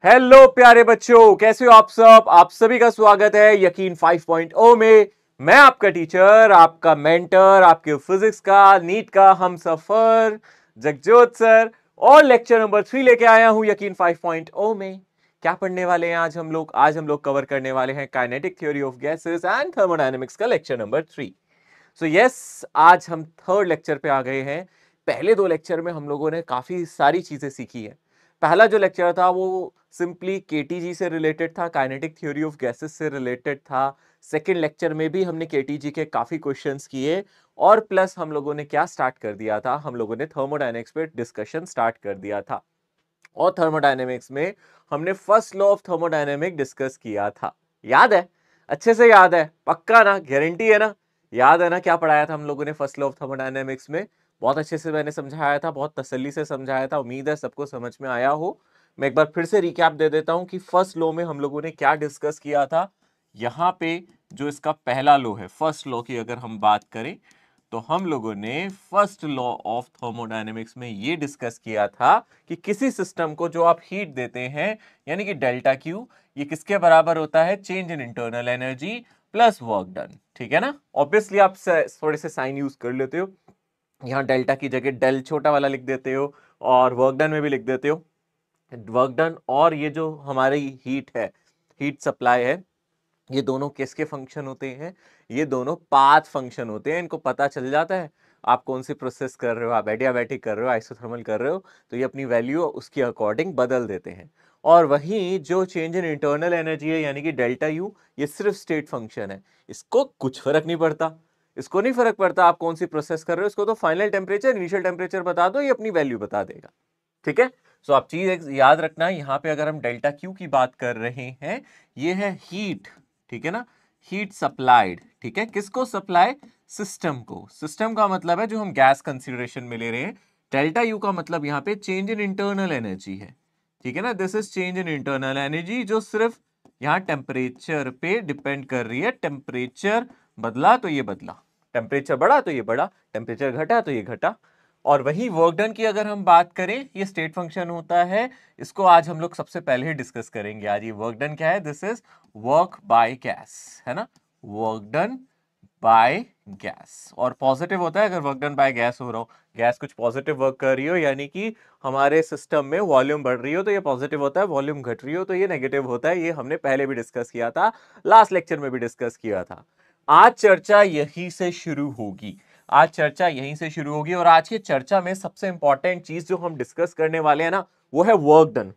Hello प्यारे बच्चों, कैसे हो आप सब। आप सभी का स्वागत है यकीन 5.0 में। मैं आपका टीचर, आपका मेंटर, आपके फिजिक्स का नीट का हम सफर जगजोत सर, और लेक्चर नंबर 3 लेके आया हूं यकीन 5.0 में। क्या पढ़ने वाले हैं आज हम लोग कवर करने वाले हैं kinetic theory of gases and thermodynamics का लेक्चर नंबर 3। सो यस, आज हम थर्ड लेक्चर पे आ गए हैं। पहले दो लेक्चर में हम लोगों ने काफी सारी चीजें सीखी है। पहला जो लेक्चर था वो सिंपली केटीजी से रिलेटेड था, काइनेटिक थ्योरी ऑफ गैसेस से रिलेटेड था। सेकंड लेक्चर में भी हमने केटीजी के काफी क्वेश्चंस किए, और प्लस हम लोगों ने क्या स्टार्ट कर दिया था, हम लोगों ने थर्मोडायनेमिक्स पे डिस्कशन स्टार्ट कर दिया था। और थर्मोडायनेमिक्स में हमने first law of thermodynamic discuss किया था। याद है? अच्छे से याद है? पक्का ना? गारंटी है ना? याद है ना क्या पढ़ाया था हम लोगों ने फर्स्ट लॉ ऑफ थर्मोडायनेमिक्स में? बहुत अच्छे से मैंने समझाया था, बहुत तसल्ली से समझाया था। उम्मीद है सबको समझ में आया हो। मैं एक बार फिर से रिकैप दे देता हूं कि फर्स्ट लॉ में हम लोगों ने क्या डिस्कस किया था। यहां पे जो इसका पहला लॉ है, फर्स्ट लॉ की अगर हम बात करें, तो हम लोगों ने फर्स्ट लॉ ऑफ थर्मोडायनेमिक्स में ये डिस्कस किया था कि किसी सिस्टम को जो आप हीट देते हैं, यानी कि डेल्टा क्यू, ये किसके बराबर होता है? Change in internal energy plus work done. ठीक है ना? ऑब्वियसली आप थोड़े से साइन यूज कर लेते हो, यहाँ डेल्टा की जगह डेल छोटा वाला लिख देते हो, और वर्क डन में भी लिख देते हो वर्क डन। और ये जो हमारी हीट है, हीट सप्लाई है, ये दोनों किसके फंक्शन होते हैं? ये दोनों पाथ फंक्शन होते हैं। इनको पता चल जाता है आप कौन सी प्रोसेस कर रहे हो, आप एडियाबैटिक कर रहे हो, आइसोथर्मल कर रहे हो, तो ये अपनी वैल्यू उसके अकॉर्डिंग बदल देते हैं। और वहीं जो चेंज इन इंटरनल एनर्जी है, यानी कि डेल्टा यू, ये सिर्फ स्टेट फंक्शन है। इसको कुछ फर्क नहीं पड़ता, इसको नहीं फर्क पड़ता आप कौन सी प्रोसेस कर रहे हो। इसको तो फाइनल टेम्परेचर, इनिशियल टेम्परेचर बता दो, ये अपनी वैल्यू बता देगा। ठीक है? सो आप चीज याद रखना, यहां पे अगर हम डेल्टा क्यू की बात कर रहे हैं, ये है हीट। ठीक है ना? Heat supplied. ठीक है, किसको सप्लाई? सिस्टम को। सिस्टम का मतलब है जो हम गैस कंसीडरेशन में ले रहे हैं। डेल्टा यू का मतलब यहां पे चेंज इन इंटरनल एनर्जी है। ठीक है ना? This is change in internal energy, जो सिर्फ यहां टेम्परेचर पे डिपेंड कर रही है। टेम्परेचर बदला तो ये बदला, टेम्परेचर बढ़ा तो ये बढ़ा, टेम्परेचर घटा तो ये घटा। और वही वर्क डन की अगर हम बात करें, ये स्टेट फंक्शन होता है। इसको आज हम लोग सबसे पहले ही डिस्कस करेंगे। आज ये वर्क डन क्या है? This is work by gas, है ना? Work done by gas. और पॉजिटिव होता है अगर वर्क डन बाय गैस हो रहा हो, गैस कुछ पॉजिटिव वर्क कर रही हो, यानी कि हमारे सिस्टम में वॉल्यूम बढ़ रही हो तो ये पॉजिटिव होता है, वॉल्यूम घट रही हो तो ये नेगेटिव होता है। ये हमने पहले भी डिस्कस किया था, लास्ट लेक्चर में भी डिस्कस किया था। आज चर्चा यहीं से शुरू होगी। आज चर्चा यहीं से शुरू होगी, और आज की चर्चा में सबसे इंपॉर्टेंट चीज जो हम डिस्कस करने वाले हैं ना, वो है वर्क डन।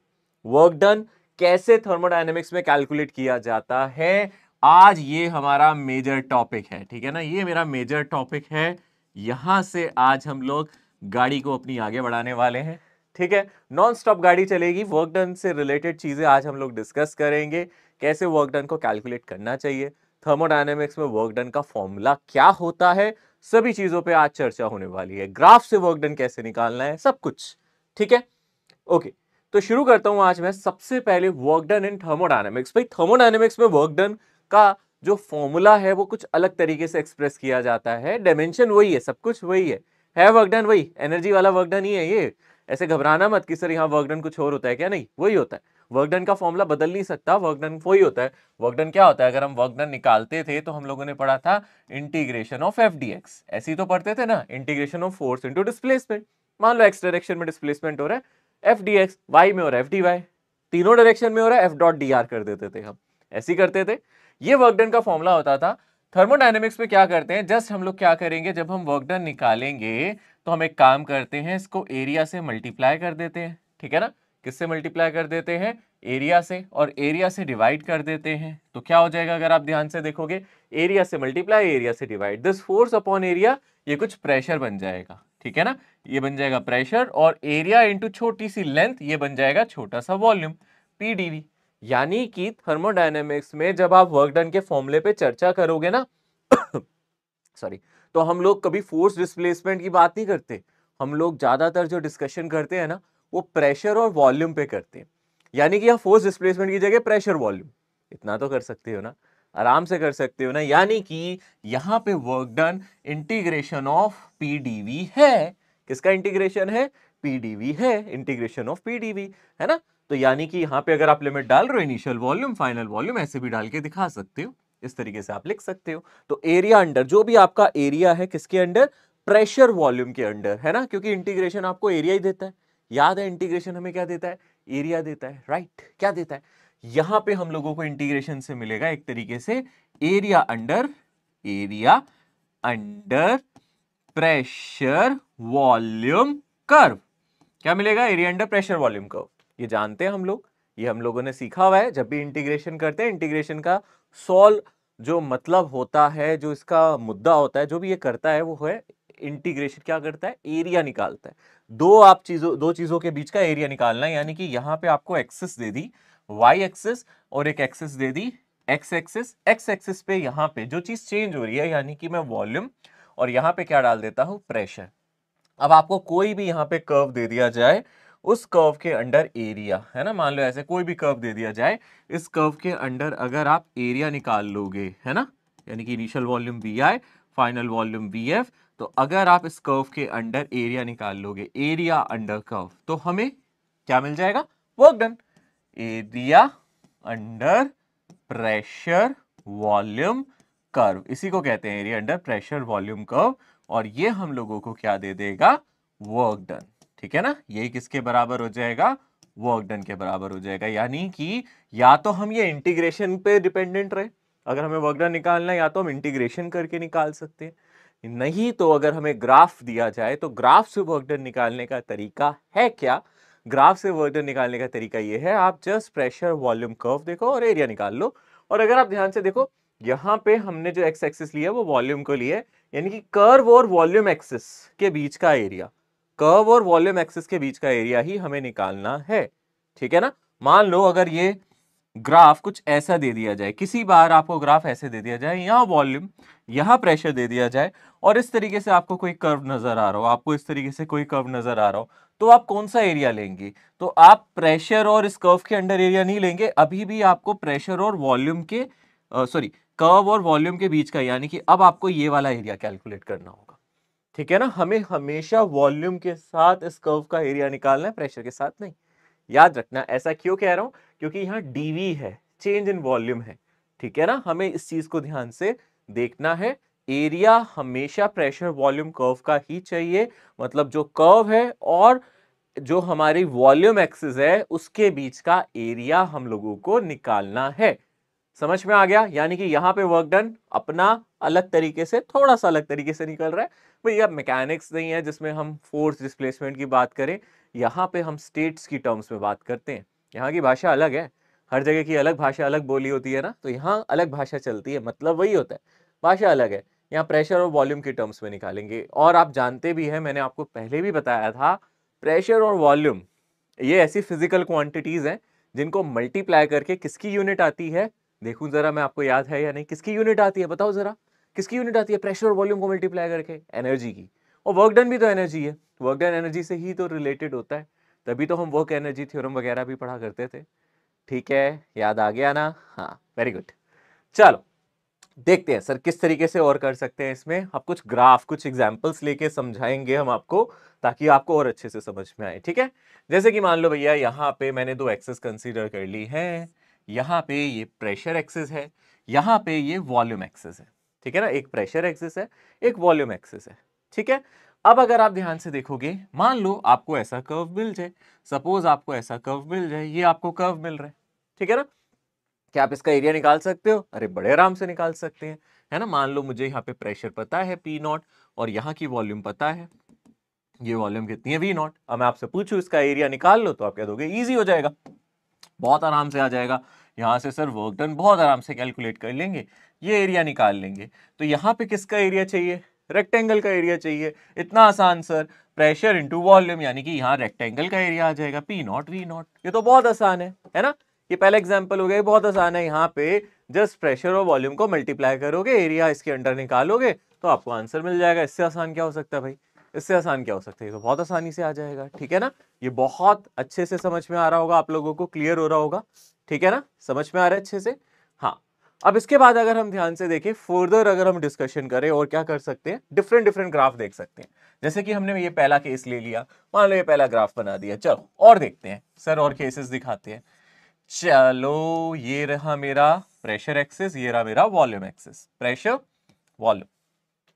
वर्क डन कैसे थर्मोडायनेमिक्स में कैलकुलेट किया जाता है, आज ये हमारा मेजर टॉपिक है। ठीक है ना? ये मेरा मेजर टॉपिक है। यहां से आज हम लोग गाड़ी को अपनी आगे बढ़ाने वाले हैं। ठीक है? नॉन स्टॉप गाड़ी चलेगी। वर्क डन से रिलेटेड चीजें आज हम लोग डिस्कस करेंगे, कैसे वर्क डन को कैलकुलेट करना चाहिए, थर्मोडायनेमिक्स में वर्क डन का फॉर्मूला क्या होता है, सभी चीजों पे आज चर्चा होने वाली है। ग्राफ से वर्क डन कैसे निकालना है, सब कुछ। ठीक है? ओके, तो शुरू करता हूं आज मैं सबसे पहले वर्क डन इन थर्मोडायनेमिक्स। भाई थर्मोडायनेमिक्स में वर्क डन का जो फॉर्मूला है वो कुछ अलग तरीके से एक्सप्रेस किया जाता है। डायमेंशन वही है, सब कुछ वही है वर्क डन वही, एनर्जी वाला वर्क डन ही है ये। ऐसे घबराना मत कि सर यहाँ वर्क डन कुछ और होता है क्या, नहीं, वही होता है। वर्क डन का फॉर्मूला बदल नहीं सकता, वर्क डन वही होता है। वर्क डन क्या होता है? अगर हम वर्क डन निकालते थे तो हम लोगों ने पढ़ा था integration of F D x, ऐसे ही तो पढ़ते थे ना, integration of force into displacement. मान लो एक्स डायरेक्शन में डिस्प्लेसमेंट हो रहा है, एफ डी एक्स, वाई में हो रहा है एफ डी वाई, तीनों डायरेक्शन में हो रहा है, एफ डॉट डी आर कर देते थे हम, ऐसे ही करते थे। ये वर्क डन का फॉर्मूला होता था। थर्मोडायनेमिक्स में क्या करते हैं, जस्ट हम लोग क्या करेंगे, जब हम वर्क डन निकालेंगे तो हम एक काम करते हैं, इसको एरिया से मल्टीप्लाई कर देते हैं। ठीक है ना? किससे मल्टीप्लाई कर देते हैं? एरिया से, और एरिया से डिवाइड कर देते हैं। तो क्या हो जाएगा अगर आप ध्यान से देखोगे, एरिया से मल्टीप्लाई, एरिया से divide, this force upon area, ये कुछ प्रेशर बन जाएगा। ठीक है ना? ये बन जाएगा प्रेशर, और एरिया इंटू छोटी सी लेंथ, ये बन जाएगा छोटा सा वॉल्यूम, पीडीवी। यानी कि थर्मोडायनेमिक्स में जब आप वर्क डन के फॉर्मूले पे चर्चा करोगे ना सॉरी, तो हम लोग कभी फोर्स डिस्प्लेसमेंट की बात नहीं करते। हम लोग ज्यादातर जो डिस्कशन करते हैं ना, वो प्रेशर और वॉल्यूम पे करते हैं। यानी कि यहाँ फोर्स डिस्प्लेसमेंट की जगह प्रेशर वॉल्यूम, इतना तो कर सकते हो ना, आराम से कर सकते हो ना। यानी कि यहां पे work done integration of PDV है। किसका इंटीग्रेशन है? पीडीवी है, इंटीग्रेशन ऑफ पीडीवी, है ना? तो यानी कि यहां पे अगर आप लिमिट डाल रहे हो इनिशियल वॉल्यूम फाइनल वॉल्यूम ऐसे भी डाल के दिखा सकते हो, इस तरीके से आप लिख सकते हो। तो एरिया अंडर, जो भी आपका एरिया है किसके अंडर, प्रेशर वॉल्यूम के अंडर, है ना, क्योंकि इंटीग्रेशन आपको एरिया ही देता है। याद है इंटीग्रेशन हमें क्या देता है, एरिया देता है, राइट, क्या देता है। यहां पे हम लोगों को इंटीग्रेशन से मिलेगा एक तरीके से area under pressure volume curve. क्या मिलेगा, area under pressure volume curve. ये जानते हैं हम लोग, ये हम लोगों ने सीखा हुआ है। जब भी इंटीग्रेशन करते हैं, इंटीग्रेशन का सॉल्व जो मतलब होता है, जो इसका मुद्दा होता है, जो भी ये करता है वो है इंटीग्रेशन क्या करता है, एरिया निकालता है। दो चीजों के बीच का एरिया निकालना है, यानी कि यहां पे आपको एक्सिस दे दी वाई एक्सिस और एक एक्सिस दे दी एक्स एक्सिस। एक्स एक्सिस पे यहां पे जो चीज चेंज हो रही है, यानी कि मैं वॉल्यूम, और यहां पे क्या डाल देता हूं, प्रेशर। अब आपको कोई भी यहां पे कर्व दे दिया जाए, उस कर्व के अंडर एरिया, है ना, मान लो ऐसे कोई भी कर्व दे दिया जाए, इस कर्व के अंडर अगर आप एरिया निकाल लोगे, है ना, यानी कि initial volume we I final volume V F, तो अगर आप इस कर्व के अंडर एरिया निकाल लोगे, एरिया अंडर कर्व, तो हमें क्या मिल जाएगा, work done. Area under pressure volume curve, इसी को कहते हैं area under pressure volume curve, और ये हम लोगों को क्या दे देगा, वर्क डन। ठीक है ना, ये किसके बराबर हो जाएगा, वर्क डन के बराबर हो जाएगा। यानी कि या तो हम ये इंटीग्रेशन पे डिपेंडेंट रहे, अगर हमें वर्क डन निकालना है या तो हम इंटीग्रेशन करके निकाल सकते हैं, नहीं तो अगर हमें ग्राफ दिया जाए तो ग्राफ से वर्क डन निकालने का तरीका है क्या, ग्राफ से वर्क डन निकालने का तरीका ये है, आप जस्ट प्रेशर वॉल्यूम कर्व देखो और एरिया निकाल लो। और अगर आप ध्यान से देखो, यहां पे हमने जो एक्स एक्सिस लिया वो वॉल्यूम को लिया है, यानी कि कर्व और वॉल्यूम एक्सिस के बीच का एरिया, कर्व और वॉल्यूम एक्सिस के बीच का एरिया ही हमें निकालना है। ठीक है ना, मान लो अगर ये ग्राफ कुछ ऐसा दे दिया जाए, किसी बार आपको ग्राफ ऐसे दे दिया जाए, यहां वॉल्यूम यहां प्रेशर दे दिया जाए, और इस तरीके से आपको कोई कर्व नजर आ रहा हो, आपको इस तरीके से कोई कर्व नजर आ रहा हो, तो आप कौन सा एरिया लेंगे, तो आप प्रेशर और इस कर्व के अंडर एरिया नहीं लेंगे, अभी भी आपको प्रेशर और वॉल्यूम के सॉरी कर्व और वॉल्यूम के बीच का, यानी कि अब आपको ये वाला एरिया कैलकुलेट करना होगा। ठीक है ना, हमें हमेशा वॉल्यूम के साथ इस कर्व का एरिया निकालना है, प्रेशर के साथ नहीं। याद रखना, ऐसा क्यों कह रहा हूं, क्योंकि यहां डीवी है, चेंज इन वॉल्यूम है। ठीक है ना, हमें इस चीज को ध्यान से देखना है, एरिया हमेशा प्रेशर वॉल्यूम कर्व का ही चाहिए, मतलब जो कर्व है और जो हमारी वॉल्यूम एक्सिस है उसके बीच का एरिया हम लोगों को निकालना है। समझ में आ गया, यानी कि यहां पे वर्क डन अपना अलग तरीके से, थोड़ा सा अलग तरीके से निकल रहा है। भैया मैकेनिक्स नहीं है जिसमें हम फोर्स डिस्प्लेसमेंट की बात करें, यहाँ पे हम स्टेट्स की टर्म्स में बात करते हैं। यहाँ की भाषा अलग है, हर जगह की अलग भाषा अलग बोली होती है ना, तो यहाँ अलग भाषा चलती है, मतलब वही होता है, भाषा अलग है। यहाँ प्रेशर और वॉल्यूम की टर्म्स में निकालेंगे। और आप जानते भी हैं, मैंने आपको पहले भी बताया था, प्रेशर और वॉल्यूम ये ऐसी फिजिकल क्वांटिटीज हैं जिनको मल्टीप्लाई करके किसकी यूनिट आती है, देखूं जरा मैं, आपको याद है या नहीं, किसकी यूनिट आती है बताओ जरा, किसकी यूनिट आती है प्रेशर और वॉल्यूम को मल्टीप्लाई करके, एनर्जी की। और वर्क डन भी तो एनर्जी है, वर्क डन एनर्जी से ही तो रिलेटेड होता है, तभी तो हम वर्क एनर्जी थ्योरम वगैरह भी पढ़ा करते थे। ठीक है, याद आ गया ना, हाँ वेरी गुड। चलो देखते हैं सर किस तरीके से और कर सकते हैं इसमें। अब कुछ ग्राफ, कुछ एग्जांपल्स लेके समझाएंगे हम आपको, ताकि आपको और अच्छे से समझ में आए। ठीक है, जैसे कि मान लो भैया यहाँ पे मैंने दो एक्सिस कंसीडर कर ली है, यहाँ पे ये प्रेशर एक्सिस है, यहाँ पे ये वॉल्यूम एक्सिस है। ठीक है ना, एक प्रेशर एक्सिस है, एक वॉल्यूम एक्सिस है। ठीक है, अब अगर आप ध्यान से देखोगे, मान लो आपको ऐसा कर्व मिल जाए, सपोज आपको ऐसा कर्व मिल जाए, ये आपको कर्व मिल रहा है। ठीक है ना, क्या आप इसका एरिया निकाल सकते हो, अरे बड़े आराम से निकाल सकते हैं, है ना। मान लो मुझे यहाँ पे प्रेशर पता है पी नॉट, और यहाँ की वॉल्यूम पता है, ये वॉल्यूम कितनी है वी नॉट। अब मैं आपसे पूछूं इसका एरिया निकाल लो, तो आप क्या दोगे, इजी हो जाएगा, बहुत आराम से आ जाएगा। यहाँ से सर वर्क डन बहुत आराम से कैलकुलेट कर लेंगे, ये एरिया निकाल लेंगे। तो यहाँ पे किसका एरिया चाहिए, रेक्टेंगल का एरिया चाहिए, इतना आसान सर, प्रेशर इंटू वॉल्यूम, यानी कि यहाँ रेक्टेंगल का एरिया आ जाएगा पी नॉट वी नॉट। ये तो बहुत आसान है ना, ये पहला एग्जाम्पल हो गया, बहुत आसान है। यहाँ पे जस्ट प्रेशर और वॉल्यूम को मल्टीप्लाई करोगे, एरिया इसके अंडर निकालोगे, तो आपको आंसर मिल जाएगा। इससे आसान क्या हो सकता है भाई, इससे आसान क्या हो सकता है, तो बहुत आसानी से आ जाएगा। ठीक है ना, ये बहुत अच्छे से समझ में आ रहा होगा आप लोगों को, क्लियर हो रहा होगा। ठीक है ना, समझ में आ रहा है अच्छे से, हाँ। अब इसके बाद अगर हम ध्यान से देखें, फर्दर अगर हम डिस्कशन करें और क्या कर सकते हैं, डिफरेंट डिफरेंट ग्राफ देख सकते हैं। जैसे कि हमने ये पहला केस ले लिया, मान लो ये पहला ग्राफ बना दिया, चलो और देखते हैं सर, और केसेस दिखाते हैं। चलो ये रहा मेरा प्रेशर एक्सिस, ये रहा मेरा वॉल्यूम एक्सिस, प्रेशर वॉल्यूम,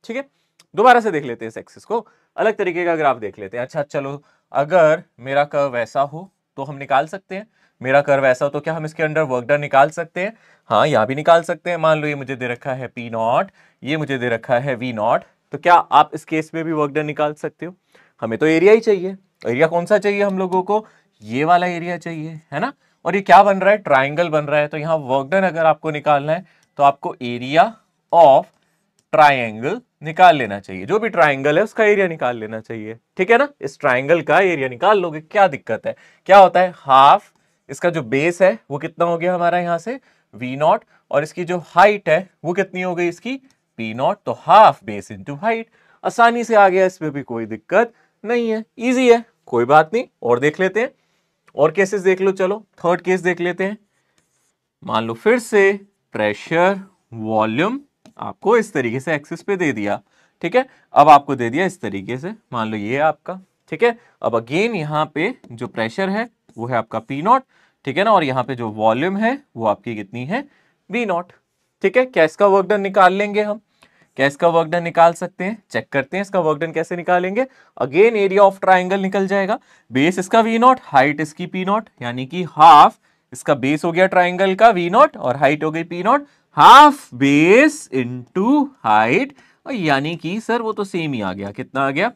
ठीक है। दोबारा से देख लेते हैं इस एक्सिस को, अलग तरीके का ग्राफ देख लेते हैं। अच्छा चलो, अगर मेरा कर्व ऐसा हो तो हम निकाल सकते हैं, मेरा कर्व ऐसा हो तो क्या हम इसके अंडर वर्क डन निकाल सकते हैं? हाँ, यहां भी निकाल सकते हैं। मान लो ये मुझे दे रखा है पी नॉट, ये मुझे दे रखा है वी नॉट, तो क्या आप इस केस में भी वर्क डन निकाल सकते हो? हमें तो एरिया ही चाहिए। एरिया कौन सा चाहिए हम लोगों को? ये वाला एरिया चाहिए, है ना। और ये क्या बन रहा है? ट्राइंगल बन रहा है। तो यहाँ वर्क डन अगर आपको निकालना है तो आपको एरिया ऑफ ट्राइंगल निकाल लेना चाहिए। जो भी ट्राइंगल है उसका एरिया निकाल लेना चाहिए, ठीक है ना। इस ट्राइंगल का एरिया निकाल लोगे, क्या दिक्कत है? क्या होता है, हाफ इसका जो बेस है वो कितना हो गया हमारा यहां से वी नॉट, और इसकी जो हाइट है वो कितनी हो गई इसकी पी नॉट, तो हाफ बेस इंटू हाइट। आसानी से आ गया, इसमें भी कोई दिक्कत नहीं है, इजी है, कोई बात नहीं। और देख लेते हैं, और केसेस देख लो। चलो थर्ड केस देख लेते हैं। मान लो फिर से प्रेशर वॉल्यूम आपको इस तरीके से एक्सिस पे दे दिया, ठीक है। अब आपको दे दिया इस तरीके से, मान लो ये आपका, ठीक है। अब अगेन यहाँ पे जो प्रेशर है वो है आपका पी नॉट, ठीक है ना, और यहाँ पे जो वॉल्यूम है वो आपकी कितनी है, वी नॉट, ठीक है। क्या इसका वर्क डन निकाल लेंगे हम? क्या इसका वर्क डन निकाल सकते हैं? चेक करते हैं इसका वर्क डन कैसे निकालेंगे। अगेन एरिया ऑफ ट्राइंगल निकल जाएगा, बेस इसका वी नॉट, हाइट इसकी पी नॉट, यानी कि हाफ इसका बेस हो गया ट्राइंगल का वी नॉट और हाइट हो गई P not, half base into height, और यानी कि सर वो तो सेम ही आ गया, कितना आ गया,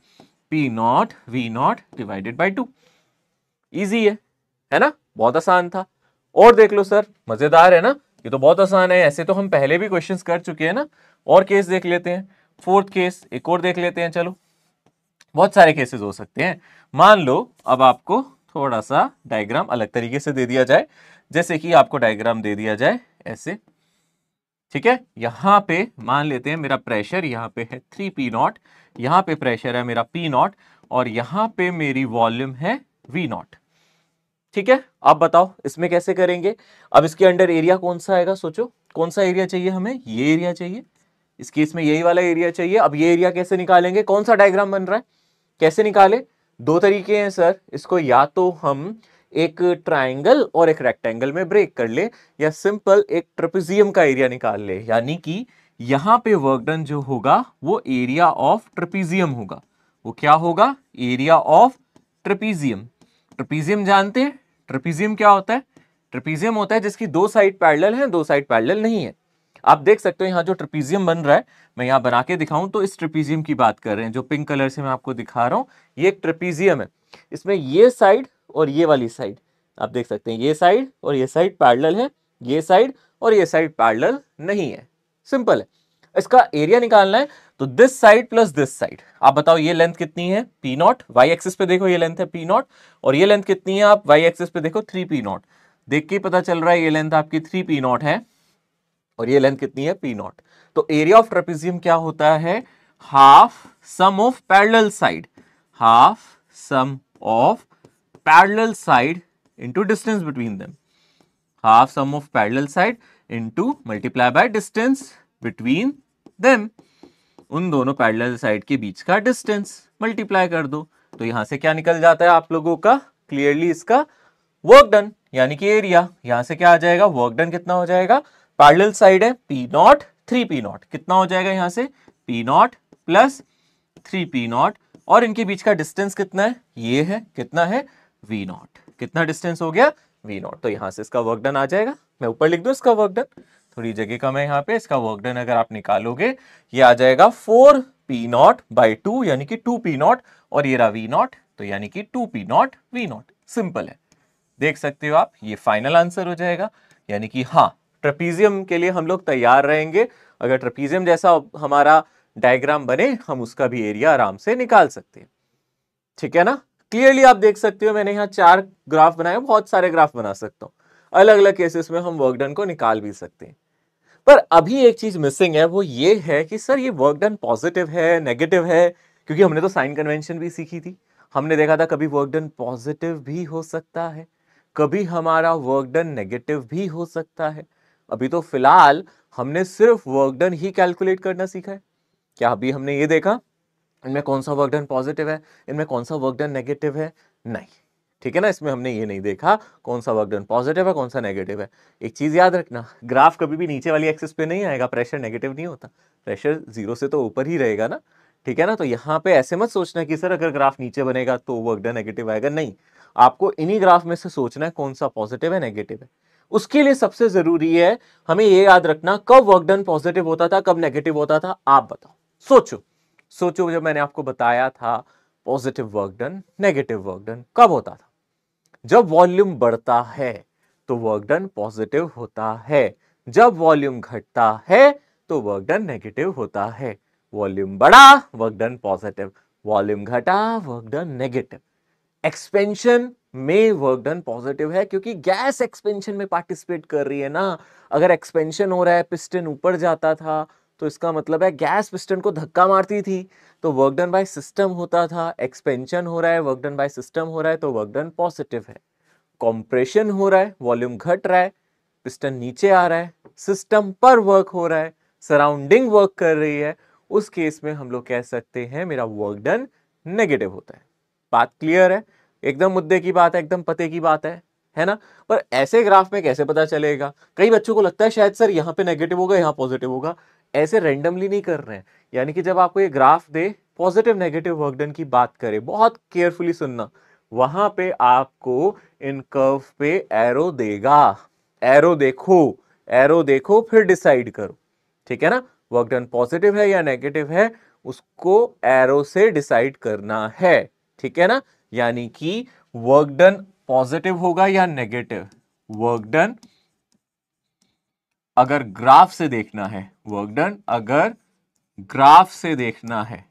P naught V naught divided by 2। Easy है ना, बहुत आसान था। और देख लो सर, मजेदार है ना, ये तो बहुत आसान है। ऐसे तो हम पहले भी क्वेश्चंस कर चुके हैं ना। और केस देख लेते हैं, फोर्थ केस एक और देख लेते हैं। चलो, बहुत सारे केसेस हो सकते हैं। मान लो अब आपको थोड़ा सा डायग्राम अलग तरीके से दे दिया जाए, जैसे कि आपको डायग्राम दे दिया जाए ऐसे, ठीक है। यहां पे मान लेते हैं मेरा प्रेशर यहाँ पे है 3 पी नॉट, यहाँ पे प्रेशर है मेरा पी नॉट, और यहाँ पे मेरी वॉल्यूम है वी नॉट, ठीक है। अब बताओ इसमें कैसे करेंगे। अब इसके अंडर एरिया कौन सा आएगा, सोचो कौन सा एरिया चाहिए हमें, ये एरिया चाहिए, इस केस में यही वाला एरिया चाहिए। अब ये एरिया कैसे निकालेंगे, कौन सा डायग्राम बन रहा है, कैसे निकाले? दो तरीके हैं सर इसको, या तो हम एक ट्राइंगल और एक रेक्टेंगल में ब्रेक कर ले, या सिंपल एक ट्रेपेजियम का एरिया निकाल ले, यानी कि यहां पे वर्क डन जो होगा वो एरिया ऑफ ट्रेपेजियम होगा। वो क्या होगा, एरिया ऑफ ट्रेपेजियम। ट्रेपेजियम जानते हैं, ट्रेपेजियम क्या होता है? ट्रेपेजियम होता है जिसकी दो साइड पैरेलल है, दो साइड पैरेलल नहीं है। आप देख सकते हो यहाँ जो ट्रेपेजियम बन रहा है, मैं यहाँ बना के दिखाऊं तो इस ट्रेपेजियम की बात कर रहे हैं, जो पिंक कलर से मैं आपको दिखा रहा हूं, ये एक ट्रेपेजियम है। इसमें ये साइड और ये वाली साइड आप देख सकते हैं, ये साइड और ये साइड पैरेलल है, ये साइड और ये साइड पैरेलल नहीं है। सिंपल है। इसका एरिया निकालना है तो this side plus this side. आप बताओ ये लेंथ कितनी है, पी नॉट, वाई एक्सिस पे देखो ये लेंथ है पी नॉट, और ये लेंथ कितनी है, आप वाई एक्सिस पे देखो 3 पी नॉट। देख के पता चल रहा है ये लेंथ आपकी 3 पी नॉट है, और ये लेंथ कितनी है, पी नॉट। तो एरिया ऑफ ट्रेपेजियम क्या होता है, half sum of parallel side, half sum of parallel side into distance between them, half sum of parallel side into multiply by distance between them. उन दोनों parallel side के बीच का distance multiply कर दो, तो यहां से क्या निकल जाता है आप लोगों का, क्लियरली इसका वर्क डन, यानी कि एरिया। यहां से क्या आ जाएगा, वर्क डन कितना हो जाएगा, पैरेलल साइड है पी नॉट 3 पी नॉट, कितना हो जाएगा यहां से P not plus 3 P not, और इनके बीच का डिस्टेंस कितना है, ये है, कितना है, वी नॉट। कितना डिस्टेंस हो गया, वी नॉट। तो यहां से इसका वर्क डन आ जाएगा। मैं ऊपर लिख दूं इसका वर्क डन, थोड़ी जगह कम है यहाँ पे। इसका वर्क डन अगर आप निकालोगे ये आ जाएगा 4 पी नॉट बाई 2, यानी कि 2 पी नॉट, और ये रहा वी नॉट, तो यानी कि 2 P naught V naught. Simple है, देख सकते हो आप, ये फाइनल आंसर हो जाएगा। यानी कि हाँ, ट्रेपेजियम के लिए हम लोग तैयार रहेंगे। अगर ट्रेपेजियम जैसा हमारा डायग्राम बने, हम उसका भी एरिया आराम से निकाल सकते हैं, ठीक है ना। क्लियरली आप देख सकते हो, मैंने यहाँ 4 ग्राफ बनाए, बहुत सारे ग्राफ बना सकता हूँ। अलग अलग केसेस में हम वर्क डन को निकाल भी सकते हैं। पर अभी एक चीज मिसिंग है, वो ये है कि सर ये वर्क डन पॉजिटिव है, नेगेटिव है, क्योंकि हमने तो साइन कन्वेंशन भी सीखी थी। हमने देखा था कभी वर्क डन पॉजिटिव भी हो सकता है, कभी हमारा वर्क डन नेगेटिव भी हो सकता है। अभी तो फिलहाल हमने सिर्फ वर्क डन ही कैलकुलेट करना सीखा है। क्या अभी हमने ये देखा इनमें कौन सा वर्क डन पॉजिटिव है, इनमें कौन सा वर्क डन नेगेटिव है? नहीं, ठीक है ना, इसमें हमने ये नहीं देखा कौन सा वर्क डन पॉजिटिव है कौन सा नेगेटिव है। एक चीज याद रखना, ग्राफ कभी भी नीचे वाली एक्सिस पे नहीं आएगा, प्रेशर नेगेटिव नहीं होता, प्रेशर 0 से तो ऊपर ही रहेगा ना, ठीक है ना। तो यहाँ पे ऐसे मत सोचना कि सर अगर ग्राफ नीचे बनेगा तो वर्क डन नेगेटिव आएगा, नहीं, आपको इन्हीं ग्राफ में से सोचना है कौन सा पॉजिटिव है नेगेटिव है। उसके लिए सबसे जरूरी है हमें ये याद रखना कब वर्क डन पॉजिटिव होता था कब नेगेटिव होता था, आप बताओ, सोचो सोचो। जब मैंने आपको बताया था positive work done negative work done कब होता था, जब वॉल्यूम बढ़ता है तो वर्क डन पॉजिटिव होता है, जब वॉल्यूम घटता है तो वर्क डन नेगेटिव होता है। वॉल्यूम बढ़ा वर्क डन पॉजिटिव, वॉल्यूम घटा वर्क डन नेगेटिव। एक्सपेंशन में वर्क डन पॉजिटिव है क्योंकि गैस एक्सपेंशन में पार्टिसिपेट कर रही है ना। अगर एक्सपेंशन हो रहा है, पिस्टन ऊपर जाता था, तो इसका मतलब है गैस पिस्टन को धक्का मारती थी, तो वर्क डन बाय सिस्टम होता था। एक्सपेंशन हो रहा है, वर्क डन बाय सिस्टम हो रहा है, तो वर्क डन पॉजिटिव है। कंप्रेशन हो रहा है, वॉल्यूम घट रहा है, पिस्टन नीचे आ रहा है, सिस्टम पर वर्क हो रहा है, सराउंडिंग वर्क कर रही है, उस केस में हम लोग कह सकते हैं मेरा वर्क डन नेगेटिव होता है। बात क्लियर है? एकदम मुद्दे की बात है, एकदम पते की बात है ना। पर ऐसे ग्राफ में कैसे पता चलेगा? कई बच्चों को लगता है शायद सर यहाँ पे नेगेटिव होगा यहाँ पॉजिटिव होगा, ऐसे रैंडमली नहीं कर रहे हैं। यानी कि जब आपको ये ग्राफ दे, पॉजिटिव नेगेटिव वर्क डन की बात करें, बहुत केयरफुली सुनना, वहां पे आपको इन कर्व पे एरो देगा, एरो देखो, एरो देखो फिर डिसाइड करो, ठीक है ना। वर्क डन पॉजिटिव है या नेगेटिव है उसको एरो से डिसाइड करना है, ठीक है ना। यानी कि वर्क डन पॉजिटिव होगा या नेगेटिव, वर्क डन अगर ग्राफ से देखना है, वर्क डन अगर ग्राफ से देखना है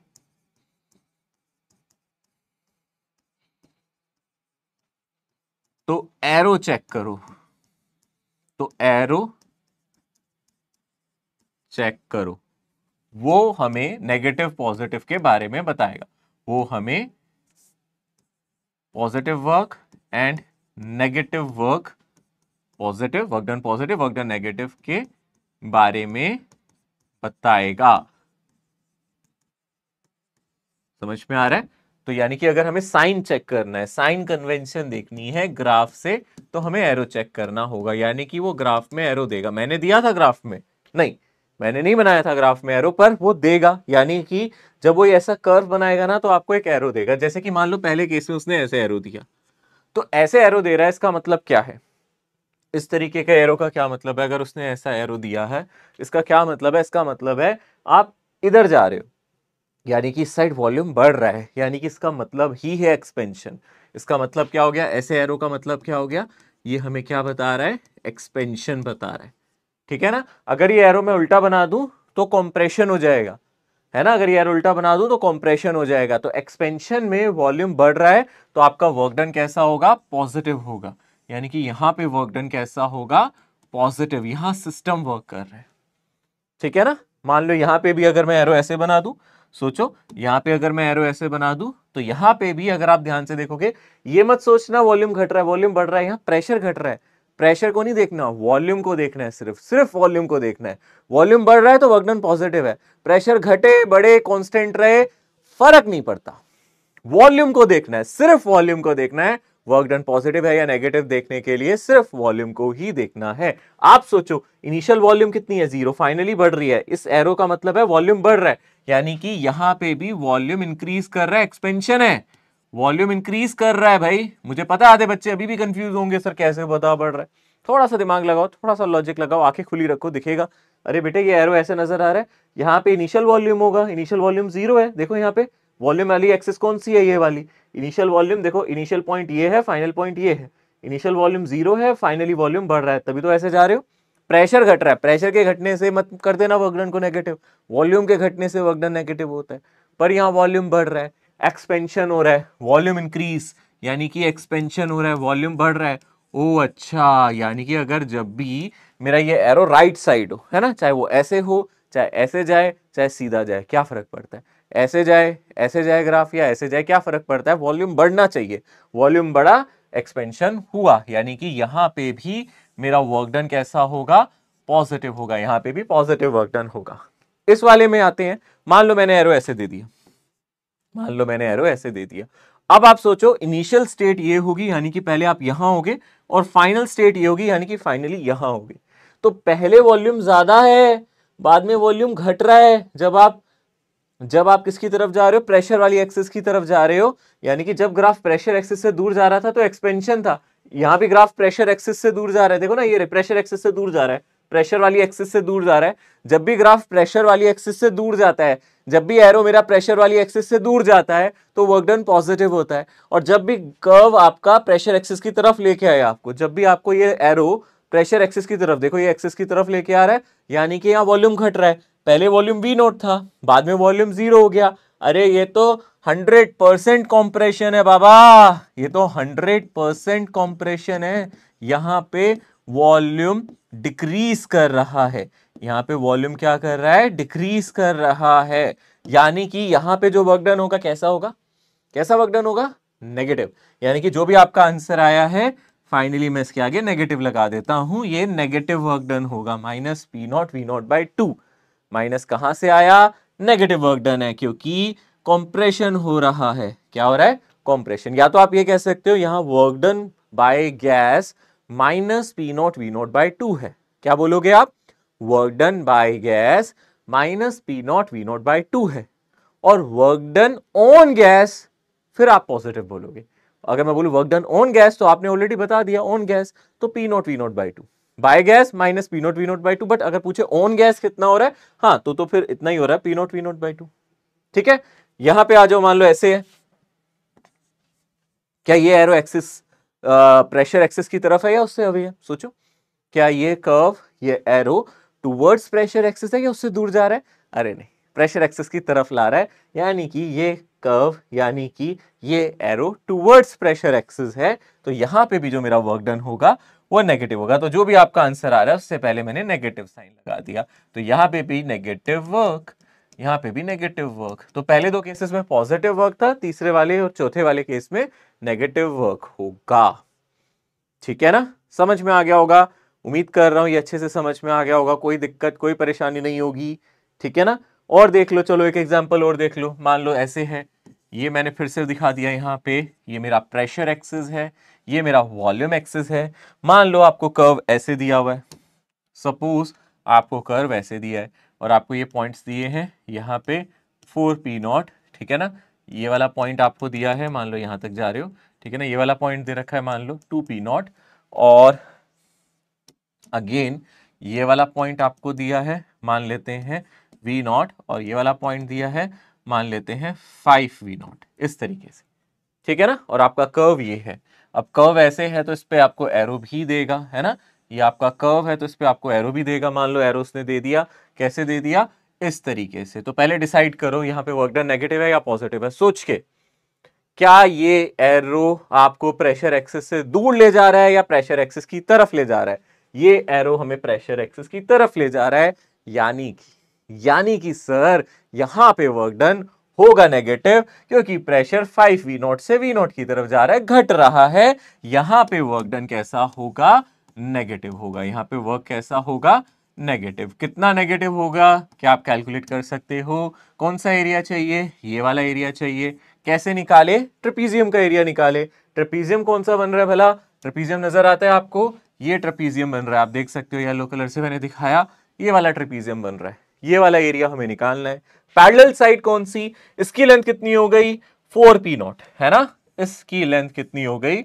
तो एरो चेक करो, तो एरो चेक करो, वो हमें नेगेटिव पॉजिटिव के बारे में बताएगा, वो हमें positive work and negative work, positive work done positive work done negative के बारे में बताएगा। समझ में आ रहा है? तो यानी कि अगर हमें साइन चेक करना है, साइन कन्वेंशन देखनी है ग्राफ से, तो हमें एरो चेक करना होगा। यानी कि वो ग्राफ में एरो देगा। मैंने दिया था ग्राफ में? नहीं, मैंने नहीं बनाया था ग्राफ में एरो, पर वो देगा। यानी कि जब वो ऐसा कर्व बनाएगा ना तो आपको एक एरो देगा। जैसे कि मान लो पहले केस में उसने ऐसे एरो दिया, तो ऐसे एरो दे रहा है, इसका मतलब क्या है? इस तरीके के एरो का क्या मतलब है? अगर उसने ऐसा एरो दिया है, इसका क्या मतलब है? इसका मतलब है आप इधर जा रहे हो, यानी कि इस साइड वॉल्यूम बढ़ रहा है, यानी कि इसका मतलब ही है एक्सपेंशन। इसका मतलब क्या हो गया? ऐसे एरो का मतलब क्या हो गया? ये हमें क्या बता रहा है? एक्सपेंशन बता रहा है, ठीक है ना। अगर ये एरो मैं उल्टा बना दूं तो कॉम्प्रेशन हो जाएगा, है ना। अगर ये एरो उल्टा बना दूं तो कॉम्प्रेशन हो जाएगा। तो एक्सपेंशन में वॉल्यूम बढ़ रहा है तो आपका वर्क डन कैसा होगा? पॉजिटिव होगा। यानी कि यहां पे वर्क डन कैसा होगा? पॉजिटिव। यहां सिस्टम वर्क कर रहा है, ठीक है ना। मान लो यहां पे भी अगर मैं एरो ऐसे बना दूं, सोचो यहां पे अगर मैं एरो ऐसे बना दूं तो यहां पे भी अगर आप ध्यान से देखोगे, ये मत सोचना वॉल्यूम घट रहा है वॉल्यूम बढ़ रहा है, यहां प्रेशर घट रहा है। प्रेशर को नहीं देखना, वॉल्यूम को देखना है, सिर्फ सिर्फ वॉल्यूम को देखना है। वॉल्यूम बढ़ रहा है तो वर्क डन पॉजिटिव है, प्रेशर घटे बढ़े कांस्टेंट रहे फर्क नहीं पड़ता, वॉल्यूम को देखना है, सिर्फ वॉल्यूम को देखना है। वर्क डन पॉजिटिव है या नेगेटिव देखने के लिए सिर्फ वॉल्यूम को ही देखना है। आप सोचो इनिशियल वॉल्यूम कितनी है? 0, फाइनली बढ़ रही है। इस एरो का मतलब है वॉल्यूम बढ़ रहा है, यानी कि यहां पे भी वॉल्यूम इंक्रीज कर रहा है, एक्सपेंशन है, वॉल्यूम इंक्रीज कर रहा है। भाई मुझे पता है आधे बच्चे अभी भी कंफ्यूज होंगे, सर कैसे बता बढ़ रहा है। थोड़ा सा दिमाग लगाओ, थोड़ा सा लॉजिक लगाओ, आंखें खुली रखो, दिखेगा। अरे बेटे ये एरो ऐसे नजर आ रहा है, यहाँ पे इनिशियल वॉल्यूम होगा, इनिशियल वॉल्यूम 0 है। देखो यहाँ पे वॉल्यूम वाली एक्सिस कौन सी है? ये वाली इनिशियल वॉल्यूम। देखो इनिशियल पॉइंट ये है, फाइनल पॉइंट ये है। इनिशियल वॉल्यूम 0 है, फाइनली वॉल्यूम बढ़ रहा है, तभी तो ऐसे जा रहे हो। प्रेशर घट रहा है, प्रेशर के घटने से मत कर देना वर्क डन को नेगेटिव, वॉल्यूम के घटने से वर्क डन नेगेटिव होता है। पर यहाँ वॉल्यूम बढ़ रहा है, एक्सपेंशन हो रहा है, वॉल्यूम इंक्रीज, यानी कि एक्सपेंशन हो रहा है, वॉल्यूम बढ़ रहा है। ओ अच्छा, यानी कि अगर जब भी मेरा ये एरो राइट साइड हो, है ना, चाहे वो ऐसे हो, चाहे ऐसे जाए, चाहे सीधा जाए, क्या फर्क पड़ता है? ऐसे जाए ग्राफ या ऐसे जाए, क्या फर्क पड़ता है? वॉल्यूम बढ़ना चाहिए, वॉल्यूम बढ़ा, एक्सपेंशन हुआ, यानी कि यहां पे भी मेरा वर्क डन कैसा होगा? पॉजिटिव होगा, यहां पे भी पॉजिटिव वर्क डन होगा। इस वाले में आते हैं, मान लो मैंने एरो ऐसे दे दिया, मान लो मैंने एरो ऐसे दे दिया। अब आप सोचो इनिशियल स्टेट ये होगी यानी कि पहले आप यहां होगे, और फाइनल स्टेट ये होगी यानी कि फाइनली यहां होगे। तो पहले वॉल्यूम ज्यादा है, बाद में वॉल्यूम घट रहा है। जब आप किसकी तरफ जा रहे हो, प्रेशर वाली एक्सिस की तरफ जा रहे हो, यानी कि जब ग्राफ प्रेशर एक्सिस से दूर जा रहा था तो एक्सपेंशन था, यहां भी ग्राफ प्रेशर एक्सिस से दूर जा रहा है। देखो ना, ये प्रेशर एक्सिस से दूर जा रहा है, प्रेशर वाली एक्सिस से दूर जा रहा है। जब भी ग्राफ प्रेशर वाली एक्सिस से दूर जाता है, जब भी एरो मेरा प्रेशर वाली एक्सिस से दूर जाता है तो वर्क डन पॉजिटिव होता है। और जब भी कर्व आपका प्रेशर एक्सिस की तरफ लेके आए आपको, जब भी आपको ये एरो प्रेशर एक्सिस की तरफ, देखो ये एक्सिस की तरफ लेके आ रहा है, यानी कि यहाँ वॉल्यूम घट रहा है। पहले वॉल्यूम V नोट था, बाद में वॉल्यूम 0 हो गया। अरे ये तो 100% कॉम्प्रेशन है बाबा, ये तो 100% कॉम्प्रेशन है। यहां पे वॉल्यूम डिक्रीज कर रहा है, यहां पे वॉल्यूम क्या कर रहा है, डिक्रीज कर रहा है। यानी कि यहां पे जो वर्क डन होगा कैसा होगा, कैसा वर्क डन होगा, नेगेटिव। यानी कि जो भी आपका आंसर आया है, फाइनली मैं इसके आगे नेगेटिव लगा देता हूं, ये नेगेटिव वर्क डन होगा, minus P naught V naught by 2। Minus कहां से आया, नेगेटिव वर्क डन है, क्योंकि कंप्रेशन हो रहा है। क्या हो रहा है, कंप्रेशन। या तो आप ये कह सकते हो यहां work done by gas minus P naught V naught by 2 है। क्या बोलोगे आप, work done by gas minus P naught V naught by 2 है। और वर्क डन ऑन गैस, फिर आप पॉजिटिव बोलोगे। अगर मैं बोलूं वर्क डन ऑन गैस तो आपने ऑलरेडी बता दिया ऑन गैस, तो P naught V naught by 2, by gas minus P naught V naught by 2। But अगर पूछे ऑन गैस कितना हो रहा है, हाँ तो फिर इतना ही हो रहा है, P naught V naught by 2। ठीक है, यहां पे आ जाओ, मान लो ऐसे है, क्या ये एरो एक्सिस प्रेशर एक्सिस की तरफ है या उससे अवे है, सोचो। क्या ये कर्व, ये एरो टुवर्ड्स प्रेशर एक्सिस है या उससे दूर जा रहा है, अरे नहीं, प्रेशर एक्सिस की तरफ ला रहा है। यानी कि ये कर्व, यानी कि ये एरो टुवर्ड्स प्रेशर एक्सिस है, तो यहां पे भी जो मेरा वर्क डन होगा वो नेगेटिव होगा। तो जो भी आपका आंसर आ रहा है उससे पहले मैंने नेगेटिव साइन लगा दिया, तो यहां पे भी नेगेटिव वर्क, यहां पे भी नेगेटिव वर्क। तो पहले दो केसेस में पॉजिटिव वर्क था, तीसरे वाले और चौथे वाले केस में नेगेटिव वर्क होगा। ठीक है ना, समझ में आ गया होगा, उम्मीद कर रहा हूं ये अच्छे से समझ में आ गया होगा, कोई दिक्कत कोई परेशानी नहीं होगी। ठीक है ना, और देख लो, चलो एक एग्जांपल और देख लो। मान लो ऐसे है, ये मैंने फिर से दिखा दिया, यहाँ पे ये मेरा प्रेशर एक्सिस है, ये मेरा वॉल्यूम एक्सिस है। मान लो आपको कर्व ऐसे दिया हुआ है, सपोज आपको कर्व ऐसे दिया है और आपको ये पॉइंट्स दिए हैं यहाँ पे 4p0, ठीक है ना। ये वाला पॉइंट आपको दिया है, मान लो यहाँ तक जा रहे हो, ठीक है ना। ये वाला पॉइंट दे रखा है मान लो 2p0, और अगेन ये वाला पॉइंट आपको दिया है, मान लेते हैं v0, और ये वाला पॉइंट दिया है, मान लेते हैं 5v0, इस तरीके से। ठीक है ना, और आपका कर्व ये है। अब कर्व ऐसे है तो इस पे आपको एरो भी देगा, है ना। ये आपका कर्व है तो इस पे आपको एरो भी देगा। मान लो एरो उसने दे दिया, कैसे दे दिया, इस तरीके से। तो पहले डिसाइड करो यहाँ पे वर्क डन नेगेटिव है या पॉजिटिव है, सोच के। क्या ये एरो आपको प्रेशर एक्सिस से दूर ले जा रहा है या प्रेशर एक्सिस की तरफ ले जा रहा है, ये एरो हमें प्रेशर एक्सिस की तरफ ले जा रहा है। यानी कि सर यहां पे वर्क डन होगा नेगेटिव, क्योंकि प्रेशर 5v0 से v0 की तरफ जा रहा है, घट रहा है। यहां पे वर्क डन कैसा होगा, नेगेटिव होगा। यहां पे वर्क कैसा होगा, नेगेटिव। कितना नेगेटिव होगा, क्या आप कैलकुलेट कर सकते हो। कौन सा एरिया चाहिए, ये वाला एरिया चाहिए। कैसे निकाले, ट्रेपीजियम का एरिया निकाले। ट्रेपीजियम कौन सा बन रहा है भला, ट्रेपीजियम नजर आता है आपको, ये ट्रेपीजियम बन रहा है, आप देख सकते हो, येलो कलर से मैंने दिखाया, ये वाला ट्रेपीजियम बन रहा है। ये वाला एरिया हमें निकालना है। पैरेलल साइड कौन सी, इसकी लेंथ कितनी हो गई, 4p0, है ना। इसकी लेंथ कितनी हो गई,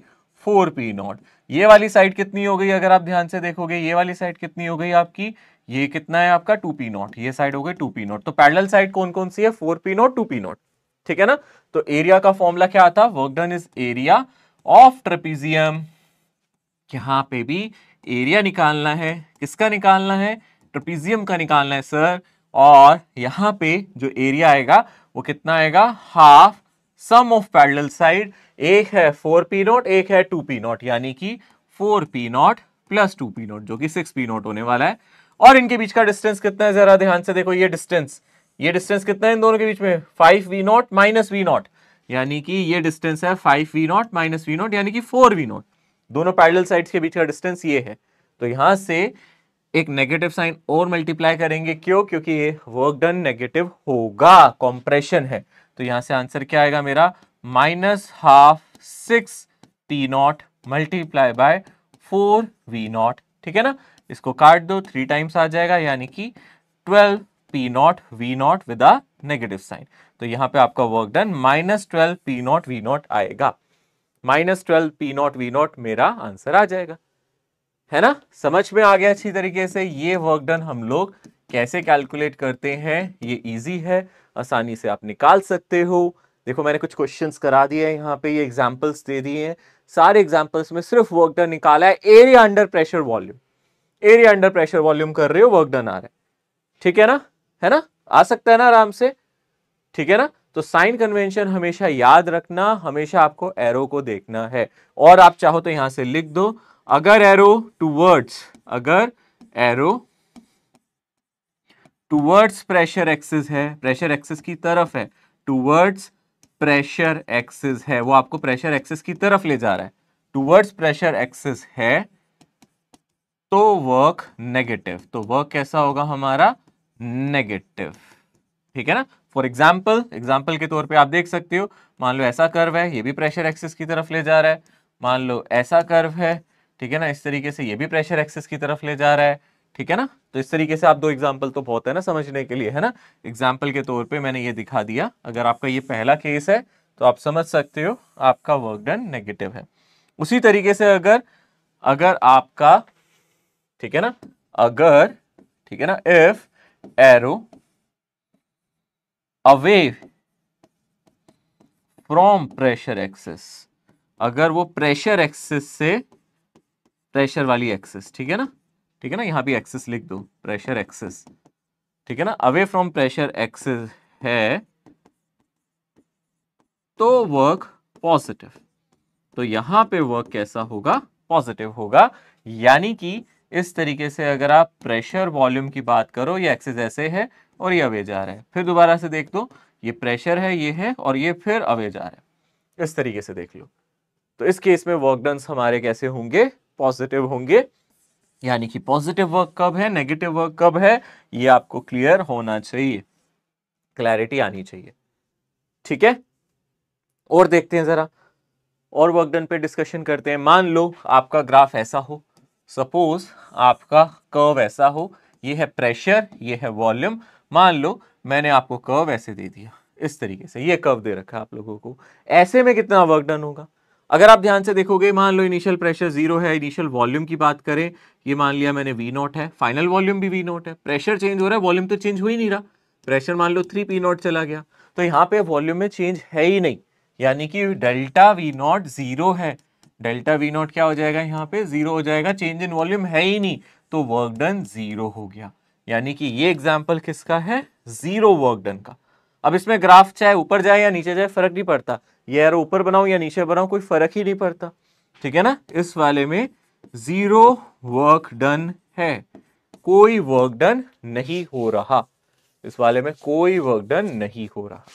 4p0। ये वाली साइड कितनी हो गई, अगर आप ध्यान से देखोगे, ये वाली साइड कितनी हो गई आपकी, ये कितना है आपका 2p0, ये साइड हो गई 2p0। तो पैरेलल साइड कौन कौन सी है, 4p0, 2p0, ठीक है ना। तो एरिया का फॉर्मूला क्या आता, work done is area of trapezium. यहां पे भी एरिया निकालना है, किसका निकालना है, ट्रेपीजियम का निकालना है सर। और यहां पे जो एरिया आएगा वो कितना आएगा, half sum of parallel side. एक है 4p0, एक है 2p0, यानी कि 4p0 प्लस 2p0 जो कि 6p0 होने वाला है। और इनके बीच का डिस्टेंस कितना है, जरा ध्यान से देखो, ये डिस्टेंस कितना है इन दोनों के बीच में, 5v0 माइनस v0, यानी कि ये डिस्टेंस है 5v0 माइनस v0, यानी कि 4v0। दोनों पैरेलल साइड्स के बीच का डिस्टेंस ये है। तो यहां से एक नेगेटिव साइन और मल्टीप्लाई करेंगे, क्यों? क्योंकि ये वर्क डन नेगेटिव होगा, कॉम्प्रेशन है। तो यहां से आंसर क्या आएगा मेरा? -12 6 P0 मल्टीप्लाई बाय 4V0। ठीक है ना, इसको काट दो, 3 टाइम्स आ जाएगा, यानी कि 12P0 V0 with a negative sign. तो यहां पे आपका वर्क डन -12P0 V0 आएगा। -12P0 V0 मेरा आंसर आ जाएगा, है ना? समझ में आ गया अच्छी तरीके से? ये वर्क डन हम लोग कैसे कैलकुलेट करते हैं, ये इजी है, आसानी से आप निकाल सकते हो। देखो मैंने कुछ क्वेश्चंस करा दिए हैं यहाँ पे, ये एग्जांपल्स दे दिए हैं, सारे एग्जांपल्स में सिर्फ वर्क डन निकाला है। Area under pressure volume, area under pressure volume कर रहे हो, वर्क डन आ रहा है। ठीक है ना? है ना? आ सकता है ना आराम से? ठीक है ना? तो साइन कन्वेंशन हमेशा याद रखना, हमेशा आपको एरो को देखना है। और आप चाहो तो यहां से लिख दो, अगर एरो टूवर्ड्स प्रेशर एक्सिस है, प्रेशर एक्सिस की तरफ है, टूवर्ड्स प्रेशर एक्सिस है, वो आपको प्रेशर एक्सिस की तरफ ले जा रहा है, टूवर्ड्स प्रेशर एक्सिस है, तो वर्क नेगेटिव। तो वर्क कैसा होगा हमारा? नेगेटिव। ठीक है ना? फॉर एग्जाम्पल के तौर पे आप देख सकते हो, मान लो ऐसा कर्व है, ये भी प्रेशर एक्सिस की तरफ ले जा रहा है। मान लो ऐसा कर्व है, ठीक है ना, इस तरीके से ये भी प्रेशर एक्सिस की तरफ ले जा रहा है। ठीक है ना? तो इस तरीके से आप दो एग्जाम्पल तो बहुत है ना समझने के लिए, है ना? एग्जाम्पल के तौर पे मैंने ये दिखा दिया। अगर आपका ये पहला केस है तो आप समझ सकते हो आपका वर्क डन नेगेटिव है। उसी तरीके से अगर आपका, ठीक है ना, अगर, ठीक है ना, if arrow away from pressure axis, अगर वो प्रेशर एक्सिस से, प्रेशर वाली एक्सिस, ठीक है ना, ठीक है ना, यहां भी एक्सिस लिख दो, प्रेशर एक्सिस, ठीक है ना, अवे फ्रॉम प्रेशर एक्सिस है, तो वर्क पॉजिटिव। तो यहां पे वर्क कैसा होगा? पॉजिटिव होगा। यानी कि इस तरीके से अगर आप प्रेशर वॉल्यूम की बात करो, ये एक्सिस ऐसे है और ये अवे जा रहा है, फिर दोबारा से देख दो, ये प्रेशर है, ये है, और ये फिर अवे जा रहा है, इस तरीके से देख लो। तो इस केस में वर्क डन हमारे कैसे होंगे? पॉजिटिव होंगे। यानी कि पॉजिटिव वर्क कब है, नेगेटिव वर्क कब है, ये आपको क्लियर होना चाहिए, क्लैरिटी आनी चाहिए। ठीक है, और देखते हैं जरा, और वर्क डन पे डिस्कशन करते हैं। मान लो आपका ग्राफ ऐसा हो, सपोज आपका कर्व ऐसा हो, ये है प्रेशर, ये है वॉल्यूम। मान लो मैंने आपको कर्व ऐसे दे दिया, इस तरीके से ये कर्व दे रखा है आप लोगों को, ऐसे में कितना वर्क डन होगा? अगर आप ध्यान से देखोगे, मान लो इनिशियल प्रेशर 0 है, इनिशियल वॉल्यूम की बात करें, ये मान लिया मैंने V0 है, फाइनल वॉल्यूम भी V0 है, प्रेशर चेंज हो रहा है, वॉल्यूम तो चेंज हो ही नहीं रहा, प्रेशर मान लो 3P0 चला गया, तो यहाँ पे वॉल्यूम में चेंज है ही नहीं, यानी कि डेल्टा V0 0 है। डेल्टा V0 क्या हो जाएगा? यहाँ पे 0 हो जाएगा, चेंज इन वॉल्यूम है ही नहीं, तो वर्क डन 0 हो गया। यानी कि ये एग्जाम्पल किसका है? 0 वर्क डन का। अब इसमें ग्राफ चाहे ऊपर जाए या नीचे जाए फर्क नहीं पड़ता, ये एरो ऊपर बनाऊं या नीचे बनाऊं कोई फर्क ही नहीं पड़ता। ठीक है ना? इस वाले में 0 वर्क डन है, कोई वर्क डन नहीं हो रहा, इस वाले में कोई वर्क डन नहीं हो रहा।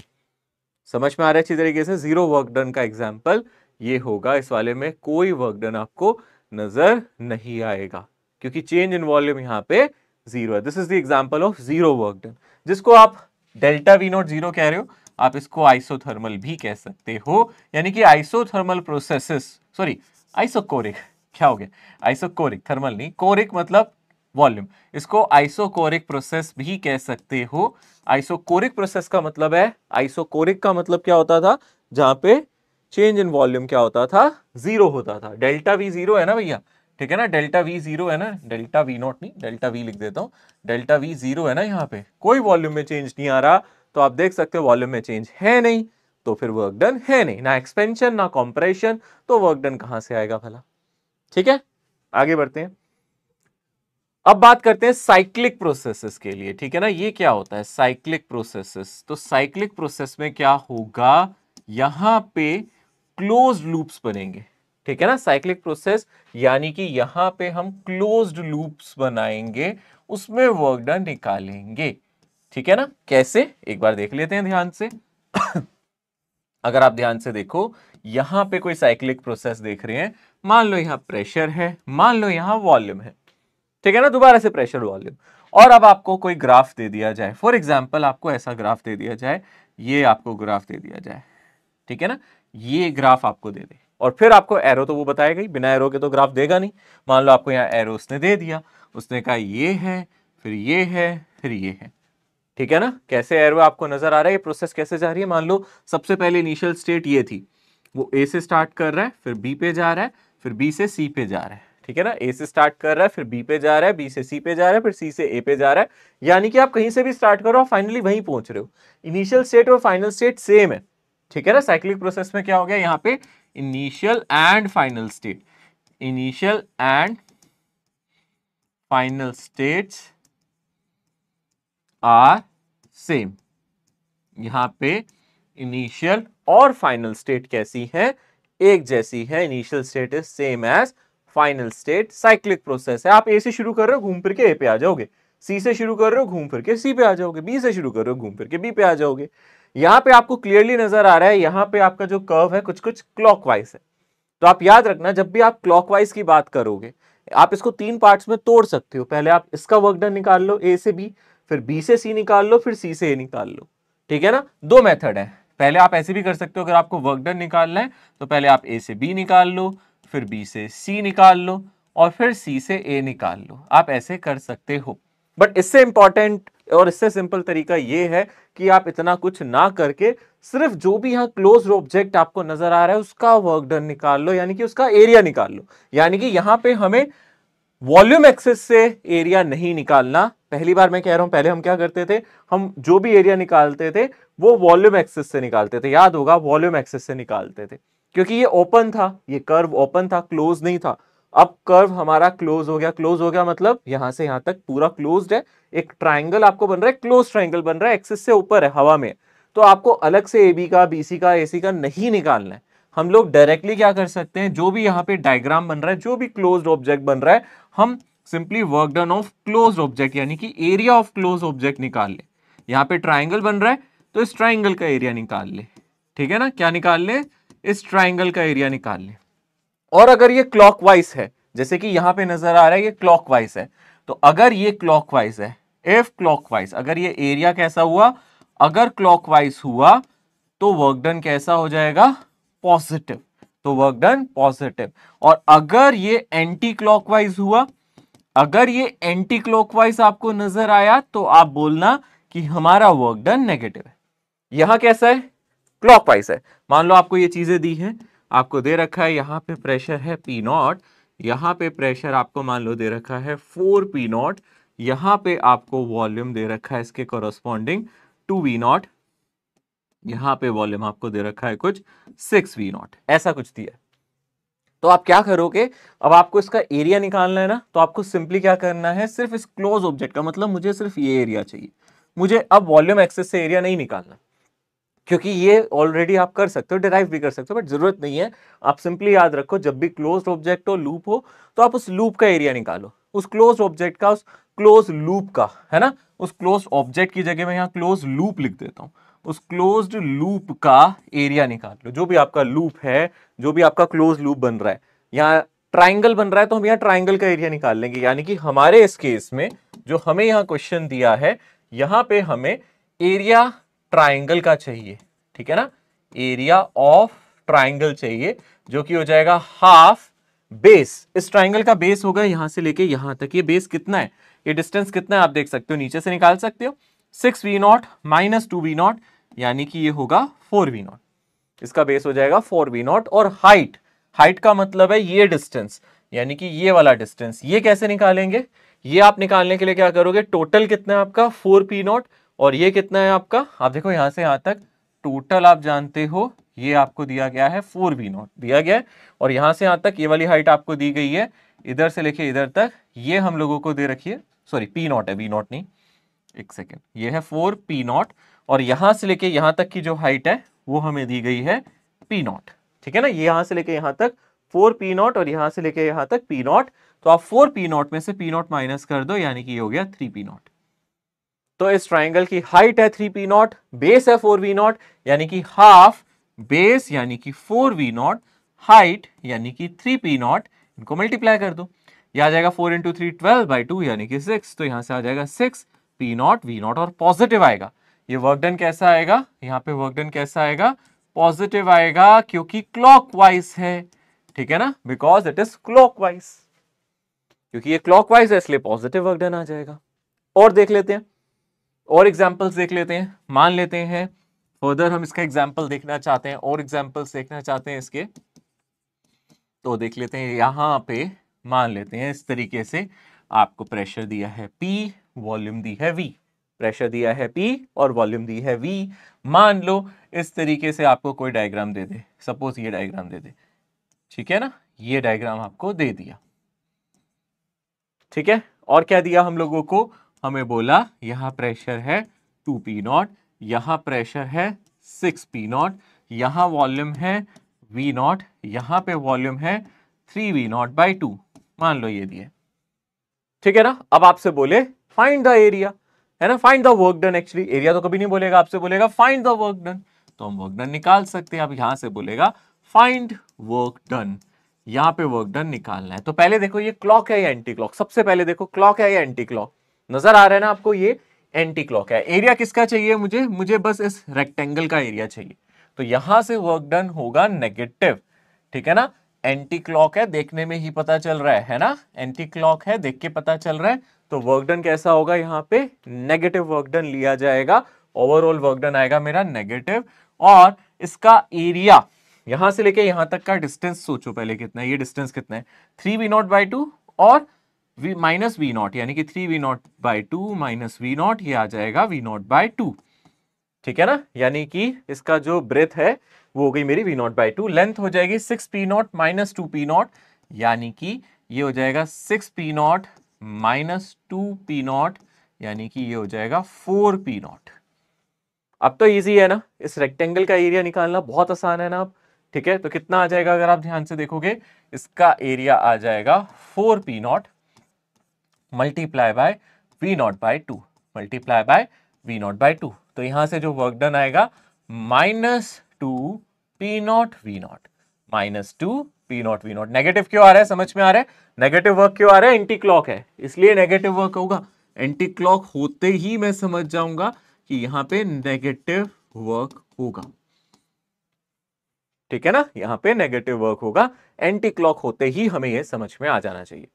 समझ में आ रहा है अच्छी तरीके से? 0 वर्क डन का एग्जाम्पल ये होगा, इस वाले में कोई वर्क डन आपको नजर नहीं आएगा, क्योंकि चेंज इन वॉल्यूम यहाँ पे 0 है। This is the example of 0 work done, जिसको आप डेल्टा V0 0 कह रहे हो, आप इसको आइसोथर्मल भी कह सकते हो। यानी कि आइसोथर्मल प्रोसेसेस, सॉरी आइसोकोरिक, क्या हो गया? आइसोकोरिक, थर्मल नहीं, कोरिक मतलब वॉल्यूम, इसको आइसोकोरिक प्रोसेस भी कह सकते हो। आइसोकोरिक प्रोसेस का मतलब है, आइसोकोरिक का मतलब क्या होता था? जहां पे चेंज इन वॉल्यूम क्या होता था? 0 होता था। डेल्टा V 0 है ना भैया, ठीक है ना, डेल्टा V 0 है ना, डेल्टा V0 नहीं, डेल्टा V लिख देता हूं, डेल्टा V 0 है ना, यहाँ पे कोई वॉल्यूम में चेंज नहीं आ रहा, तो आप देख सकते हो वॉल्यूम में चेंज है नहीं, तो फिर वर्क डन है नहीं, ना एक्सपेंशन ना कॉम्प्रेशन, तो वर्क डन कहां से आएगा भला? ठीक है, आगे बढ़ते हैं। अब बात करते हैं साइक्लिक प्रोसेसेस के लिए। ठीक है ना, ये क्या होता है साइक्लिक प्रोसेसेस? तो साइक्लिक प्रोसेस में क्या होगा, यहां पे क्लोज्ड लूप्स बनेंगे। ठीक है ना, साइक्लिक प्रोसेस यानी कि यहां पे हम क्लोज्ड लूप्स बनाएंगे, उसमें वर्क डन निकालेंगे। ठीक है ना, कैसे? एक बार देख लेते हैं ध्यान से। अगर आप ध्यान से देखो, यहां पे कोई साइक्लिक प्रोसेस देख रहे हैं, मान लो यहां प्रेशर है, मान लो यहां वॉल्यूम है, ठीक है ना, दोबारा से प्रेशर वॉल्यूम। और अब आपको कोई ग्राफ दे दिया जाए, फॉर एग्जाम्पल आपको ऐसा ग्राफ दे दिया जाए, ये आपको ग्राफ दे दिया जाए, ठीक है ना, ये ग्राफ आपको दे दे, और फिर आपको एरो तो वो बताएगा ही, बिना एरो के तो ग्राफ देगा नहीं। मान लो आपको यहाँ एरो उसने दे दिया, उसने कहा ये है, फिर ये है, फिर ये है, ठीक है ना। कैसे एरो आपको नजर आ रहा है, ये प्रोसेस कैसे जा रही है। मान लो सबसे पहले इनिशियल स्टेट ये थी, वो ए से स्टार्ट कर रहा है, फिर बी पे जा रहा है, फिर बी से सी पे जा रहा है, ठीक है ना। ए से स्टार्ट कर रहा है, फिर बी पे जा रहा है, बी से सी पे जा रहा है, फिर सी से ए पे जा रहा है। यानी कि आप कहीं से भी स्टार्ट करो, आप फाइनली वहीं पहुंच रहे हो। इनिशियल स्टेट और फाइनल स्टेट सेम है, ठीक है ना। साइक्लिक प्रोसेस में क्या हो गया यहाँ पे, initial and final state, initial and final states are same. यहां पे इनिशियल और फाइनल स्टेट कैसी है, एक जैसी है। Initial state is same as final state. Cyclic process है, आप ए से शुरू कर रहे हो, घूम फिर के ए पे आ जाओगे, सी से शुरू कर रहे हो, घूम फिर के सी पे आ जाओगे, बी से शुरू कर रहे हो, घूम फिर के बी पे आ जाओगे। यहां पे आपको क्लियरली नजर आ रहा है, यहां पे आपका जो कर्व है कुछ कुछ क्लॉकवाइज है। तो आप याद रखना, जब भी आप क्लॉकवाइज की बात करोगे, आप इसको 3 पार्ट्स में तोड़ सकते हो। पहले आप इसका वर्क डन निकाल लो ए से बी, फिर बी से सी निकाल लो, फिर सी से ए निकाल लो, ठीक है ना। 2 मेथड है। पहले आप ऐसे भी कर सकते हो, अगर आपको वर्क डन निकालना है तो पहले आप ए से बी निकाल लो, फिर बी से सी निकाल लो, और फिर सी से ए निकाल लो। आप ऐसे कर सकते हो, बट इससे इंपॉर्टेंट और इससे सिंपल तरीका यह है कि आप इतना कुछ ना करके सिर्फ जो भी यहां क्लोज ऑब्जेक्ट आपको नजर आ रहा है उसका वर्क डन निकाल लो, यानी कि उसका एरिया निकाल लो। यानी कि यहां पे हमें वॉल्यूम एक्सिस से एरिया नहीं निकालना। पहली बार मैं कह रहा हूं, पहले हम क्या करते थे, हम जो भी एरिया निकालते थे वो वॉल्यूम एक्सिस से निकालते थे, याद होगा, वॉल्यूम एक्सिस से निकालते थे, क्योंकि ये ओपन था, ये कर्व ओपन था, क्लोज नहीं था। अब कर्व हमारा क्लोज हो गया, क्लोज हो गया मतलब यहां से यहां तक पूरा क्लोज्ड है। एक ट्राइंगल आपको बन रहा है, क्लोज ट्राइंगल बन रहा है, एक्सिस से ऊपर है, हवा में। तो आपको अलग से एबी का, बीसी का, एसी का नहीं निकालना है। हम लोग डायरेक्टली क्या कर सकते हैं, जो भी यहाँ पे डायग्राम बन रहा है, जो भी क्लोज्ड ऑब्जेक्ट बन रहा है, हम simply work done of closed object यानी कि एरिया ऑफ क्लोज ऑब्जेक्ट निकाल ले। यहाँ पे ट्राइंगल बन रहा है तो इस ट्राइंगल का एरिया निकाल ले, ठीक है ना। क्या निकाल ले, इस ट्राइंगल का एरिया निकाल ले। और अगर ये क्लॉकवाइज है, जैसे कि यहां पे नजर आ रहा है ये क्लॉकवाइज है, तो अगर ये क्लॉकवाइज है, इफ क्लॉकवाइज, अगर ये एरिया कैसा हुआ, अगर क्लॉकवाइज हुआ तो वर्क डन कैसा हो जाएगा, पॉजिटिव। तो वर्क डन पॉजिटिव। और अगर ये एंटी क्लॉकवाइज हुआ, अगर ये एंटी क्लॉकवाइज आपको नजर आया तो आप बोलना कि हमारा वर्क डन नेगेटिव है। यहां कैसा है, क्लॉकवाइज है। मान लो आपको ये चीजें दी हैं, आपको दे रखा है यहां पे प्रेशर है पी नॉट, यहां पे प्रेशर आपको मान लो दे रखा है 4 पी नॉट, यहां पे आपको वॉल्यूम दे रखा है इसके कॉरस्पॉन्डिंग 2 वी नॉट, यहां पे वॉल्यूम आपको दे रखा है कुछ 6 वी नॉट, ऐसा कुछ दिया है। तो आप क्या करोगे, अब आपको इसका एरिया निकालना है ना, तो आपको सिंपली क्या करना है, सिर्फ इस क्लोज ऑब्जेक्ट का, मतलब मुझे सिर्फ ये एरिया चाहिए, मुझे अब वॉल्यूम एक्सेस से एरिया नहीं निकालना, क्योंकि ये ऑलरेडी आप कर सकते हो, डिराइव भी कर सकते हो, बट जरूरत नहीं है। आप सिंपली याद रखो, जब भी क्लोज्ड ऑब्जेक्ट हो, लूप हो, तो आप उस लूप का एरिया निकालो, उस क्लोज्ड ऑब्जेक्ट का, उस क्लोज लूप का, है ना। उस क्लोज ऑब्जेक्ट की जगह मैं यहाँ क्लोज लूप लिख देता हूँ, उस क्लोज्ड लूप का एरिया निकाल लो। जो भी आपका लूप है, जो भी आपका क्लोज लूप बन रहा है, यहाँ ट्राइंगल बन रहा है तो हम यहाँ ट्राइंगल का एरिया निकाल लेंगे। यानी कि हमारे इस केस में जो हमें यहाँ क्वेश्चन दिया है, यहाँ पे हमें एरिया ट्राइंगल का चाहिए, ठीक है ना, एरिया ऑफ ट्राइंगल चाहिए, जो कि हो जाएगा हाफ बेस। इस ट्राइंगल का बेस होगा यहां से लेके यहां तक, ये बेस कितना है, ये डिस्टेंस कितना है आप देख सकते हो, नीचे से निकाल सकते हो, 6 V naught minus 2 V naught, यानी कि ये होगा 4 वी नॉट, इसका बेस हो जाएगा 4 वी नॉट। और हाइट, हाइट का मतलब है ये डिस्टेंस, यानी कि ये वाला डिस्टेंस, ये कैसे निकालेंगे, ये आप निकालने के लिए क्या करोगे, टोटल कितना है आपका 4 पी नॉट, और ये कितना है आपका, आप देखो यहां से यहां तक टोटल आप जानते हो ये आपको दिया गया है 4 वी नॉट दिया गया है, और यहां से यहां तक ये वाली हाइट आपको दी गई है, इधर से लेके इधर तक ये हम लोगों को दे रखी है, सॉरी पी नॉट है, वी नॉट नहीं, एक सेकेंड, ये है 4 पी नॉट, और यहां से लेके यहां तक की जो हाइट है वो हमें दी गई है पी नॉट, ठीक है ना। ये यहां से लेके यहां तक 4 पी नॉट और यहां से लेके यहां तक पी नॉट, तो आप 4 पी नॉट में से पी नॉट माइनस कर दो, यानी कि ये हो गया 3 पी नॉट। तो इस ट्राइंगल की हाइट है 3 पी नॉट, बेस है 4 वी नॉट, यानी कि हाफ बेस यानी कि 4 वी नॉट, हाइट यानी कि 3 पी नॉट, इनको मल्टीप्लाई कर दो। ये आ जाएगा 4 इंटू 3 12/2 यानी कि 6, तो यहां से आ जाएगा 6 पी नॉट वी नॉट और पॉजिटिव आएगा। ये वर्क डन कैसा आएगा, यहाँ पे वर्क डन कैसा आएगा, पॉजिटिव आएगा, क्योंकि क्लॉकवाइज है, ठीक है ना, बिकॉज इट इज क्लॉकवाइज, क्योंकि ये क्लॉकवाइज है इसलिए पॉजिटिव वर्क डन आ जाएगा। और देख लेते हैं, और एग्जांपल्स देख लेते हैं, मान लेते हैं फर्दर हम इसका एग्जांपल देखना चाहते हैं, और एग्जांपल्स देखना चाहते हैं इसके, तो देख लेते हैं। यहां पे मान लेते हैं इस तरीके से आपको प्रेशर दिया है P, वॉल्यूम दी है V, प्रेशर दिया है P और वॉल्यूम दी है V। मान लो इस तरीके से आपको कोई डायग्राम दे दे, सपोज ये डायग्राम दे दे, ठीक है ना, ये डायग्राम आपको दे दिया, ठीक है। और क्या दिया हम लोगों को, हमें बोला यहां प्रेशर है 2P नॉट, यहां प्रेशर है 6P नॉट, यहां वॉल्यूम है V नॉट, यहां पे वॉल्यूम है 3V नॉट बाई 2, मान लो ये दिए, ठीक है ना। अब आपसे बोले फाइंड द एरिया, है ना, find the work done, actually area तो कभी नहीं बोलेगा, आपसे बोलेगा फाइंड द वर्क डन, तो हम वर्क डन निकाल सकते हैं। अब यहां से बोलेगा फाइंड वर्क डन, यहां पे वर्क डन निकालना है। तो पहले देखो ये क्लॉक है या एंटी क्लॉक, सबसे पहले देखो क्लॉक है या एंटी क्लॉक, नजर आ रहा है ना आपको, ये एंटी क्लॉक है। एरिया किसका चाहिए मुझे बस इस रेक्टेंगल का एरिया चाहिए, तो यहां से वर्क डन होगा नेगेटिव, ठीक है ना, एंटी क्लॉक है, देखने में ही पता चल रहा है ना, एंटी क्लॉक है, देख के पता चल रहा है, तो वर्क डन कैसा होगा, यहाँ पे नेगेटिव वर्क डन लिया जाएगा, ओवरऑल वर्क डन आएगा मेरा नेगेटिव। और इसका एरिया यहां से लेके यहां तक का डिस्टेंस सोचो पहले कितना है, ये डिस्टेंस कितना है 3V नॉट बाई 2 और माइनस वी नॉट, यानी कि 3V naught by 2 minus V naught, ये आ जाएगा V नॉट बाई 2, ठीक है ना, यानी कि इसका जो ब्रेथ है वो हो गई मेरी V नॉट बाई 2, लेंथ हो जाएगी 6P not minus 2P not, यानी कि ये हो जाएगा 6P not minus 2P not, यानी कि ये हो जाएगा 4P नॉट। अब तो इजी है ना, इस रेक्टेंगल का एरिया निकालना बहुत आसान है ना अब, ठीक है। तो कितना आ जाएगा, अगर आप ध्यान से देखोगे इसका एरिया आ जाएगा 4P not multiply by V not by 2, multiply by V not by 2, तो यहां से जो वर्क डन आएगा minus 2P not V not, minus 2P not V not. Negative क्यों आ रहा है, समझ में आ रहा है, नेगेटिव वर्क क्यों आ रहा है, एंटी क्लॉक है इसलिए नेगेटिव वर्क होगा। एंटी क्लॉक होते ही मैं समझ जाऊंगा कि यहां पे नेगेटिव वर्क होगा, ठीक है ना, यहां पे नेगेटिव वर्क होगा, एंटी क्लॉक होते ही हमें यह समझ में आ जाना चाहिए,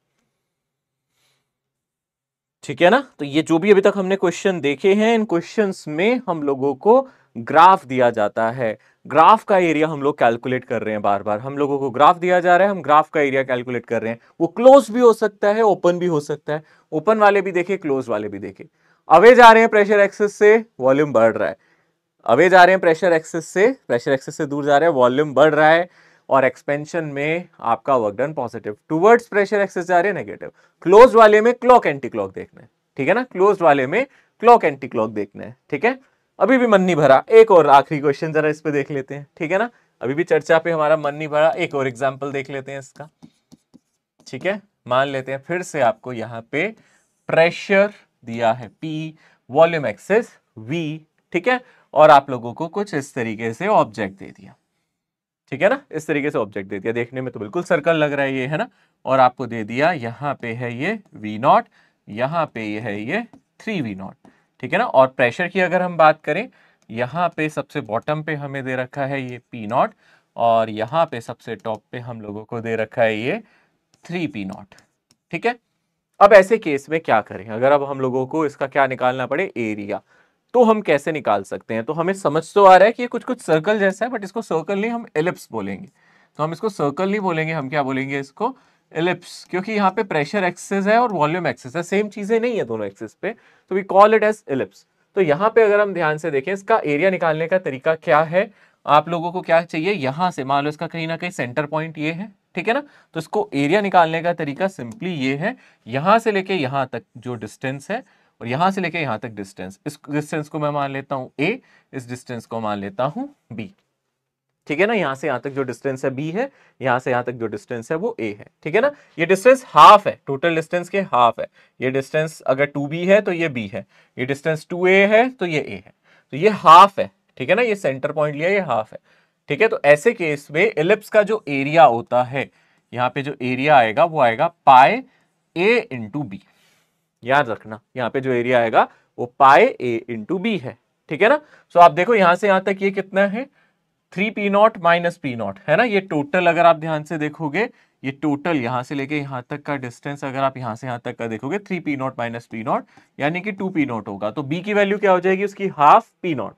ठीक है ना। तो ये जो भी अभी तक हमने क्वेश्चन देखे हैं, इन क्वेश्चंस में हम लोगों को ग्राफ दिया जाता है, ग्राफ का एरिया हम लोग कैलकुलेट कर रहे हैं, बार बार हम लोगों को ग्राफ दिया जा रहा है, हम ग्राफ का एरिया कैलकुलेट कर रहे हैं। वो क्लोज भी हो सकता है, ओपन भी हो सकता है, ओपन वाले भी देखे, क्लोज वाले भी देखे। अवे जा रहे हैं प्रेशर एक्सिस से, वॉल्यूम बढ़ रहा है, अवे जा रहे हैं प्रेशर एक्सिस से दूर जा रहे हैं, वॉल्यूम बढ़ रहा है, और एक्सपेंशन में आपका work done positive, towards pressure axis जा रहे हैं नेगेटिव। क्लोज वाले में क्लॉक एंटी क्लॉक देखना है, ठीक है ना, क्लोज वाले में क्लॉक एंटी क्लॉक देखना है, ठीक है। अभी भी मन नहीं भरा, एक और आखिरी क्वेश्चन जरा इस पे देख लेते हैं, ठीक है ना, अभी भी चर्चा पे हमारा मन नहीं भरा, एक और एग्जाम्पल देख लेते हैं इसका, ठीक है। मान लेते हैं फिर से आपको यहाँ पे प्रेशर दिया है P, वॉल्यूम एक्सिस V, ठीक है, और आप लोगों को कुछ इस तरीके से ऑब्जेक्ट दे दिया, ठीक है ना, इस तरीके से ऑब्जेक्ट दे दिया, देखने में तो बिल्कुल सर्कल लग रहा है ये, है ना, और आपको दे दिया यहाँ पे है ये V नॉट, यहाँ पे ये है ये 3V नॉट, ठीक है ना। और प्रेशर की अगर हम बात करें, यहाँ पे सबसे बॉटम पे हमें दे रखा है ये P नॉट, और यहाँ पे सबसे टॉप पे हम लोगों को दे रखा है ये 3P नॉट, ठीक है। अब ऐसे केस में क्या करें, अगर अब हम लोगों को इसका क्या निकालना पड़े, एरिया, तो हम कैसे निकाल सकते हैं। तो हमें समझ तो आ रहा है कि ये कुछ कुछ सर्कल जैसा है, बट इसको सर्कल नहीं, हम एलिप्स बोलेंगे। तो हम इसको सर्कल नहीं बोलेंगे, हम क्या बोलेंगे इसको, एलिप्स, क्योंकि यहाँ पे प्रेशर एक्सिस है और वॉल्यूम एक्सिस है, सेम चीजें नहीं है दोनों एक्सिस पे, तो we call it as ellipse. तो यहाँ पे अगर हम ध्यान से देखें, इसका एरिया निकालने का तरीका क्या है, आप लोगों को क्या चाहिए, यहां से मान लो इसका कहीं ना कहीं सेंटर पॉइंट ये है, ठीक है ना, तो इसको एरिया निकालने का तरीका सिंपली ये है, यहां से लेके यहां तक जो डिस्टेंस है और यहां से लेके यहां तक डिस्टेंस, इस डिस्टेंस को मैं मान लेता हूं A, इस डिस्टेंस को मान लेता हूं B, ठीक है ना, यहां से यहां तक जो डिस्टेंस है B है, यहां से यहां तक जो डिस्टेंस है वो A है, ठीक है ना। ये डिस्टेंस हाफ है, टोटल डिस्टेंस के हाफ है, ये डिस्टेंस अगर 2B है तो ये B है, ये डिस्टेंस 2A है तो ये A है, तो ये हाफ है, ठीक है ना, ये सेंटर पॉइंट लिया, ये हाफ है, ठीक है। तो ऐसे केस में एलिप्स का जो एरिया होता है, यहाँ पे जो एरिया आएगा वो आएगा पाई ए इंटू बी। याद रखना यहाँ पे जो एरिया आएगा वो पाई ए इंटू बी है, ठीक है ना। सो आप देखो यहां से यहां तक ये कितना है, 3p0 माइनस p0 है ना। ये टोटल अगर आप ध्यान से देखोगे, ये टोटल यहां से लेके यहां तक का डिस्टेंस अगर आप यहां से यहां तक का देखोगे 3p0 माइनस p0 यानी कि 2p0 होगा। तो b की वैल्यू क्या हो जाएगी उसकी, हाफ p0।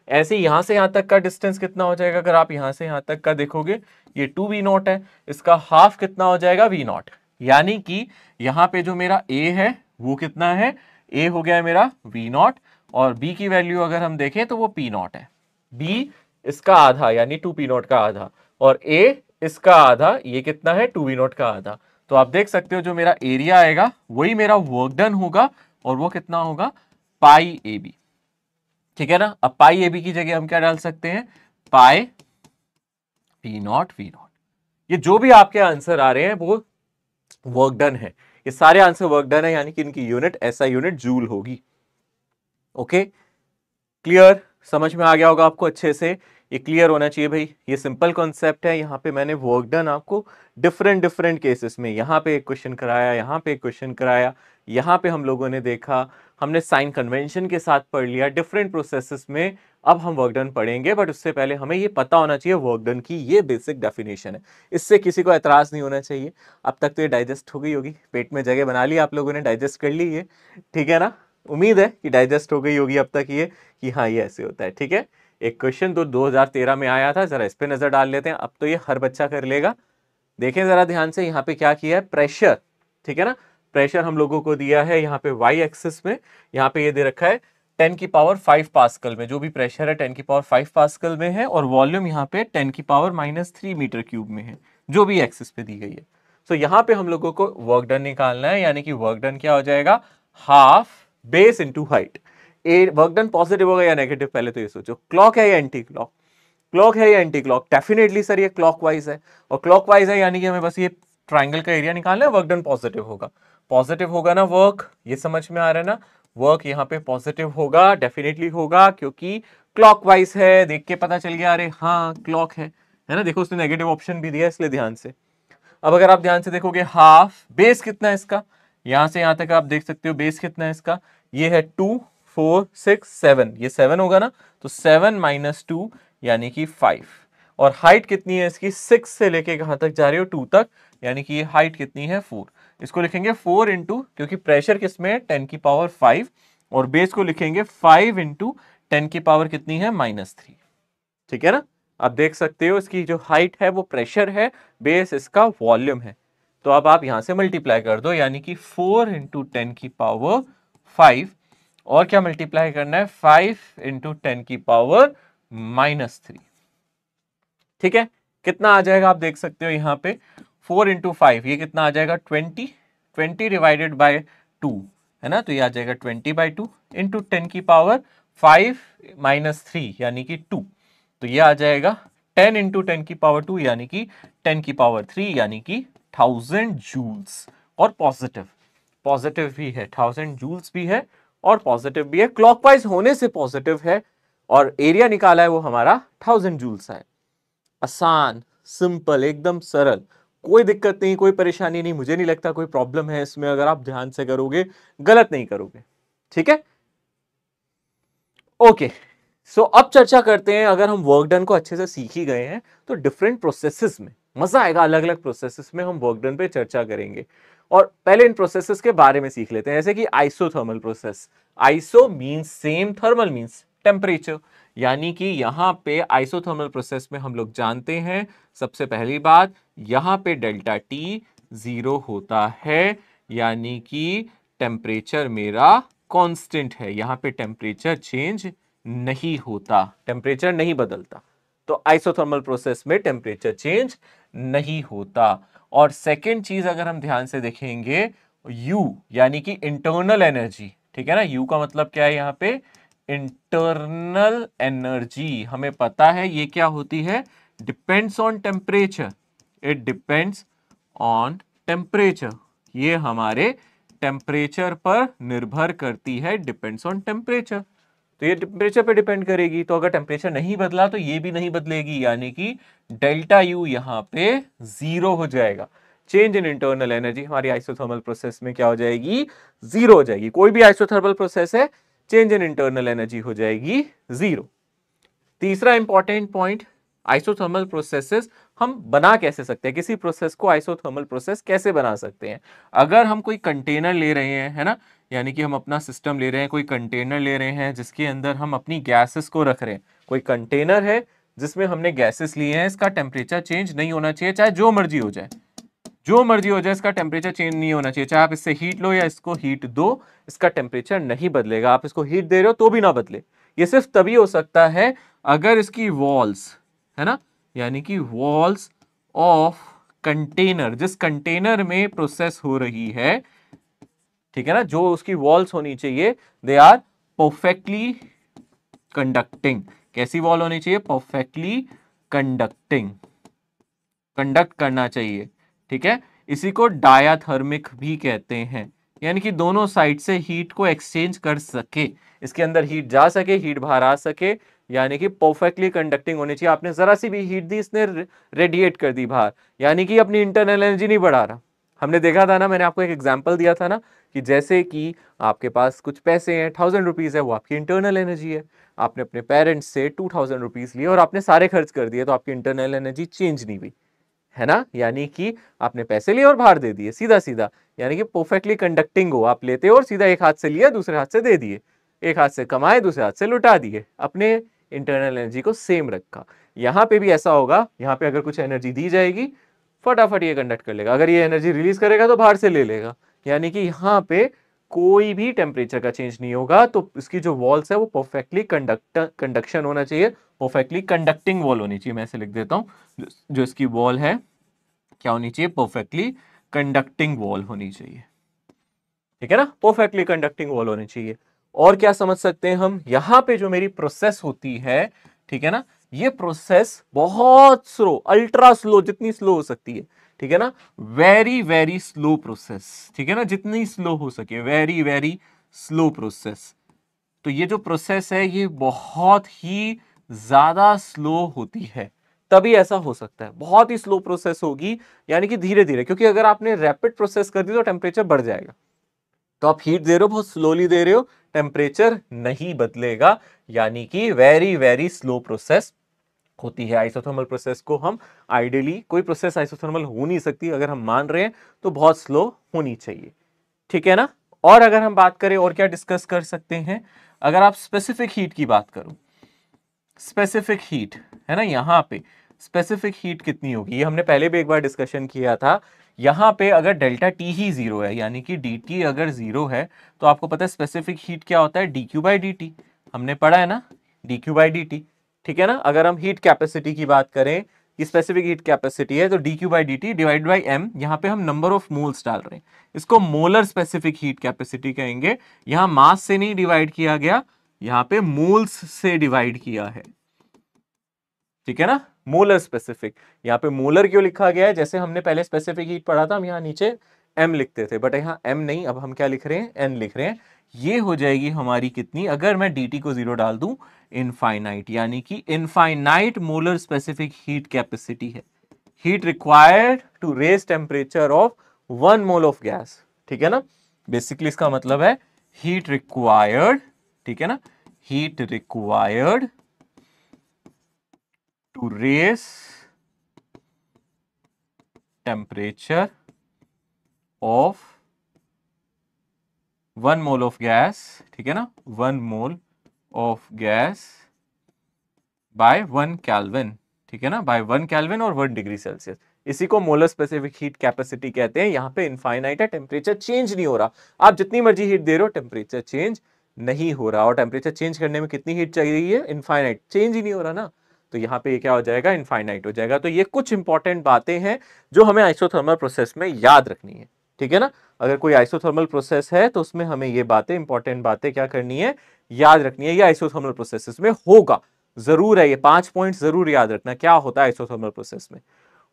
ऐसे यहां से यहां तक का डिस्टेंस कितना हो जाएगा, अगर आप यहां से यहां तक का देखोगे ये 2v0 है, इसका हाफ कितना हो जाएगा v0। यानी कि यहां पे जो मेरा a है वो कितना है, a हो गया है मेरा v0 और b की वैल्यू अगर हम देखें तो वो p0 है। b इसका आधा यानी 2p0 का आधा और a इसका आधा, ये कितना है 2v0 का आधा। तो आप देख सकते हो जो मेरा एरिया आएगा वही मेरा वर्क डन होगा और वो कितना होगा, पाई ए बी, ठीक है ना। अब पाई ए बी की जगह हम क्या डाल सकते हैं, पाई पी नॉट वी नॉट। ये जो भी आपके आंसर आ रहे हैं वो वर्क डन है, ये सारे आंसर वर्क डन है, यानी कि इनकी यूनिट ऐसा यूनिट जूल होगी। ओके, क्लियर, समझ में आ गया होगा आपको अच्छे से, ये क्लियर होना चाहिए भाई। ये सिंपल कॉन्सेप्ट है। यहाँ पे मैंने वर्क डन आपको डिफरेंट केसेस में, यहाँ पे एक क्वेश्चन कराया, यहाँ पे एक क्वेश्चन कराया, यहाँ पे हम लोगों ने देखा, हमने साइन कन्वेंशन के साथ पढ़ लिया डिफरेंट प्रोसेसेस में। अब हम वर्क डन पढ़ेंगे, बट उससे पहले हमें ये पता होना चाहिए वर्क डन की ये बेसिक डेफिनेशन है। इससे किसी को एतराज नहीं होना चाहिए। अब तक तो ये डाइजेस्ट हो गई होगी, पेट में जगह बना ली आप लोगों ने, डाइजेस्ट कर ली ये, ठीक है ना। उम्मीद है कि डाइजेस्ट हो गई होगी अब तक ये, कि हाँ ये ऐसे होता है, ठीक है। एक क्वेश्चन तो 2013 में आया था, जरा इस पे नजर डाल लेते हैं। अब तो ये हर बच्चा कर लेगा। देखें जरा ध्यान से, यहाँ पे क्या किया है, प्रेशर, ठीक है ना। प्रेशर हम लोगों को दिया है यहाँ पे वाई एक्सिस में, यहाँ पे ये दे रखा है 10 की पावर 5 पास्कल में, जो भी प्रेशर है 10 की पावर 5 पास्कल में है, और वॉल्यूम यहाँ पे 10 की पावर -3 मीटर क्यूब में है, जो भी एक्सिस पे दी गई है। तो यहाँ पे हम लोगों को वर्क डन निकालना है, यानी कि वर्क डन क्या हो जाएगा, हाफ बेस इंटू हाइट। ए वर्क डन पॉजिटिव होगा या नेगेटिव, पहले तो ये सोचो। क्लॉक है या एंटी क्लॉक, क्लॉक है या एंटी क्लॉक, डेफिनेटली सर ये क्लॉकवाइज है, और क्लॉकवाइज है यानी कि हमें बस ये ट्राइंगल का एरिया निकालना है, वर्क डन पॉजिटिव होगा। पॉजिटिव होगा ना वर्क, ये समझ में आ रहा है ना, वर्क यहाँ पे पॉजिटिव होगा, डेफिनेटली होगा, क्योंकि क्लॉकवाइज है। देख के पता चल गया, अरे हाँ क्लॉक है ना। देखो उसने नेगेटिव ऑप्शन भी दिया, इसलिए ध्यान से। अब अगर आप ध्यान से देखोगे, हाफ बेस कितना है इसका, यहां से यहां तक आप देख सकते हो बेस कितना है इसका, ये है 2 4 6 7, ये 7 होगा ना, तो 7 - 2 यानी कि 5। और हाइट कितनी है इसकी, 6 से लेके कहां तक जा रही हो, 2 तक, यानी कि ये हाइट कितनी है 4। इसको लिखेंगे 4 इंटू, क्योंकि प्रेशर किसमें है 10 की पावर 5, और बेस को लिखेंगे 5 इंटू 10 की पावर कितनी है -3, ठीक है ना। आप देख सकते हो इसकी जो हाइट है वो प्रेशर है, बेस इसका वॉल्यूम है। तो अब आप यहां से मल्टीप्लाई कर दो, यानी कि 4 इंटू 10 की पावर 5, और क्या मल्टीप्लाई करना है, 5 इंटू 10 की पावर -3, ठीक है। कितना आ जाएगा आप देख सकते हो यहाँ पे, 4 इंटू 5 ये कितना आ जाएगा 20, 20 डिवाइडेड बाय 2 है ना, तो ये आ जाएगा 20/2 इंटू 10 की पावर 5 -3 यानी कि 2, तो ये आ जाएगा 10 इंटू 10 की पावर 2 यानी कि 10 की पावर 3 यानी कि 1000 जूल्स। और पॉजिटिव, पॉजिटिव भी है, 1000 जूल्स भी है और पॉजिटिव भी है, क्लॉकवाइज होने से पॉजिटिव है, और एरिया निकाला है वो हमारा 1000 जूल्स है। आसान, सिंपल, एकदम सरल, कोई दिक्कत नहीं, कोई परेशानी नहीं, मुझे नहीं लगता कोई प्रॉब्लम है इसमें, अगर आप ध्यान से करोगे, गलत नहीं करोगे, ठीक है। ओके, सो अब चर्चा करते हैं, अगर हम वर्क डन को अच्छे से सीख ही गए हैं तो डिफरेंट प्रोसेसेस में मजा आएगा, अलग अलग प्रोसेसेस में हम वर्क डन पे चर्चा करेंगे। और पहले इन प्रोसेसेस के बारे में सीख लेते हैं, जैसे कि isothermal process. Iso means same, thermal means temperature, यानी कि यहां पे आइसोथर्मल प्रोसेस में हम लोग जानते हैं, सबसे पहली बात, यहां पे डेल्टा टी 0 होता है, यानी कि टेम्परेचर मेरा कांस्टेंट है, यहां पे टेम्परेचर चेंज नहीं होता, टेम्परेचर नहीं बदलता। तो आइसोथर्मल प्रोसेस में टेम्परेचर चेंज नहीं होता। और सेकेंड चीज अगर हम ध्यान से देखेंगे, U यानी कि इंटरनल एनर्जी, ठीक है ना, U का मतलब क्या है यहाँ पे, इंटरनल एनर्जी, हमें पता है ये क्या होती है, depends on temperature, it depends on temperature, ये हमारे टेम्परेचर पर निर्भर करती है, डिपेंड्स ऑन टेम्परेचर, तो ये टेम्परेचर पे डिपेंड करेगी। तो अगर टेम्परेचर नहीं बदला तो ये भी नहीं बदलेगी, यानी कि डेल्टा यू यहां पे 0 हो जाएगा। चेंज इन इंटरनल एनर्जी हमारी आइसोथर्मल प्रोसेस में क्या हो जाएगी, जीरो हो जाएगी। कोई भी आइसोथर्मल प्रोसेस है, चेंज इन इंटरनल एनर्जी हो जाएगी जीरो। तीसरा इंपॉर्टेंट पॉइंट, आइसोथर्मल प्रोसेसेस हम बना कैसे सकते हैं, किसी प्रोसेस को आइसोथर्मल प्रोसेस कैसे बना सकते हैं। अगर हम कोई कंटेनर ले रहे हैं, है ना, यानी कि हम अपना सिस्टम ले रहे हैं, कोई कंटेनर ले रहे हैं जिसके अंदर हम अपनी गैसेस को रख रहे हैं, कोई कंटेनर है जिसमें हमने गैसेस लिए हैं, इसका टेम्परेचर चेंज नहीं होना चाहिए, चाहे जो मर्जी हो जाए, जो मर्जी हो जाए, इसका टेम्परेचर चेंज नहीं होना चाहिए। चाहे आप इससे हीट लो या इसको हीट दो, इसका टेम्परेचर नहीं बदलेगा। आप इसको हीट दे रहे हो तो भी ना बदले। ये सिर्फ तभी हो सकता है अगर इसकी वॉल्स, है ना, यानी कि वॉल्स ऑफ कंटेनर, जिस कंटेनर में प्रोसेस हो रही है, ठीक है ना, जो उसकी वॉल्स होनी चाहिए, दे आर परफेक्टली कंडक्टिंग। कैसी वॉल होनी चाहिए, परफेक्टली कंडक्टिंग, कंडक्ट करना चाहिए, ठीक है। इसी को डायाथर्मिक भी कहते हैं, यानी कि दोनों साइड से हीट को एक्सचेंज कर सके, इसके अंदर हीट जा सके, हीट बाहर आ सके, यानी कि परफेक्टली कंडक्टिंग होनी चाहिए। आपने जरा सी भी हीट दी, इसने रेडिएट कर दी बाहर, यानी कि अपनी इंटरनल एनर्जी नहीं बढ़ा रहा। हमने देखा था ना, मैंने आपको एक एग्जांपल दिया था ना, कि जैसे कि आपके पास कुछ पैसे हैं, 1000 रुपीज है, वो आपकी इंटरनल एनर्जी है। आपने अपने पेरेंट्स से 2000 रुपीज लिए और आपने सारे खर्च कर दिए, तो आपकी इंटरनल एनर्जी चेंज नहीं हुई, है ना, यानी कि आपने पैसे लिए और बाहर दे दिए, सीधा सीधा, यानी कि परफेक्टली कंडक्टिंग हो। आप लेते हो और सीधा एक हाथ से लिया, दूसरे हाथ से दे दिए, एक हाथ से कमाए, दूसरे हाथ से लुटा दिए, अपने इंटरनल एनर्जी को सेम रखा। यहां पे भी ऐसा होगा, यहां पे अगर कुछ एनर्जी दी जाएगी, फटाफट ये कंडक्ट कर लेगा, अगर ये एनर्जी रिलीज करेगा तो बाहर से ले लेगा, यानी कि यहाँ पे कोई भी टेम्परेचर का चेंज नहीं होगा। तो इसकी जो वॉल्स है वो परफेक्टली कंडक्शन होना चाहिए, परफेक्टली कंडक्टिंग वॉल होनी चाहिए। मैं ऐसे लिख देता हूं, जो इसकी वॉल है क्या होनी चाहिए, परफेक्टली कंडक्टिंग वॉल होनी चाहिए, ठीक है ना, परफेक्टली कंडक्टिंग वॉल होनी चाहिए। और क्या समझ सकते हैं हम, यहां पे जो मेरी प्रोसेस होती है, ठीक है ना, ये प्रोसेस बहुत स्लो, अल्ट्रा स्लो, जितनी स्लो हो सकती है, ठीक है ना, वेरी वेरी स्लो प्रोसेस, ठीक है ना, जितनी स्लो हो सके, वेरी वेरी स्लो प्रोसेस। तो ये जो प्रोसेस है ये बहुत ही ज्यादा स्लो होती है, तभी ऐसा हो सकता है। बहुत ही स्लो प्रोसेस होगी, यानी कि धीरे धीरे, क्योंकि अगर आपने रैपिड प्रोसेस कर दी तो टेम्परेचर बढ़ जाएगा। तो आप हीट दे रहे हो, बहुत स्लोली दे रहे हो, टेम्परेचर नहीं बदलेगा, यानी कि वेरी वेरी स्लो प्रोसेस होती है। आइसोथर्मल प्रोसेस को हम आइडियली, कोई प्रोसेस आइसोथर्मल हो नहीं सकती, अगर हम मान रहे हैं तो बहुत स्लो होनी चाहिए, ठीक है ना। और अगर हम बात करें और क्या डिस्कस कर सकते हैं, अगर आप स्पेसिफिक हीट की बात करो, स्पेसिफिक हीट, है ना, यहां पे स्पेसिफिक हीट कितनी होगी, ये हमने पहले भी एक बार डिस्कशन किया था। यहां पे अगर डेल्टा टी ही जीरो है, यानी कि डी टी अगर जीरो है, तो आपको पता है स्पेसिफिक हीट क्या होता है, D Q by D T, हमने पढ़ा है ना, D Q by D T, ठीक है ना। अगर हम हीट कैपेसिटी की बात करें, कि स्पेसिफिक हीट कैपेसिटी है, तो D Q by D T divide by M, यहाँ पे हम नंबर ऑफ मोल्स डाल रहे हैं, इसको मोलर स्पेसिफिक हीट कैपेसिटी कहेंगे। यहां मास से नहीं डिवाइड किया गया, यहां पे मोल्स से डिवाइड किया है, ठीक है ना, मोलर स्पेसिफिक। यहाँ पे मोलर क्यों लिखा गया है, जैसे हमने पहले स्पेसिफिक हीट पढ़ा था, हम यहाँ नीचे एम लिखते थे, बट यहाँ एम नहीं, अब हम क्या लिख रहे हैं, एन लिख रहे हैं। ये हो जाएगी हमारी कितनी, अगर मैं dt को जीरो डाल दूं, इनफाइनाइट, यानी कि infinite molar specific heat capacity है, heat required to raise temperature of 1 mole of gas, ठीक है ना। बेसिकली इसका मतलब है हीट रिक्वायर्ड, ठीक है ना, heat required to raise temperature of 1 mole of gas, ठीक है ना, 1 mole of gas by 1 Kelvin, ठीक है ना, by 1 Kelvin और 1 डिग्री सेल्सियस। इसी को मोलर स्पेसिफिक हीट कैपेसिटी कहते हैं। यहाँ पे इनफाइनाइट है, टेम्परेचर चेंज नहीं हो रहा, आप जितनी मर्जी हीट दे रहे हो, टेम्परेचर चेंज नहीं हो रहा। और टेम्परेचर चेंज करने में कितनी हीट चाहिए, इनफाइनाइट, चेंज ही नहीं हो रहा ना, तो यहाँ पे क्या हो जाएगा, इनफाइनाइट हो जाएगा। तो ये कुछ इंपॉर्टेंट बातें हैं जो हमें आइसोथर्मल प्रोसेस में याद रखनी है, ठीक है ना। अगर कोई आइसोथर्मल प्रोसेस है तो उसमें हमें ये बातें, इंपॉर्टेंट बातें क्या करनी है, याद रखनी है। ये आइसोथर्मल प्रोसेस में होगा, जरूर है, ये 5 पॉइंट जरूर याद रखना, क्या होता है आइसोथर्मल प्रोसेस में।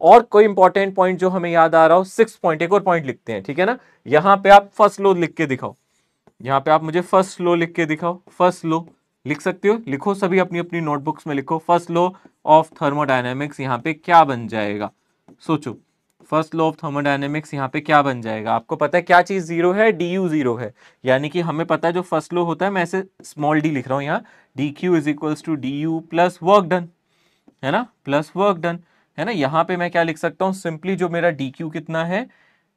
और कोई इंपॉर्टेंट पॉइंट जो हमें याद आ रहा हो, 6 पॉइंट, एक और पॉइंट लिखते हैं, ठीक है ना। यहाँ पे आप फर्स्ट लॉ लिख के दिखाओ, यहाँ पे आप मुझे फर्स्ट लॉ लिख के दिखाओ, फर्स्ट लॉ लिख सकते हो, लिखो, सभी अपनी अपनी नोटबुक्स में लिखो, फर्स्ट लॉ ऑफ थर्मोडायनेमिक्स। यहाँ पे क्या बन जाएगा, सोचो, फर्स्ट लॉ ऑफ थर्मोडायनेमिक्स यहाँ पे क्या बन जाएगा, आपको पता है क्या चीज जीरो है, डी यू जीरो है, यानी कि हमें पता है जो फर्स्ट लॉ होता है, मैं ऐसे स्मॉल डी लिख रहा हूँ यहाँ, D Q is equals to D U plus work done, है ना, प्लस वर्क डन, है ना। यहाँ पे मैं क्या लिख सकता हूँ, सिंपली जो मेरा डी क्यू कितना है,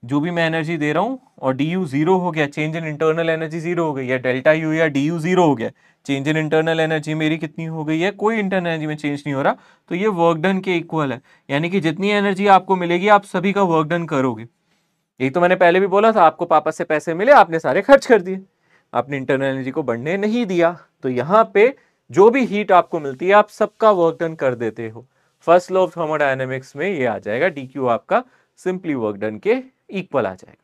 जो भी मैं एनर्जी दे रहा हूँ, और डी यू जीरो हो गया, change in internal energy zero हो गई, या डेल्टा यू या डी यू जीरो हो गया, चेंज इन इंटरनल एनर्जी मेरी कितनी हो गई है, कोई इंटरनल एनर्जी में चेंज नहीं हो रहा, तो ये वर्क डन के इक्वल है, यानी कि जितनी एनर्जी आपको मिलेगी आप सभी का वर्क डन करोगे। यही तो मैंने पहले भी बोला था, आपको पापा से पैसे मिले, आपने सारे खर्च कर दिए, आपने इंटरनल एनर्जी को बढ़ने नहीं दिया, तो यहाँ पे जो भी हीट आपको मिलती है आप सबका वर्क डन कर देते हो। फर्स्ट लॉ ऑफ थर्मोडायनेमिक्स में ये आ जाएगा, डी क्यू आपका सिंपली वर्क डन के इक्वल आ जाएगा,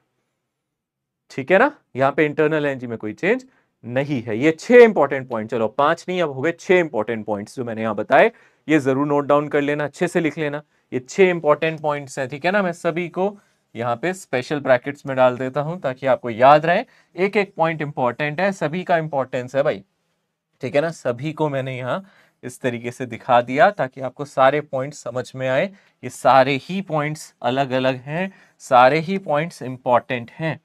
ठीक है ना। यहाँ पे इंटरनल एनर्जी में कोई चेंज नहीं है। ये 6 इंपॉर्टेंट पॉइंट, चलो 5 नहीं अब हो गए 6 इंपॉर्टेंट पॉइंट्स जो मैंने यहाँ बताए, ये जरूर नोट डाउन कर लेना, अच्छे से लिख लेना, ये 6 इंपॉर्टेंट पॉइंट्स हैं, ठीक है ना। मैं सभी को यहाँ पे स्पेशल ब्रैकेट्स में डाल देता हूं ताकि आपको याद रहे, एक एक पॉइंट इंपॉर्टेंट है, सभी का इंपॉर्टेंस है भाई, ठीक है ना। सभी को मैंने यहाँ इस तरीके से दिखा दिया ताकि आपको सारे पॉइंट्स समझ में आए, ये सारे ही पॉइंट्स अलग अलग हैं, सारे ही पॉइंट्स इंपॉर्टेंट हैं,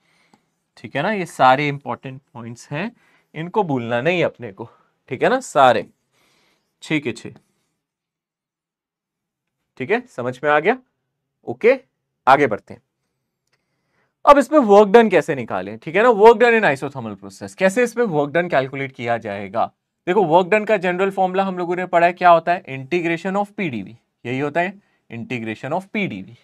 ठीक है ना, ये सारे इंपॉर्टेंट पॉइंट्स हैं, इनको भूलना नहीं अपने को, ठीक है ना, सारे 6 के 6, ठीक है, समझ में आ गया। ओके, आगे बढ़ते हैं। अब इसमें वर्क डन कैसे निकालें, ठीक है ना, work done in isothermal process, कैसे इसमें वर्क डन कैलकुलेट किया जाएगा। देखो वर्क डन का जनरल फॉर्मूला हम लोगों ने पढ़ा है, क्या होता है, इंटीग्रेशन ऑफ पीडीवी, यही होता है इंटीग्रेशन ऑफ पीडीवी,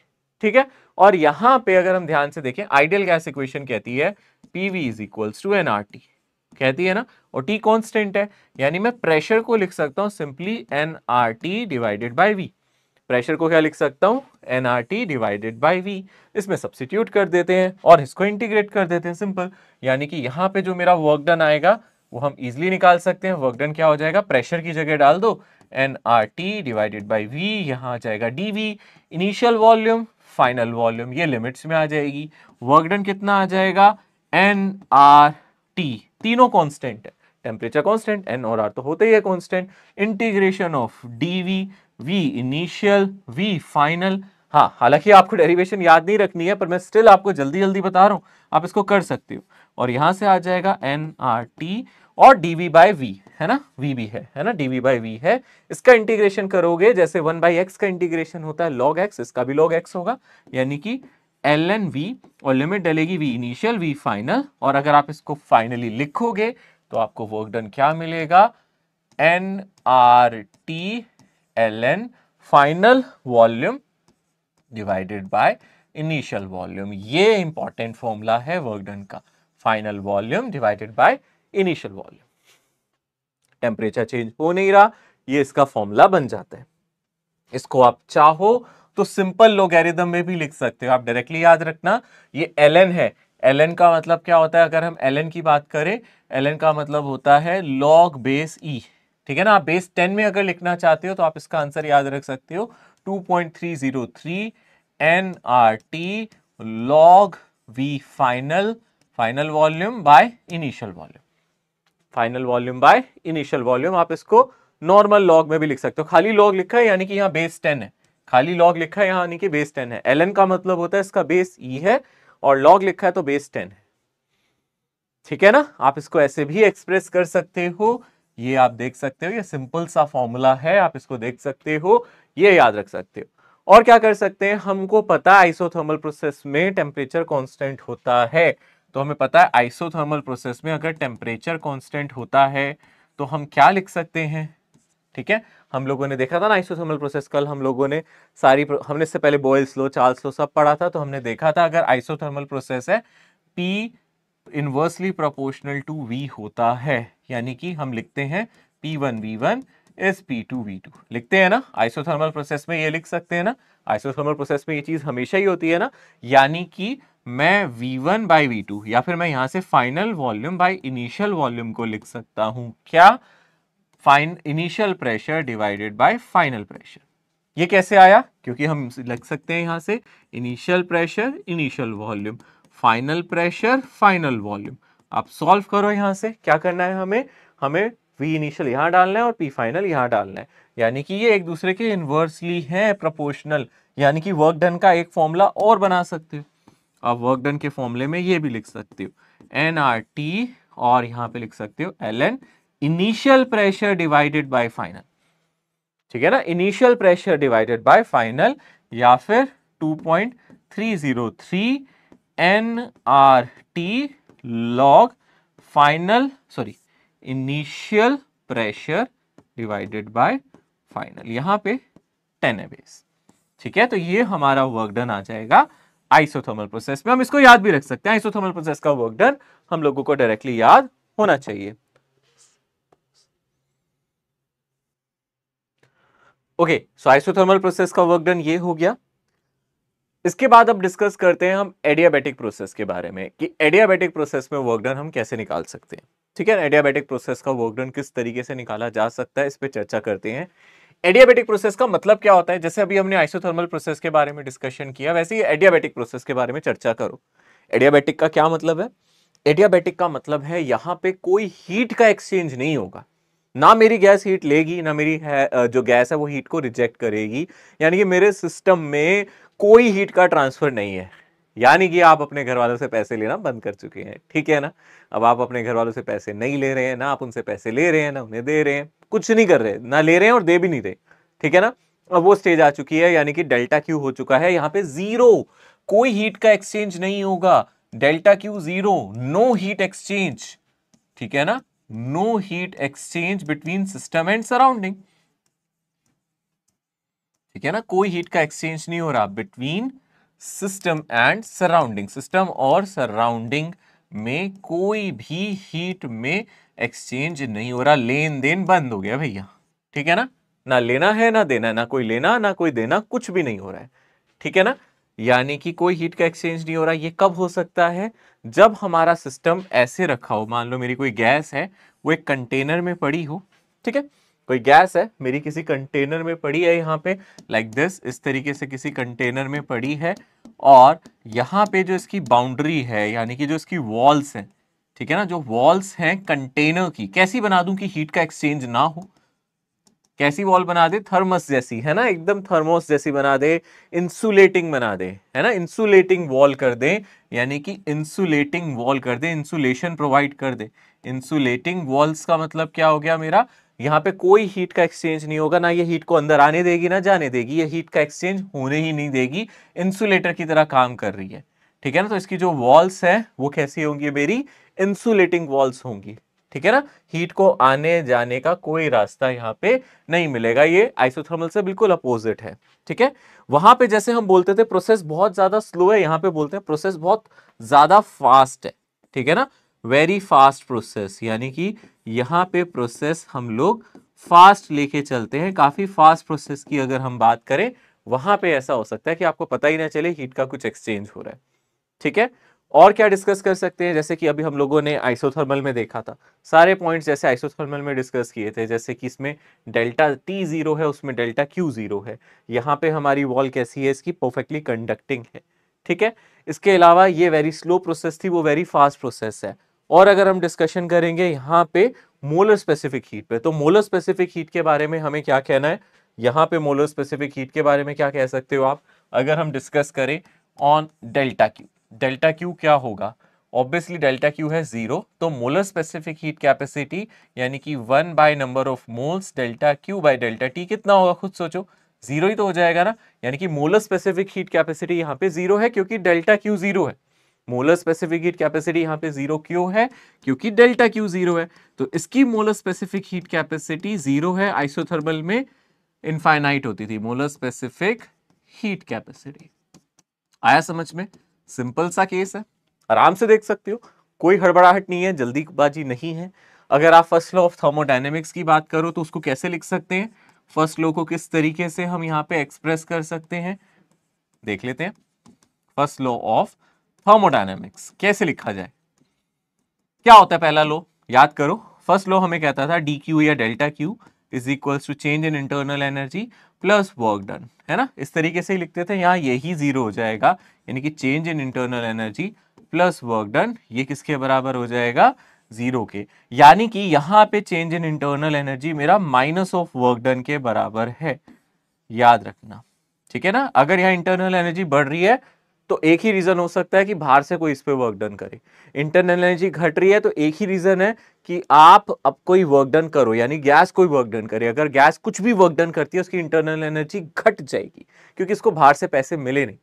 ठीक है। और यहां पे अगर हम ध्यान से देखें, आइडियल गैस इक्वेशन कहती है PV is equals to NRT, कहती है ना, और टी कांस्टेंट है, यानी मैं प्रेशर को लिख सकता हूं simply NRT divided by V, pressure को क्या लिख सकता हूं, एनआरटी डिवाइडेड बाय वी, इसमें सब्स्टिट्यूट कर देते हैं और इसको इंटीग्रेट कर देते हैं, सिंपल। यानी कि यहां पे जो मेरा वर्क डन आएगा वो हम इजीली निकाल सकते हैं, वर्क डन क्या हो जाएगा, प्रेशर की जगह डाल दो एनआरटी डिवाइडेड बाय वी, यहां आ जाएगा DV, initial volume final volume, ये लिमिट्स में आ जाएगी, वर्क डन कितना आ जाएगा, एनआरटी, तीनों कांस्टेंट है, टेम्परेचर कांस्टेंट, एन और आर तो होते ही है constant, integration of DV, V initial V final. हाँ, हालांकि आपको डेरिवेशन याद नहीं रखनी है, पर मैं स्टिल आपको जल्दी जल्दी बता रहा हूं, आप इसको कर सकते हो। और यहां से आ जाएगा एन आर टी और डीवी बाय वी, है ना, वी भी है ना, डीवी बाय वी है, इसका इंटीग्रेशन करोगे जैसे 1/x का इंटीग्रेशन होता है लॉग एक्स, इसका भी लॉग एक्स होगा, यानी कि एल एन वी, और लिमिट डलेगी वी इनिशियल वी फाइनल, और अगर आप इसको फाइनली लिखोगे तो आपको वर्क डन क्या मिलेगा, N R T L N final volume divided by initial volume, ये इंपॉर्टेंट फॉर्मूला है वर्क डन का, final volume divided by initial volume, temperature change हो नहीं रहा, ये इसका फॉर्मूला बन जाता है। इसको आप चाहो तो सिंपल लोगैरिथम में भी लिख सकते हो, आप डायरेक्टली याद रखना ये ln है, ln का मतलब क्या होता है, अगर हम ln की बात करें, ln का मतलब होता है log बेस e, ठीक है ना। आप बेस 10 में अगर लिखना चाहते हो तो आप इसका आंसर याद रख सकते हो 2.303 nRT log v final, final volume by initial volume, final volume by initial volume, आप इसको नॉर्मल लॉग में भी लिख सकते हो, खाली लॉग लिखा है यानी कि यहाँ बेस 10 है, खाली log लिखा है यहाँ यानी कि बेस 10 है, ln का मतलब होता है इसका बेस e है और log लिखा है तो बेस 10 है, ठीक है ना। आप इसको ऐसे भी एक्सप्रेस कर सकते हो, ये आप देख सकते हो, ये सिंपल सा फॉर्मूला है, आप इसको देख सकते हो, ये याद रख सकते हो। और क्या कर सकते हैं, हमको पता है आइसोथर्मल प्रोसेस में टेम्परेचर कांस्टेंट होता है, तो हमें पता है आइसोथर्मल प्रोसेस में अगर टेम्परेचर कांस्टेंट होता है तो हम क्या लिख सकते हैं, ठीक है। हम लोगों ने देखा था ना आइसोथर्मल प्रोसेस, कल हम लोगों ने हमने इससे पहले बॉयल्स लॉ, चार्ल्स लॉ सब पढ़ा था, तो हमने देखा था अगर आइसोथर्मल प्रोसेस है P inversely proportional to V होता है, यानी कि हम लिखते हैं P1 V1 is P2 V2, लिखते हैं ना, आइसोथर्मल प्रोसेस में ये लिख सकते हैं ना, आइसोथर्मल प्रोसेस में ये चीज हमेशा ही होती है ना, यानी कि मैं V1 बाई V2 या फिर मैं यहां से final volume by initial volume को लिख सकता हूं, क्या, initial pressure divided by final pressure. ये कैसे आया, क्योंकि हम लिख सकते हैं यहां से initial pressure initial volume, final pressure final volume. आप सॉल्व करो, यहां से क्या करना है हमें V इनिशियल यहां डालना है और P फाइनल यहां डालना है, यानी कि ये एक दूसरे के इनवर्सली है प्रोपोर्शनल, यानी कि वर्क डन का एक फॉर्मूला और बना सकते हो आप। वर्क डन के फॉर्मूले में ये भी लिख सकते हो nRT और यहां पे लिख सकते हो ln initial pressure divided by final, ठीक है ना, initial pressure divided by final, या फिर 2.303 nRT log final sorry initial pressure divided by final, यहां पे 10 है बेस, ठीक है। तो ये हमारा वर्क डन आ जाएगा आइसोथर्मल प्रोसेस में। हम इसको याद भी रख सकते हैं, आइसोथर्मल प्रोसेस का वर्क डन हम लोगों को डायरेक्टली याद होना चाहिए। ओके, सो आइसोथर्मल प्रोसेस का वर्क डन ये हो गया। इसके बाद अब डिस्कस करते हैं हम एडियाबैटिक प्रोसेस के बारे में कि एडियाबैटिक प्रोसेस में वर्क डन हम कैसे निकाल सकते हैं, ठीक है। एडियाबैटिक प्रोसेस का वर्क डन किस तरीके से निकाला जा सकता है, इस पे चर्चा करते हैं। एडियाबैटिक प्रोसेस का मतलब क्या होता है, जैसे अभी हमने आइसोथर्मल प्रोसेस के बारे में डिस्कशन किया, वैसे ही एडियाबैटिक प्रोसेस के बारे में चर्चा करो। एडियाबैटिक का क्या मतलब है? एडियाबैटिक का मतलब है यहां पे कोई हीट का एक्सचेंज नहीं होगा, ना मेरी गैस हीट लेगी, ना मेरी जो गैस है वो हीट को रिजेक्ट करेगी, यानी कि मेरे सिस्टम में कोई हीट का ट्रांसफर नहीं है। यानी कि आप अपने घर वालों से पैसे लेना बंद कर चुके हैं, ठीक है ना। अब आप अपने घर वालों से पैसे नहीं ले रहे हैं, ना आप उनसे पैसे ले रहे हैं, ना उन्हें दे रहे हैं, कुछ नहीं कर रहे, ना ले रहे हैं और दे भी नहीं रहे, ठीक है ना। अब वो स्टेज आ चुकी है, यानी कि डेल्टा क्यू हो चुका है यहां पे जीरो, कोई हीट का एक्सचेंज नहीं होगा। Delta Q zero, no heat exchange, ठीक है ना, no heat exchange between system and surrounding, ठीक है ना, कोई हीट का एक्सचेंज नहीं हो रहा between system and surrounding, system और सराउंडिंग में कोई भी हीट में एक्सचेंज नहीं हो रहा, लेन देन बंद हो गया भैया, ठीक है ना, ना लेना है ना देना, ना कोई लेना ना कोई देना, कुछ भी नहीं हो रहा है, ठीक है ना। यानी कि कोई हीट का एक्सचेंज नहीं हो रहा। ये कब हो सकता है? जब हमारा सिस्टम ऐसे रखा हो, मान लो मेरी कोई गैस है वो एक कंटेनर में पड़ी हो, ठीक है, कोई गैस है मेरी किसी कंटेनर में पड़ी है, यहाँ पे लाइक दिस, इस तरीके से किसी कंटेनर में पड़ी है, और यहाँ पे जो इसकी बाउंड्री है, यानी कि जो इसकी वॉल्स हैं, ठीक है ना, जो वॉल्स हैं कंटेनर की, कैसी बना दूं कि हीट का एक्सचेंज ना हो? कैसी वॉल बना दे? थर्मस जैसी, है ना, एकदम थर्मोस जैसी बना दे, इंसुलेटिंग बना दे, है ना, इंसुलेटिंग वॉल कर दे, यानी कि इंसुलेटिंग वॉल कर दे, इंसुलेशन प्रोवाइड कर दे। इंसुलेटिंग वॉल्स का मतलब क्या हो गया मेरा? यहाँ पे कोई हीट का एक्सचेंज नहीं होगा, ना ये हीट को अंदर आने देगी ना जाने देगी, ये हीट का एक्सचेंज होने ही नहीं देगी, इंसुलेटर की तरह काम कर रही है, ठीक है ना। तो इसकी जो वॉल्स है वो कैसी होंगी? मेरी इंसुलेटिंग वॉल्स होंगी, ठीक है ना, हीट को आने जाने का कोई रास्ता यहाँ पे नहीं मिलेगा। ये आइसोथर्मल से बिल्कुल अपोजिट है, ठीक है। वहां पे जैसे हम बोलते थे प्रोसेस बहुत ज्यादा स्लो है, यहां पे बोलते हैं प्रोसेस बहुत ज्यादा फास्ट है, ठीक है ना, वेरी फास्ट प्रोसेस, यानी कि यहां पे प्रोसेस हम लोग फास्ट लेके चलते हैं। काफी फास्ट प्रोसेस की अगर हम बात करें, वहां पे ऐसा हो सकता है कि आपको पता ही ना चले हीट का कुछ एक्सचेंज हो रहा है, ठीक है। और क्या डिस्कस कर सकते हैं? जैसे कि अभी हम लोगों ने आइसोथर्मल में देखा था, सारे पॉइंट्स जैसे आइसोथर्मल में डिस्कस किए थे, जैसे कि इसमें डेल्टा टी जीरो है, उसमें डेल्टा क्यू जीरो है, यहाँ पे हमारी वॉल कैसी है? इसकी परफेक्टली कंडक्टिंग है, ठीक है। इसके अलावा ये वेरी स्लो प्रोसेस थी, वो वेरी फास्ट प्रोसेस है। और अगर हम डिस्कशन करेंगे यहाँ पे मोलर स्पेसिफिक हीट पे, तो मोलर स्पेसिफिक हीट के बारे में हमें क्या कहना है? यहाँ पे मोलर स्पेसिफिक हीट के बारे में क्या कह सकते हो आप? अगर हम डिस्कस करें on delta Q, delta Q क्या होगा? ऑब्वियसली डेल्टा क्यू है जीरो, तो मोलर स्पेसिफिक हीट कैपेसिटी यानी कि 1 by number of moles delta Q by delta T कितना होगा? खुद सोचो, जीरो ही तो हो जाएगा ना। यानी कि मोलर स्पेसिफिक हीट कैपेसिटी यहाँ पे जीरो है क्योंकि डेल्टा क्यू जीरो है। मोलर स्पेसिफिक हीट कैपेसिटी यहाँ पे जीरो क्यों है? क्योंकि डेल्टा क्यू जीरो है, तो इसकी molar specific heat capacity zero है। आइसोथर्मल में इनफाइनाइट होती थी मोलर स्पेसिफिक हीट कैपेसिटी। आया समझ में? सिंपल सा केस है, आराम से देख सकते हो, कोई हड़बड़ाहट नहीं है, जल्दीबाजी नहीं है। अगर आप फर्स्ट लॉ ऑफ थर्मोडायनेमिक्स की बात करो तो उसको कैसे लिख सकते हैं? फर्स्ट लॉ को किस तरीके से हम यहाँ पे एक्सप्रेस कर सकते हैं, देख लेते हैं। फर्स्ट लॉ ऑफ थर्मोडायनेमिक्स कैसे लिखा जाए? क्या होता है पहला लॉ? याद करो, फर्स्ट लॉ हमें कहता था डी क्यू या delta Q is equals to change in internal energy plus work done, है ना, इस तरीके से ही लिखते थे। यहाँ यही जीरो हो जाएगा, यानी कि change in internal energy plus work done, ये किसके बराबर हो जाएगा? 0 के, यानी कि यहां पे चेंज इन इंटरनल एनर्जी मेरा माइनस ऑफ वर्क डन के बराबर है, याद रखना, ठीक है ना। अगर यहाँ इंटरनल एनर्जी बढ़ रही है तो एक ही रीजन हो सकता है कि बाहर से कोई इस पे वर्क डन करे, इंटरनल एनर्जी घट रही है तो एक ही रीजन है कि आप अब कोई वर्क डन करो, यानी गैस कोई वर्क डन करे। अगर गैस कुछ भी वर्क डन करती है उसकी इंटरनल एनर्जी घट जाएगी, क्योंकि इसको बाहर से पैसे मिले नहीं।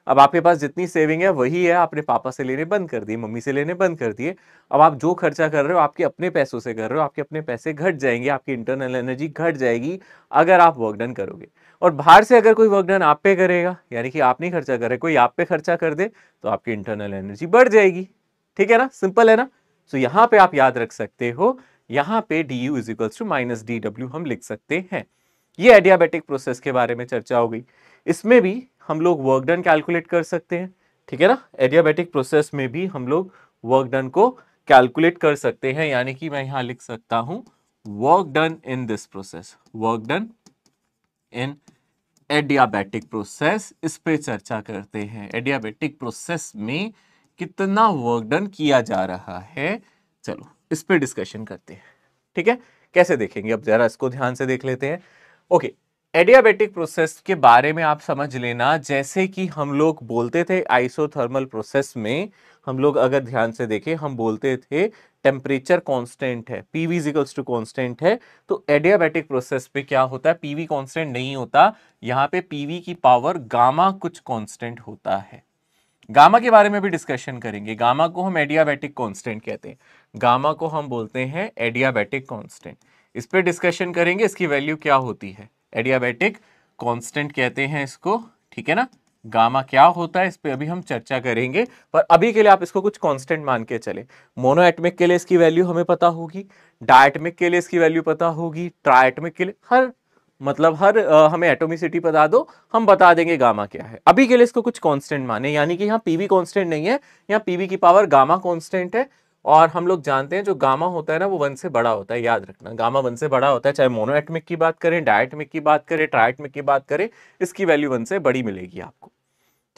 अब आपके पास जितनी सेविंग है वही है, आपने पापा से लेने बंद कर दिए, मम्मी से लेने बंद कर दिए। अब आप जो खर्चा कर रहे हो आपके अपने पैसों से कर रहे हो, आपके अपने पैसे घट जाएंगे, आपकी इंटरनल एनर्जी घट जाएगी अगर आप वर्क डन करोगे। और बाहर से अगर कोई वर्क डन आप पे करेगा, यानी कि आप नहीं खर्चा कर रहे, कोई आप पे खर्चा कर दे, तो आपकी इंटरनल एनर्जी बढ़ जाएगी, ठीक है ना, सिंपल है ना। तो यहां पे आप याद रख सकते हो, यहां पे du is equals to minus dw हम लिख सकते हैं। ये एडियाबैटिक प्रोसेस के बारे में चर्चा हो गई। इसमें भी हम लोग वर्क डन कैलकुलेट कर सकते हैं, ठीक है ना। एडियाबैटिक प्रोसेस में भी हम लोग वर्क डन को कैलकुलेट कर सकते हैं, यानी कि मैं यहां लिख सकता हूं work done in this process, work done in adiabatic process. इस पे चर्चा करते हैं, एडियाबैटिक प्रोसेस में कितना वर्क डन किया जा रहा है, चलो इस पे डिस्कशन करते हैं, ठीक है। कैसे देखेंगे, अब जरा इसको ध्यान से देख लेते हैं। ओके, एडियाबैटिक प्रोसेस के बारे में आप समझ लेना, जैसे कि हम लोग बोलते थे आइसोथर्मल प्रोसेस में, हम लोग अगर ध्यान से देखें हम बोलते थे टेम्परेचर कांस्टेंट है, पीवी इक्वल्स टू कांस्टेंट है। तो एडियाबैटिक प्रोसेस पे क्या होता है, पीवी कांस्टेंट नहीं होता, यहाँ पे पीवी की पावर गामा कुछ कांस्टेंट होता है। गामा के बारे में भी डिस्कशन करेंगे, गामा को हम एडियाबैटिक कांस्टेंट कहते हैं, गामा को हम बोलते हैं एडियाबैटिक कांस्टेंट। इस पे डिस्कशन करेंगे, इसकी वैल्यू क्या होती है, एडियाबैटिक कांस्टेंट कहते हैं इसको, ठीक है ना। गामा क्या होता है इस पे अभी हम चर्चा करेंगे, पर अभी के लिए आप इसको कुछ कांस्टेंट मान के चले। मोनोएटमिक के लिए इसकी वैल्यू हमें पता होगी, डायटमिक के लिए इसकी वैल्यू पता होगी, ट्राइएटमिक के लिए हर हमें एटोमिसिटी बता दो, हम बता देंगे गामा क्या है। अभी के लिए इसको कुछ कांस्टेंट माने, यानी कि यहाँ पीवी कांस्टेंट नहीं है, यहाँ पीवी की पावर गामा कांस्टेंट है। और हम लोग जानते हैं जो गामा होता है ना वो 1 से बड़ा होता है, याद रखना गामा 1 से बड़ा होता है, चाहे मोनोएटमिक की बात करें, डायटमिक की बात करें, ट्राइएटमिक की बात करें, इसकी वैल्यू 1 से बड़ी मिलेगी आपको,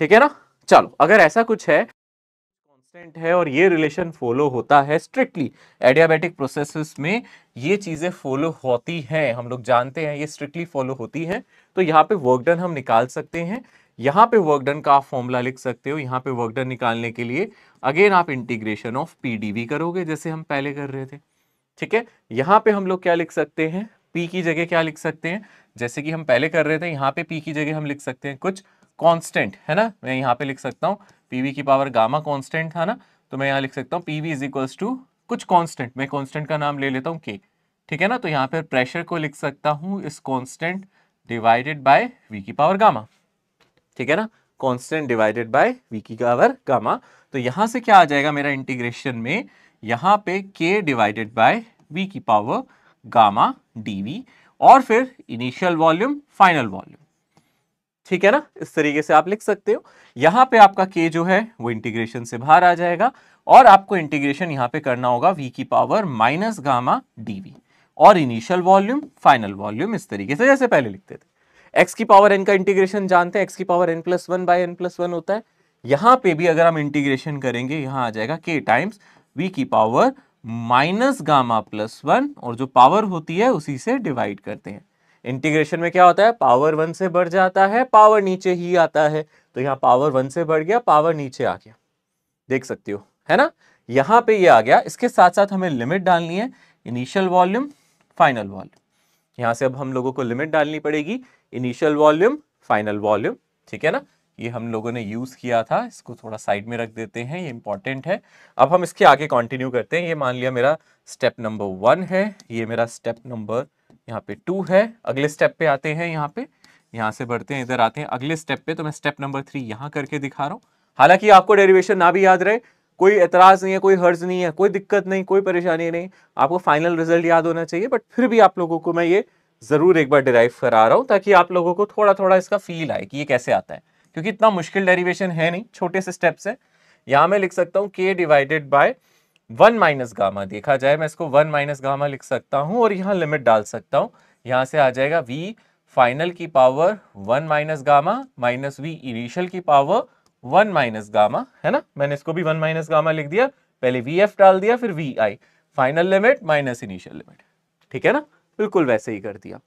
ठीक है ना। चलो, अगर ऐसा कुछ है कांस्टेंट है और ये रिलेशन फॉलो होता है स्ट्रिक्टली एडियाबैटिक प्रोसेसेस में, ये चीजें फॉलो होती हैं, हम लोग जानते हैं ये स्ट्रिक्टली फॉलो होती हैं, तो यहाँ पे वर्क डन हम निकाल सकते हैं। यहाँ पे वर्क डन का आप फॉर्मूला लिख सकते हो, यहाँ पे वर्क डन निकालने के लिए अगेन आप इंटीग्रेशन ऑफ पीडीवी करोगे जैसे हम पहले कर रहे थे, ठीक है। यहाँ पे हम लोग क्या लिख सकते हैं, P की जगह क्या लिख सकते हैं, जैसे कि हम पहले कर रहे थे, यहाँ पे P की जगह हम लिख सकते हैं कुछ कांस्टेंट, है ना। मैं यहाँ पे लिख सकता हूँ पीवी की पावर गामा कांस्टेंट था ना, तो मैं यहाँ लिख सकता हूँ पीवी इज इक्वल्स टू कुछ कांस्टेंट, मैं कांस्टेंट का नाम ले लेता हूँ के, ठीक है ना। तो यहाँ पे प्रेशर को लिख सकता हूँ इस कांस्टेंट डिवाइडेड बाय वी की पावर गामा, ठीक है ना, कांस्टेंट डिवाइडेड बाय वी की पावर गामा। तो यहां से क्या आ जाएगा मेरा इंटीग्रेशन में, यहां पे k डिवाइडेड बाय v की पावर गामा dv, और फिर इनिशियल वॉल्यूम फाइनल वॉल्यूम, ठीक है ना। इस तरीके से आप लिख सकते हो। यहां पे आपका k जो है वो इंटीग्रेशन से बाहर आ जाएगा, और आपको इंटीग्रेशन यहां पे करना होगा v की पावर माइनस गामा dv, और इनिशियल वॉल्यूम फाइनल वॉल्यूम इस तरीके से जैसे पहले लिखते थे। x की पावर n का इंटीग्रेशन जानते हैं, x की पावर n+1 बाय n+1 होता है। यहां पे भी अगर हम इंटीग्रेशन करेंगे, यहां आ जाएगा k टाइम्स v की पावर माइनस गामा +1, और जो पावर होती है उसी से डिवाइड करते हैं। इंटीग्रेशन में क्या होता है, पावर 1 से बढ़ जाता है, पावर नीचे ही आता है, तो यहाँ पावर 1 से बढ़ गया, पावर नीचे आ गया, देख सकते हो, है ना। यहां पे ये आ गया, इसके साथ साथ हमें लिमिट डालनी है, इनिशियल वॉल्यूम फाइनल वॉल्यूम, यहां से अब हम लोगों को लिमिट डालनी पड़ेगी, इनिशियल वॉल्यूम फाइनल वॉल्यूम, ठीक है ना। ये हम लोगों ने यूज किया था, इसको थोड़ा साइड में रख देते हैं, ये इंपॉर्टेंट है। अब हम इसके आगे कंटिन्यू करते हैं। ये मान लिया मेरा स्टेप नंबर 1 है, ये मेरा स्टेप नंबर यहाँ पे 2 है। अगले स्टेप पे आते हैं, यहाँ से बढ़ते हैं, इधर आते हैं अगले स्टेप पे। तो मैं स्टेप नंबर 3 यहाँ करके दिखा रहा हूँ। हालांकि आपको डेरिवेशन ना भी याद रहे, कोई एतराज नहीं है, कोई हर्ज नहीं है, कोई दिक्कत नहीं, कोई परेशानी नहीं, आपको फाइनल रिजल्ट याद होना चाहिए। बट फिर भी आप लोगों को मैं ये जरूर एक बार डिराइव करा रहा हूं, ताकि आप लोगों को थोड़ा थोड़ा इसका फील आए कि ये कैसे आता है, क्योंकि इतना मुश्किल डेरिवेशन है नहीं, छोटे से स्टेप्स है। यहां मैं लिख सकता हूं k divided by 1 minus gamma, देखा जाए मैं इसको 1 माइनस गामा लिख सकता हूं, और यहां लिमिट डाल सकता हूं। यहां से आ जाएगा v फाइनल की power 1 minus gamma minus v initial की पावर 1 माइनस गामा, है ना। मैंने इसको भी 1 माइनस गामा लिख दिया, पहले vf डाल दिया, फिर vi, final limit minus initial limit, ठीक है ना, बिल्कुल वैसे ही कर दिया।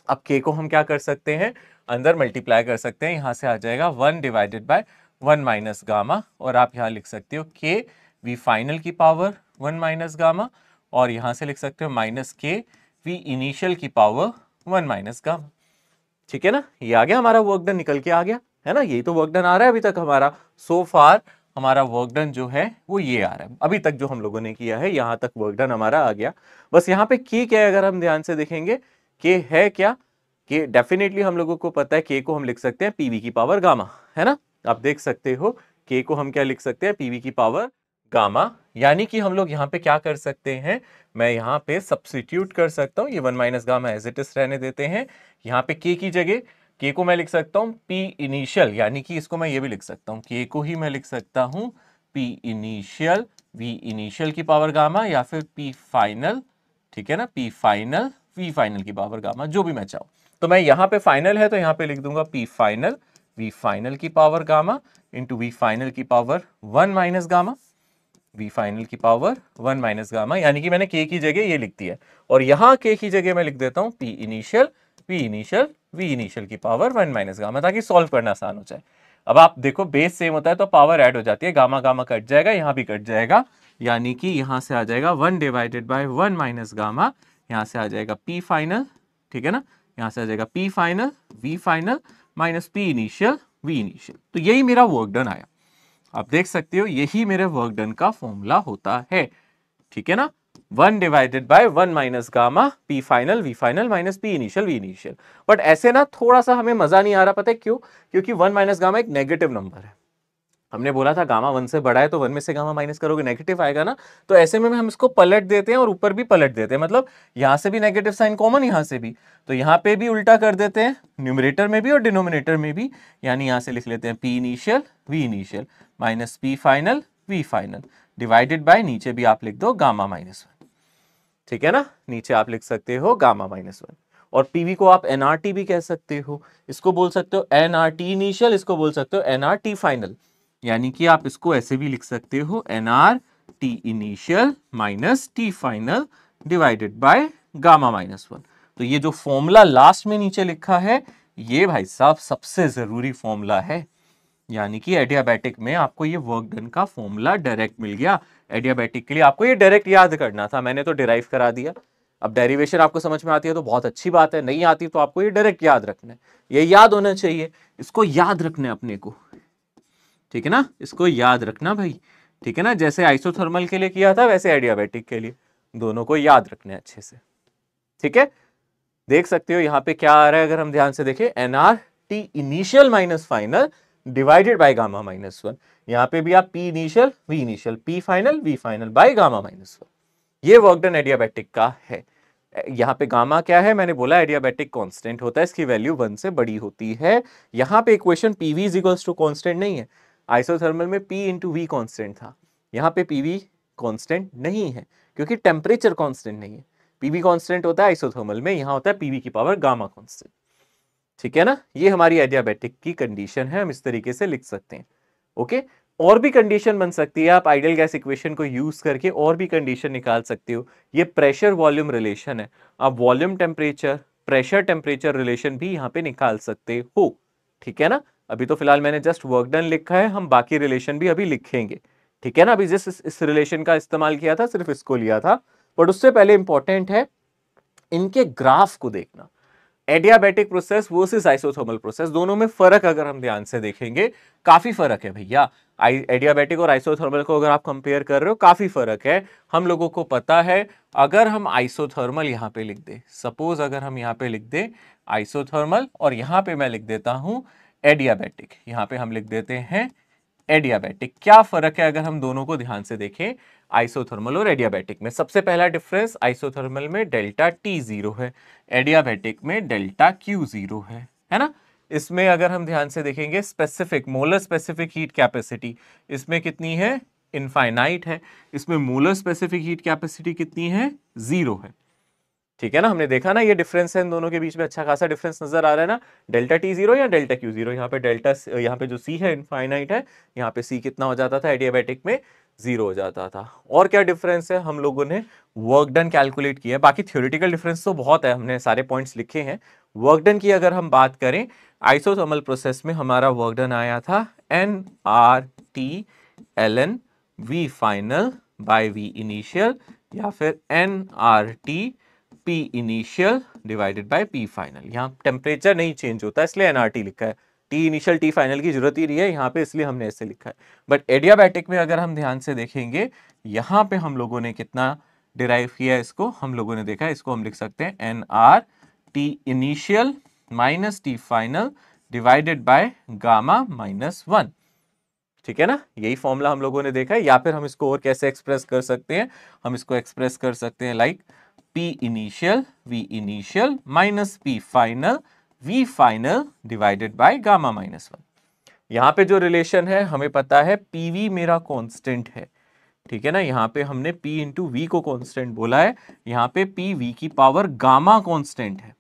अब k को हम क्या कर सकते हैं, अंदर मल्टीप्लाई कर सकते हैं, यहां से आ जाएगा 1 डिवाइडेड बाय 1 माइनस गामा, और आप यहां लिख सकते हो k v फाइनल की पावर 1 माइनस गामा, और यहां से लिख सकते हो माइनस k v इनिशियल की पावर 1 माइनस गामा, ठीक है ना। ये आ गया, हमारा वर्क डन निकल के आ गया है ना, यही तो वर्क डन आ रहा है अभी तक हमारा। सो फार हमारा वर्क डन जो है वो ये आ रहा है, अभी तक जो हम लोगों ने किया है यहां तक वर्क डन हमारा आ गया। बस यहाँ पे के क्या है, अगर हम ध्यान से देखेंगे के है क्या, के डेफिनेटली हम लोगों को पता है के को हम लिख सकते हैं पीवी की पावर गामा, है ना। आप देख सकते हो के को हम क्या लिख सकते हैं, पीवी की पावर गामा, यानी कि हम लोग यहाँ पे क्या कर सकते हैं, मैं यहाँ पे सब्स्टिट्यूट कर सकता हूँ, ये 1 minus gamma as it is रहने देते हैं, यहाँ पे के की जगह के को मैं लिख सकता हूँ पी इनिशियल, यानी कि इसको मैं ये भी लिख सकता हूँ, के को ही मैं लिख सकता हूँ पी इनिशियल वी इनिशियल की पावर गामा, या फिर पी फाइनल, ठीक है ना, पी फाइनल वी फाइनल की पावर गामा, जो भी मैं चाहूँ। तो मैं यहाँ पे फाइनल है तो यहाँ पे लिख दूंगा पी फाइनल वी फाइनल की power gamma into V final की power 1 minus gamma, V final की पावर 1 माइनस गामा, यानी कि मैंने के की जगह ये लिख दिया है, और यहाँ के की जगह मैं लिख देता हूँ पी इनिशियल वी इनिशियल की पावर 1 माइनस गामा, ताकि सॉल्व करना आसान हो जाए। अब आप देखो बेस सेम होता है तो पावर ऐड हो जाती है, गामा गामा कट जाएगा, यहाँ भी कट जाएगा, यानी कि यहाँ से आ जाएगा 1 डिवाइडेड बाय 1 माइनस गामा, यहाँ से आ जाएगा पी फाइनल, ठीक है ना, यहाँ से आ जाएगा P final V final minus P initial V initial. तो यही मेरा वर्क डन आया, आप देख सकते हो यही मेरे वर्क डन का फॉर्मूला होता है, ठीक है ना। 1 divided by 1 minus gamma P final V final minus P initial V initial. But ऐसे ना थोड़ा सा हमें मजा नहीं आ रहा, पता है क्यों, क्योंकि 1 माइनस गामा एक नेगेटिव नंबर है, हमने बोला था गामा 1 से बड़ा है तो 1 में से गामा माइनस करोगे नेगेटिव आएगा ना, तो ऐसे में हम इसको पलट देते हैं और ऊपर भी पलट देते हैं, मतलब यहां से भी नेगेटिव साइन कॉमन, यहां से भी, तो यहां पे भी उल्टा कर देते हैं, न्यूमरेटर में भी और डिनोमिनेटर में भी, यानी यहां से लिख लेते हैं P initial V initial minus P final V final divided by, नीचे भी आप लिख दो गामा माइनस 1, ठीक है ना, नीचे आप लिख सकते हो गामा माइनस 1, और पीवी को आप एनआरटी भी कह सकते हो, इसको बोल सकते हो एनआरटी इनिशियल, इसको बोल सकते हो एनआरटी फाइनल, यानी कि आप इसको ऐसे भी लिख सकते हो NR T initial minus T final divided by gamma minus 1। तो ये जो फॉर्मूला लास्ट में नीचे लिखा है ये भाई साहब सबसे जरूरी फॉर्मूला है, यानी कि एडियाबैटिक में आपको ये वर्क डन का फॉर्मूला डायरेक्ट मिल गया। एडियाबैटिक के लिए आपको ये डायरेक्ट याद करना था, मैंने तो डिराइव करा दिया। अब डेरिवेशन आपको समझ में आती है तो बहुत अच्छी बात है, नहीं आती तो आपको ये डायरेक्ट याद रखना है, ये याद होना चाहिए, इसको याद रखना है अपने को, ठीक है ना, इसको याद रखना भाई, ठीक है ना, जैसे आइसोथर्मल के लिए किया था वैसे एडियाबैटिक के लिए, दोनों को याद रखना है अच्छे से, ठीक है। देख सकते हो यहाँ पे क्या आ रहा है, अगर हम ध्यान से देखें NR T initial minus final divided by gamma minus 1, यहाँ पे भी आप P initial V initial P final V final by gamma minus 1, ये वर्क डन एडियाबैटिक का है। यहाँ पे गामा क्या है, मैंने बोला एडियाबैटिक कांस्टेंट होता है, इसकी वैल्यू 1 से बड़ी होती है। यहाँ पे equation PV is equals to constant नहीं है, आइसोथर्मल में पी इंटू वी कांस्टेंट था, यहाँ पे पीवी कांस्टेंट नहीं है क्योंकि टेम्परेचर कांस्टेंट नहीं है, पीवी कांस्टेंट होता है आइसोथर्मल में, यहाँ होता है पीवी की पावर गामा कांस्टेंट, ठीक है ना। ये हमारी एडियाबैटिक की कंडीशन है, हम इस तरीके से लिख सकते हैं, ओके। और भी कंडीशन बन सकती है, आप आइडियल गैस इक्वेशन को यूज करके और भी कंडीशन निकाल सकते हो। ये प्रेशर वॉल्यूम रिलेशन है, आप volume temperature pressure temperature relation भी यहाँ पे निकाल सकते हो, ठीक है ना। अभी तो फिलहाल मैंने जस्ट वर्क डन लिखा है, हम बाकी रिलेशन भी अभी लिखेंगे, ठीक है ना। अभी जिस इस रिलेशन का इस्तेमाल किया था सिर्फ इसको लिया था, बट उससे पहले इंपॉर्टेंट है इनके ग्राफ को देखना। Adiabatic process versus isothermal process, दोनों में फर्क अगर हम ध्यान से देखेंगे काफी फर्क है भैया। एडियाबैटिक और आइसोथर्मल को अगर आप कंपेयर कर रहे हो काफी फर्क है, हम लोगों को पता है। अगर हम आइसोथर्मल यहाँ पे लिख दे, सपोज अगर हम यहाँ पे लिख दे आइसोथर्मल और यहाँ पे मैं लिख देता हूं एडियाबैटिक, यहाँ पे हम लिख देते हैं एडियाबैटिक, क्या फर्क है अगर हम दोनों को ध्यान से देखें आइसोथर्मल और एडियाबैटिक में। सबसे पहला डिफरेंस, आइसोथर्मल में डेल्टा टी 0 है, एडियाबैटिक में डेल्टा क्यू 0 है ना। इसमें अगर हम ध्यान से देखेंगे specific molar specific heat capacity इसमें कितनी है, इनफाइनाइट है, इसमें मोलर स्पेसिफिक हीट कैपेसिटी कितनी है, 0 है, ठीक है ना, हमने देखा ना ये डिफरेंस है इन दोनों के बीच में, अच्छा खासा डिफरेंस नजर आ रहा है ना, डेल्टा टी जीरो या डेल्टा क्यू जीरो। यहाँ पे डेल्टा, यहाँ पे जो सी है इनफाइनाइट है, यहाँ पे सी कितना हो जाता था एडियाबैटिक में, जीरो हो जाता था। और क्या डिफरेंस है, हम लोगों ने वर्क डन कैलकुलेट किया है, बाकी थ्योरेटिकल डिफरेंस तो बहुत है, हमने सारे पॉइंट्स लिखे हैं। वर्क डन की अगर हम बात करें, आइसोथर्मल प्रोसेस में हमारा वर्क डन आया था N R T L N V final by V initial, या फिर N R T P initial divided by P final. यहाँ टेम्परेचर नहीं चेंज होता इसलिए एनआरटी लिखा है, टी इनिशियल टी फाइनल की जरूरत ही नहीं है यहाँ पे, इसलिए हमने ऐसे लिखा है। बट एडियाबैटिक में अगर हम ध्यान से देखेंगे, यहाँ पे हम लोगों ने कितना डिराइव किया इसको, हम लोगों ने देखा इसको हम लिख सकते हैं N R T initial minus T final divided by gamma minus one. ठीक है ना, यही फॉर्मूला हम लोगों ने देखा है। या फिर हम इसको और कैसे एक्सप्रेस कर सकते हैं, हम इसको एक्सप्रेस कर सकते हैं like P initial V initial minus P final V final divided by gamma minus one. यहां पे जो रिलेशन है हमें पता है, PV मेरा कांस्टेंट है, ठीक है ना, यहाँ पे हमने P इंटू वी को कांस्टेंट बोला है, यहाँ पे PV की पावर गामा कांस्टेंट है।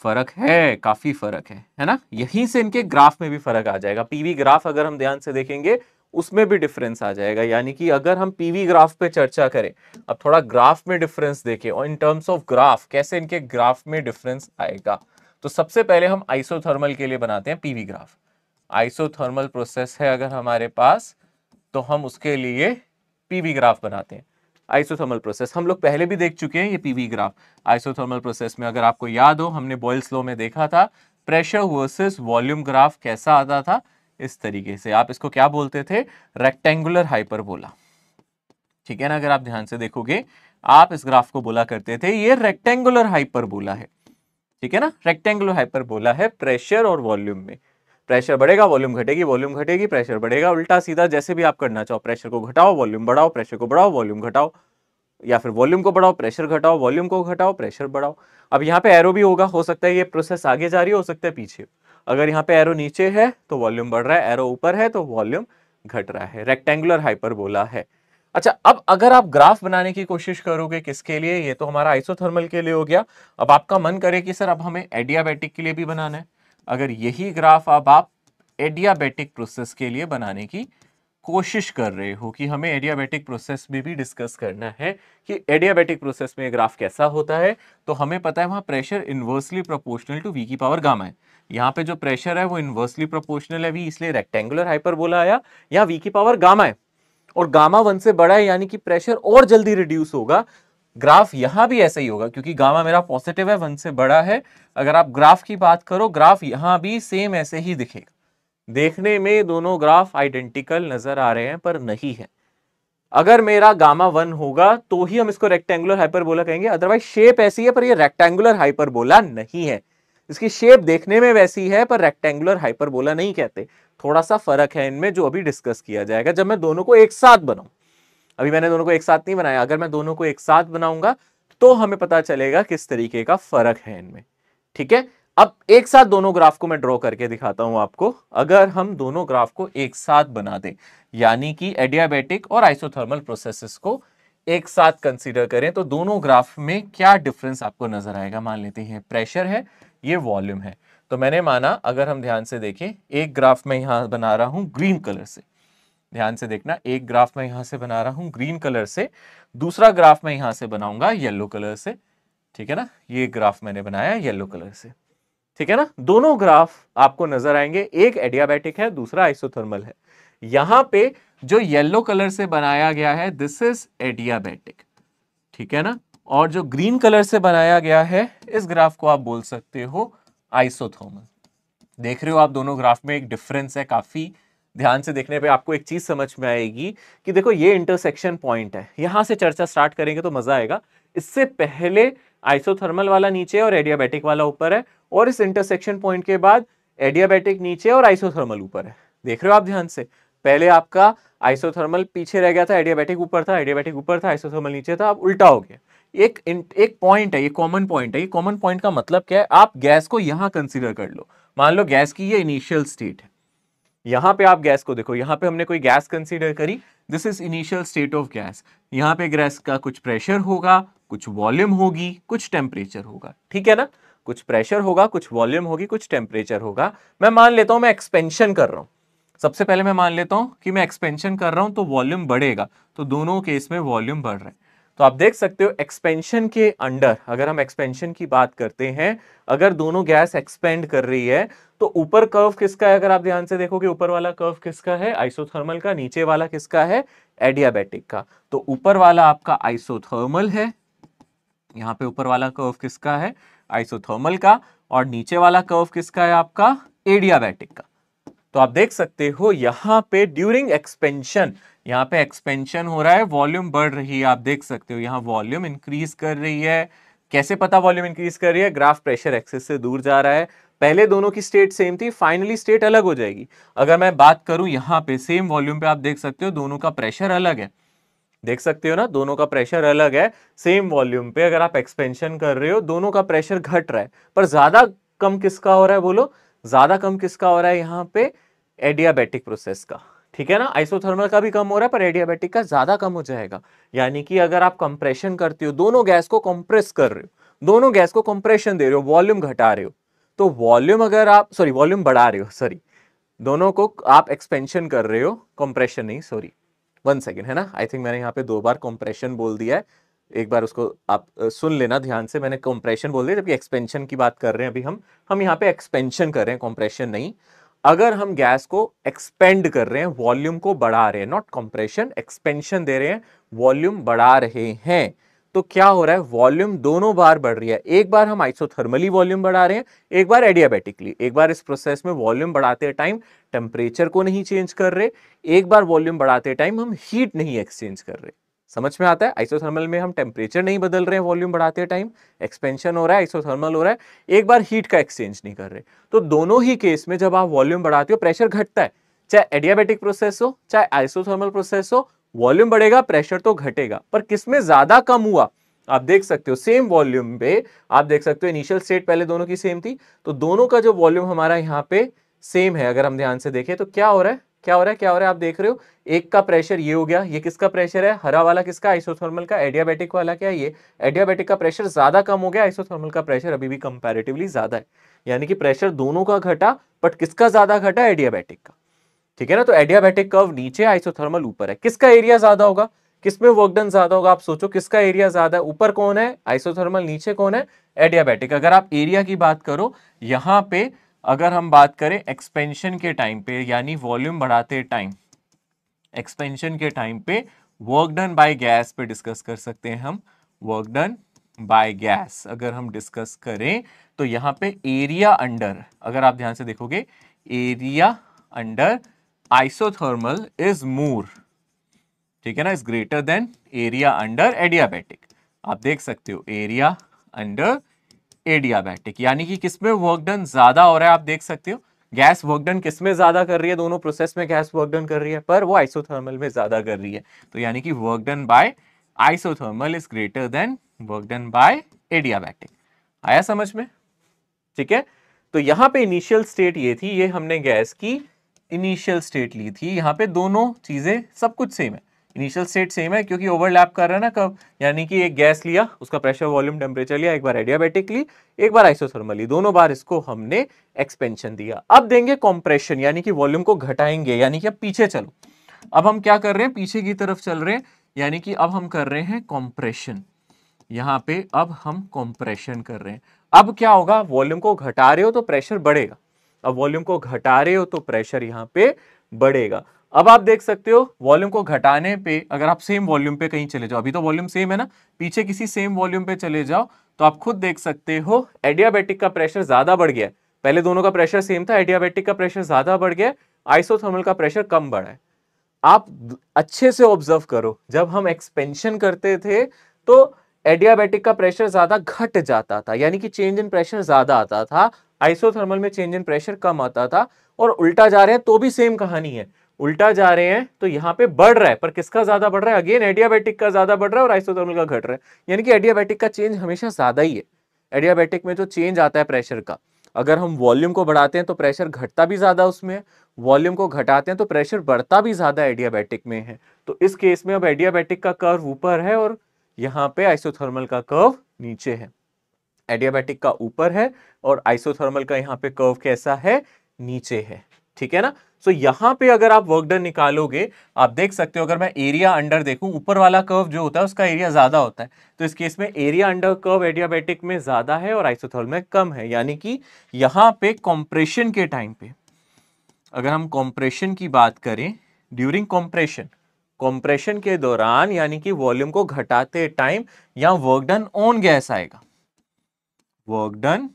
फर्क है, काफी फर्क है ना, यहीं से इनके ग्राफ में भी फर्क आ जाएगा। पीवी ग्राफ अगर हम ध्यान से देखेंगे उसमें भी डिफरेंस आ जाएगा, यानी कि अगर हम पीवी ग्राफ पे चर्चा करें, अब थोड़ा ग्राफ में डिफरेंस देखें और इन टर्म्स ऑफ ग्राफ कैसे इनके ग्राफ में डिफरेंस आएगा। तो सबसे पहले हम आइसोथर्मल के लिए बनाते हैं पीवी ग्राफ। आइसोथर्मल प्रोसेस है अगर हमारे पास, तो हम उसके लिए पीवी ग्राफ बनाते हैं। आइसोथर्मल प्रोसेस हम लोग पहले भी देख चुके हैं, ये पीवी ग्राफ आइसोथर्मल प्रोसेस में अगर आपको याद हो, हमने बॉयल्स लॉ में देखा था, प्रेशर वर्सेस वॉल्यूम ग्राफ कैसा आता था, इस तरीके से। आप इसको क्या बोलते थे, रेक्टेंगुलर हाइपरबोला। ठीक है ना, अगर आप ध्यान से देखोगे आप इस ग्राफ को बोला करते थे ये रेक्टेंगुलर हाइपरबोला है। ठीक है ना, रेक्टेंगुलर हाइपरबोला है प्रेशर और वॉल्यूम में। प्रेशर बढ़ेगा वॉल्यूम घटेगी, वॉल्यूम घटेगी प्रेशर बढ़ेगा, उल्टा सीधा जैसे भी आप करना चाहो, प्रेशर को घटाओ वॉल्यूम बढ़ाओ, प्रेशर को बढ़ाओ वॉल्यूम घटाओ, या फिर वॉल्यूम को बढ़ाओ प्रेशर घटाओ, वॉल्यूम को घटाओ प्रेशर बढ़ाओ। अब यहाँ पे एरो भी होगा, हो सकता है ये प्रोसेस आगे जा रही हो सकता है पीछे। अगर यहाँ पे एरो नीचे है तो वॉल्यूम बढ़ रहा है, एरो ऊपर है तो वॉल्यूम घट रहा है, रेक्टेंगुलर हाइपरबोला है। अच्छा, अब अगर आप ग्राफ बनाने की कोशिश करोगे, किसके लिए, ये तो हमारा आइसोथर्मल के लिए हो गया। अब आपका मन करे कि सर अब हमें एडियाबैटिक के लिए भी बनाना है, अगर यही ग्राफ अब आप एडियाबैटिक प्रोसेस के लिए बनाने की कोशिश कर रहे हो कि हमें एडियाबैटिक प्रोसेस में भी डिस्कस करना है कि एडियाबैटिक प्रोसेस में ग्राफ कैसा होता है, तो हमें पता है वहां pressure inversely proportional to V की पावर गामा है। यहाँ पे जो प्रेशर है वो इनवर्सली प्रोपोर्शनल है वी, इसलिए रेक्टेंगुलर हाइपरबोला आया। यहाँ वी की पावर गामा है और गामा वन से बड़ा है, यानी कि प्रेशर और जल्दी रिड्यूस होगा। ग्राफ यहां भी ऐसा ही होगा क्योंकि गामा मेरा पॉजिटिव है, वन से बड़ा है। अगर आप ग्राफ की बात करो, ग्राफ यहां भी सेम ऐसे ही दिखेगा। देखने में दोनों ग्राफ आइडेंटिकल नजर आ रहे हैं पर नहीं है। अगर मेरा गामा वन होगा तो ही हम इसको रेक्टेंगुलर हाइपरबोला कहेंगे, अदरवाइज शेप ऐसी है पर ये रेक्टेंगुलर हाइपरबोला नहीं है। इसकी शेप देखने में वैसी है पर रेक्टेंगुलर हाइपरबोला नहीं कहते। थोड़ा सा फर्क है इनमें जो अभी डिस्कस किया जाएगा जब मैं दोनों को एक साथ बनाऊं। अभी मैंने दोनों को एक साथ नहीं बनाया, अगर मैं दोनों को एक साथ बनाऊंगा तो हमें पता चलेगा किस तरीके का फर्क है इनमें। ठीक है, अब एक साथ दोनों ग्राफ को मैं ड्रॉ करके दिखाता हूं आपको। अगर हम दोनों ग्राफ को एक साथ बना दें, यानी कि एडियाबैटिक और आइसोथर्मल प्रोसेसेस को एक साथ कंसीडर करें, तो दोनों ग्राफ में क्या डिफरेंस आपको नजर आएगा। मान लेते हैं प्रेशर है, ये वॉल्यूम है, तो मैंने माना, अगर हम ध्यान से देखें, एक ग्राफ में यहां बना रहा हूं ग्रीन कलर से, ध्यान से देखना, एक ग्राफ में यहां से बना रहा हूं ग्रीन कलर से, दूसरा ग्राफ में यहां से बनाऊंगा येलो कलर से। ठीक है ना, ये ग्राफ मैंने बनाया येलो कलर से। ठीक है ना, दोनों ग्राफ आपको नजर आएंगे, एक एडियाबैटिक है दूसरा आइसोथर्मल है। यहां पे जो येलो कलर से बनाया गया है दिस इज एडियाबैटिक, ठीक है ना, और जो ग्रीन कलर से बनाया गया है इस ग्राफ को आप बोल सकते हो आइसोथर्मल। देख रहे हो आप दोनों ग्राफ में एक डिफरेंस है। काफी ध्यान से देखने पे आपको एक चीज समझ में आएगी कि देखो ये इंटरसेक्शन पॉइंट है, यहां से चर्चा स्टार्ट करेंगे तो मजा आएगा। इससे पहले आइसोथर्मल वाला नीचे और एडियाबैटिक वाला ऊपर है, और इस इंटरसेक्शन पॉइंट के बाद एडियाबैटिक नीचे और आइसोथर्मल ऊपर है। देख रहे हो आप ध्यान से, पहले आपका आइसोथर्मल पीछे रह गया था, एडियाबैटिक ऊपर था, एडियाबैटिक ऊपर था, आइसोथर्मल नीचे था, अब उल्टा हो गया। एक पॉइंट है, ये कॉमन पॉइंट है। ये कॉमन पॉइंट का मतलब क्या है, आप गैस को यहां कंसीडर कर लो। मान लो गैस की ये इनिशियल स्टेट है, यहां पे आप गैस को देखो, यहां पे हमने कोई गैस कंसीडर करी, this is initial state of gas. यहां पे गैस का कुछ प्रेशर होगा, कुछ वॉल्यूम होगी, कुछ टेम्परेचर होगा, ठीक है ना। कुछ प्रेशर होगा, कुछ वॉल्यूम होगी, कुछ टेम्परेचर होगा। मैं मान लेता हूं मैं एक्सपेंशन कर रहा हूं, सबसे पहले मैं मान लेता हूं कि मैं एक्सपेंशन कर रहा हूं तो वॉल्यूम बढ़ेगा, तो दोनों केस में वॉल्यूम बढ़ रहा है। तो आप देख सकते हो एक्सपेंशन के अंडर, अगर हम एक्सपेंशन की बात करते हैं, अगर दोनों गैस एक्सपेंड कर रही है तो ऊपर कर्व किसका है, अगर आप ध्यान से देखोगे ऊपर वाला कर्व किसका है, आइसोथर्मल का, नीचे वाला किसका है, एडियाबैटिक का। तो ऊपर वाला आपका आइसोथर्मल है, यहां पे ऊपर वाला कर्व किसका है, आइसोथर्मल का, और नीचे वाला कर्व किसका है, आपका एडियाबैटिक का। तो आप देख सकते हो यहां पे ड्यूरिंग एक्सपेंशन, यहां पे एक्सपेंशन हो रहा है, वॉल्यूम बढ़ रही है, आप देख सकते हो यहां वॉल्यूम इंक्रीज कर रही है। कैसे पता वॉल्यूम इंक्रीज कर रही है, ग्राफ प्रेशर एक्सिस से दूर जा रहा है। पहले दोनों की स्टेट सेम थी, फाइनली स्टेट अलग हो जाएगी। अगर मैं बात करूं यहां पे सेम वॉल्यूम पे, आप देख सकते हो दोनों का प्रेशर अलग है, देख सकते हो ना, दोनों का प्रेशर अलग है। सेम वॉल्यूम पे अगर आप एक्सपेंशन कर रहे हो, दोनों का प्रेशर घट रहा है, पर ज्यादा कम किसका हो रहा है, बोलो ज्यादा कम किसका हो रहा है, यहां पे एडियाबैटिक प्रोसेस का, ठीक है ना। आइसोथर्मल का भी कम हो रहा है पर एडियाबैटिक का ज्यादा कम हो जाएगा। यानी कि अगर आप कंप्रेशन करते हो, दोनों गैस को कंप्रेस कर रहे हो, दोनों गैस को कंप्रेशन दे रहे हो, वॉल्यूम घटा रहे हो, तो वॉल्यूम अगर आप वॉल्यूम बढ़ा रहे हो, सॉरी, दोनों को आप एक्सपेंशन कर रहे हो, कंप्रेशन नहीं, सॉरी 1 सेकेंड, है ना, आई थिंक मैंने यहाँ पे 2 बार कंप्रेशन बोल दिया है, एक बार उसको आप सुन लेना ध्यान से, मैंने कंप्रेशन बोल दिया जबकि एक्सपेंशन की बात कर रहे हैं अभी हम यहाँ पे एक्सपेंशन कर रहे हैं, कंप्रेशन नहीं। अगर हम गैस को एक्सपेंड कर रहे हैं, वॉल्यूम को बढ़ा रहे हैं, नॉट कंप्रेशन, एक्सपेंशन दे रहे हैं, वॉल्यूम बढ़ा रहे हैं, तो क्या हो रहा है, वॉल्यूम दोनों बार बढ़ रही है। एक बार हम आइसोथर्मली वॉल्यूम बढ़ा रहे हैं, एक बार एडियाबैटिकली। एक बार इस प्रोसेस में वॉल्यूम बढ़ाते टाइम टेम्परेचर को नहीं चेंज कर रहे, एक बार वॉल्यूम बढ़ाते टाइम हम हीट नहीं एक्सचेंज कर रहे। समझ में आता है, आइसोथर्मल में हम टेम्परेचर नहीं बदल रहे हैं वॉल्यूम बढ़ाते टाइम, एक्सपेंशन हो रहा है, आइसोथर्मल हो रहा है, एक बार हीट का एक्सचेंज नहीं कर रहे। तो दोनों ही केस में जब आप वॉल्यूम बढ़ाते हो प्रेशर घटता है, चाहे एडियाबैटिक प्रोसेस हो चाहे आइसोथर्मल प्रोसेस हो, वॉल्यूम बढ़ेगा प्रेशर तो घटेगा। पर किसमें ज्यादा कम हुआ, आप देख सकते हो सेम वॉल्यूम पे, आप देख सकते हो इनिशियल स्टेट पहले दोनों की सेम थी, तो दोनों का जो वॉल्यूम हमारा यहाँ पे सेम है। अगर हम ध्यान से देखें तो क्या हो रहा है, क्या हो रहा है, क्या हो रहा है, आप देख रहे हो एक का प्रेशर ये हो गया, ये किसका प्रेशर है, हरा वाला किसका, आइसोथर्मल का, एडियाबैटिक वाला क्या है, ये एडियाबैटिक का प्रेशर ज्यादा कम हो गया, आइसोथर्मल का प्रेशर अभी भी कंपैरेटिवली ज्यादा है। यानी कि प्रेशर दोनों का घटा, बट किसका ज्यादा घटा, एडियाबैटिक का, ठीक है ना। तो एडियाबैटिक कर्व नीचे, आइसोथर्मल ऊपर है, किसका एरिया ज्यादा होगा, किसमें वर्क डन ज्यादा होगा, आप सोचो किसका एरिया ज्यादा है, ऊपर कौन है आइसोथर्मल, नीचे कौन है एडियाबैटिक। अगर आप एरिया की बात करो यहां पे, अगर हम बात करें एक्सपेंशन के टाइम पे, यानी वॉल्यूम बढ़ाते टाइम, एक्सपेंशन के टाइम पे वर्क डन बाय गैस पे डिस्कस कर सकते हैं हम, वर्क डन बाय गैस अगर हम डिस्कस करें तो यहां पे एरिया अंडर, अगर आप ध्यान से देखोगे, area under isothermal is more, ठीक है ना, is greater than area under adiabatic. आप देख सकते हो एरिया अंडर एडियाबैटिक, यानी कि किसमें वर्क डन ज्यादा हो रहा है, आप देख सकते हो गैस वर्क डन किसमें ज्यादा कर रही है, दोनों प्रोसेस में गैस वर्क डन कर रही है, पर वो आइसोथर्मल में ज्यादा कर रही है। तो यानी कि work done bye isothermal is greater than work done bye adiabatic. आया समझ में, ठीक है। तो यहां पे इनिशियल स्टेट ये थी, ये हमने गैस की इनिशियल स्टेट ली थी, यहां पे दोनों चीजें सब कुछ सेम है, इनिशियल स्टेट सेम है क्योंकि ओवरलैप कर रहा है ना कब, यानी कि एक गैस लिया, उसका प्रेशर वॉल्यूम टेम्परेचर लिया, एक बार एडियाबैटिक ली, एक बार आइसोथर्मल ली, दोनों बार इसको हमने एक्सपेंशन दिया। अब देंगे कंप्रेशन, यानी कि वॉल्यूम को घटाएंगे, यानी कि अब पीछे चलो, अब हम क्या कर रहे हैं, पीछे की तरफ चल रहे हैं, यानी कि अब हम कर रहे हैं कंप्रेशन, यहां पे अब हम कंप्रेशन कर रहे हैं। अब क्या होगा, वॉल्यूम को घटा रहे हो तो प्रेशर बढ़ेगा, अब वॉल्यूम को घटा रहे हो तो प्रेशर यहां पे बढ़ेगा। अब आप देख सकते हो वॉल्यूम को घटाने पे, अगर आप सेम वॉल्यूम पे कहीं चले जाओ, अभी तो वॉल्यूम सेम है ना, पीछे किसी सेम वॉल्यूम पे चले जाओ तो आप खुद देख सकते हो एडियाबैटिक का प्रेशर ज्यादा बढ़ गया, पहले दोनों का प्रेशर सेम था, एडियाबैटिक का प्रेशर ज्यादा बढ़ गया, आइसोथर्मल का प्रेशर कम बढ़ा है। आप अच्छे से ऑब्जर्व करो, जब हम एक्सपेंशन करते थे तो एडियाबैटिक का प्रेशर ज्यादा घट जाता था, यानी कि चेंज इन प्रेशर ज्यादा आता था, आइसोथर्मल में चेंज इन प्रेशर कम आता था। और उल्टा जा रहे हैं तो भी सेम कहानी है, उल्टा जा रहे हैं तो यहां पे बढ़ रहा है, पर किसका ज्यादा बढ़ रहा है, अगेन एडियाबैटिक का ज्यादा बढ़ रहा है और आइसोथर्मल का घट रहा है, यानी कि एडियाबैटिक का चेंज हमेशा ज्यादा ही है। एडियाबैटिक में जो चेंज आता है प्रेशर का, अगर हम वॉल्यूम को बढ़ाते हैं तो प्रेशर घटता भी ज्यादा उसमें है, वॉल्यूम को घटाते हैं तो प्रेशर बढ़ता भी ज्यादा एडियाबैटिक में है। तो इस केस में अब एडियाबैटिक का कर्व ऊपर है और यहां पे आइसोथर्मल का कर्व नीचे है, एडियाबैटिक का ऊपर है और आइसोथर्मल का यहां पे कर्व कैसा है, नीचे है। ठीक है ना। सो यहां पे अगर आप वर्क डन निकालोगे, आप देख सकते हो, अगर मैं एरिया अंडर देखूं, ऊपर वाला कर्व जो होता है उसका एरिया ज्यादा होता है, तो इस केस में एरिया अंडर कर्व एडियाबैटिक में ज्यादा है और आइसोथर्मल में कम है। यानी कि यहां पे कंप्रेशन के टाइम पे, अगर हम कंप्रेशन की बात करें, ड्यूरिंग कंप्रेशन के दौरान, यानी कि वॉल्यूम को घटाते टाइम, यहां वर्क डन ऑन गैस आएगा, वर्क डन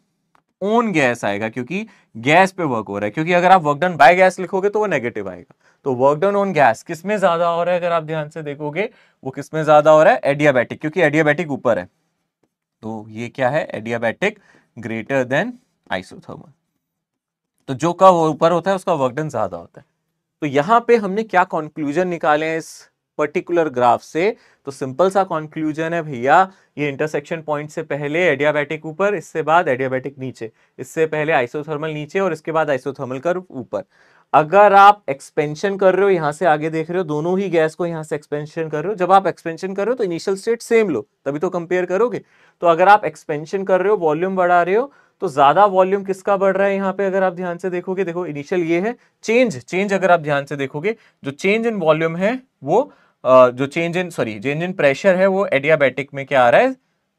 ऑन गैस आएगा, क्योंकि गैस पे वर्क हो रहा है। क्योंकि अगर आप वर्क डन बाय गैस लिखोगे तो वो नेगेटिव आएगा। तो वर्क डन ऑन गैस किस में ज्यादा हो रहा है, अगर आप ध्यान से देखोगे, वो किस में ज्यादा हो रहा है, एडियाबैटिक, क्योंकि एडियाबैटिक ऊपर है। तो ये क्या है, एडियाबैटिक ग्रेटर देन आइसोथर्मल। तो जो का ऊपर होता है उसका वर्क डन ज्यादा होता है। तो यहां पे हमने क्या कंक्लूजन निकाले हैं इस पर्टिकुलर ग्राफ से, तो सिंपल सा कंक्लूजन है भैया, ये इंटरसेक्शन पॉइंट से पहले एडियाबैटिक ऊपर, इससे बाद एडियाबैटिक नीचे, इससे पहले आइसोथर्मल नीचे और इसके बाद आइसोथर्मल कर्व ऊपर। अगर आप एक्सपेंशन कर रहे हो, यहां से आगे देख रहे हो, दोनों ही गैस को यहां से एक्सपेंशन कर रहे हो, जब आप एक्सपेंशन कर रहे हो तो इनिशियल स्टेट सेम लो, तभी तो कंपेयर करोगे। तो अगर आप एक्सपेंशन कर रहे हो, वॉल्यूम बढ़ा रहे हो, तो ज्यादा वॉल्यूम किसका बढ़ रहा है यहां पे, अगर आप ध्यान से देखोगे, देखो इनिशियल ये है चेंज अगर आप ध्यान से देखोगे, जो चेंज इन वॉल्यूम है वो जो चेंज इन प्रेशर है वो एडियाबैटिक में क्या आ रहा है,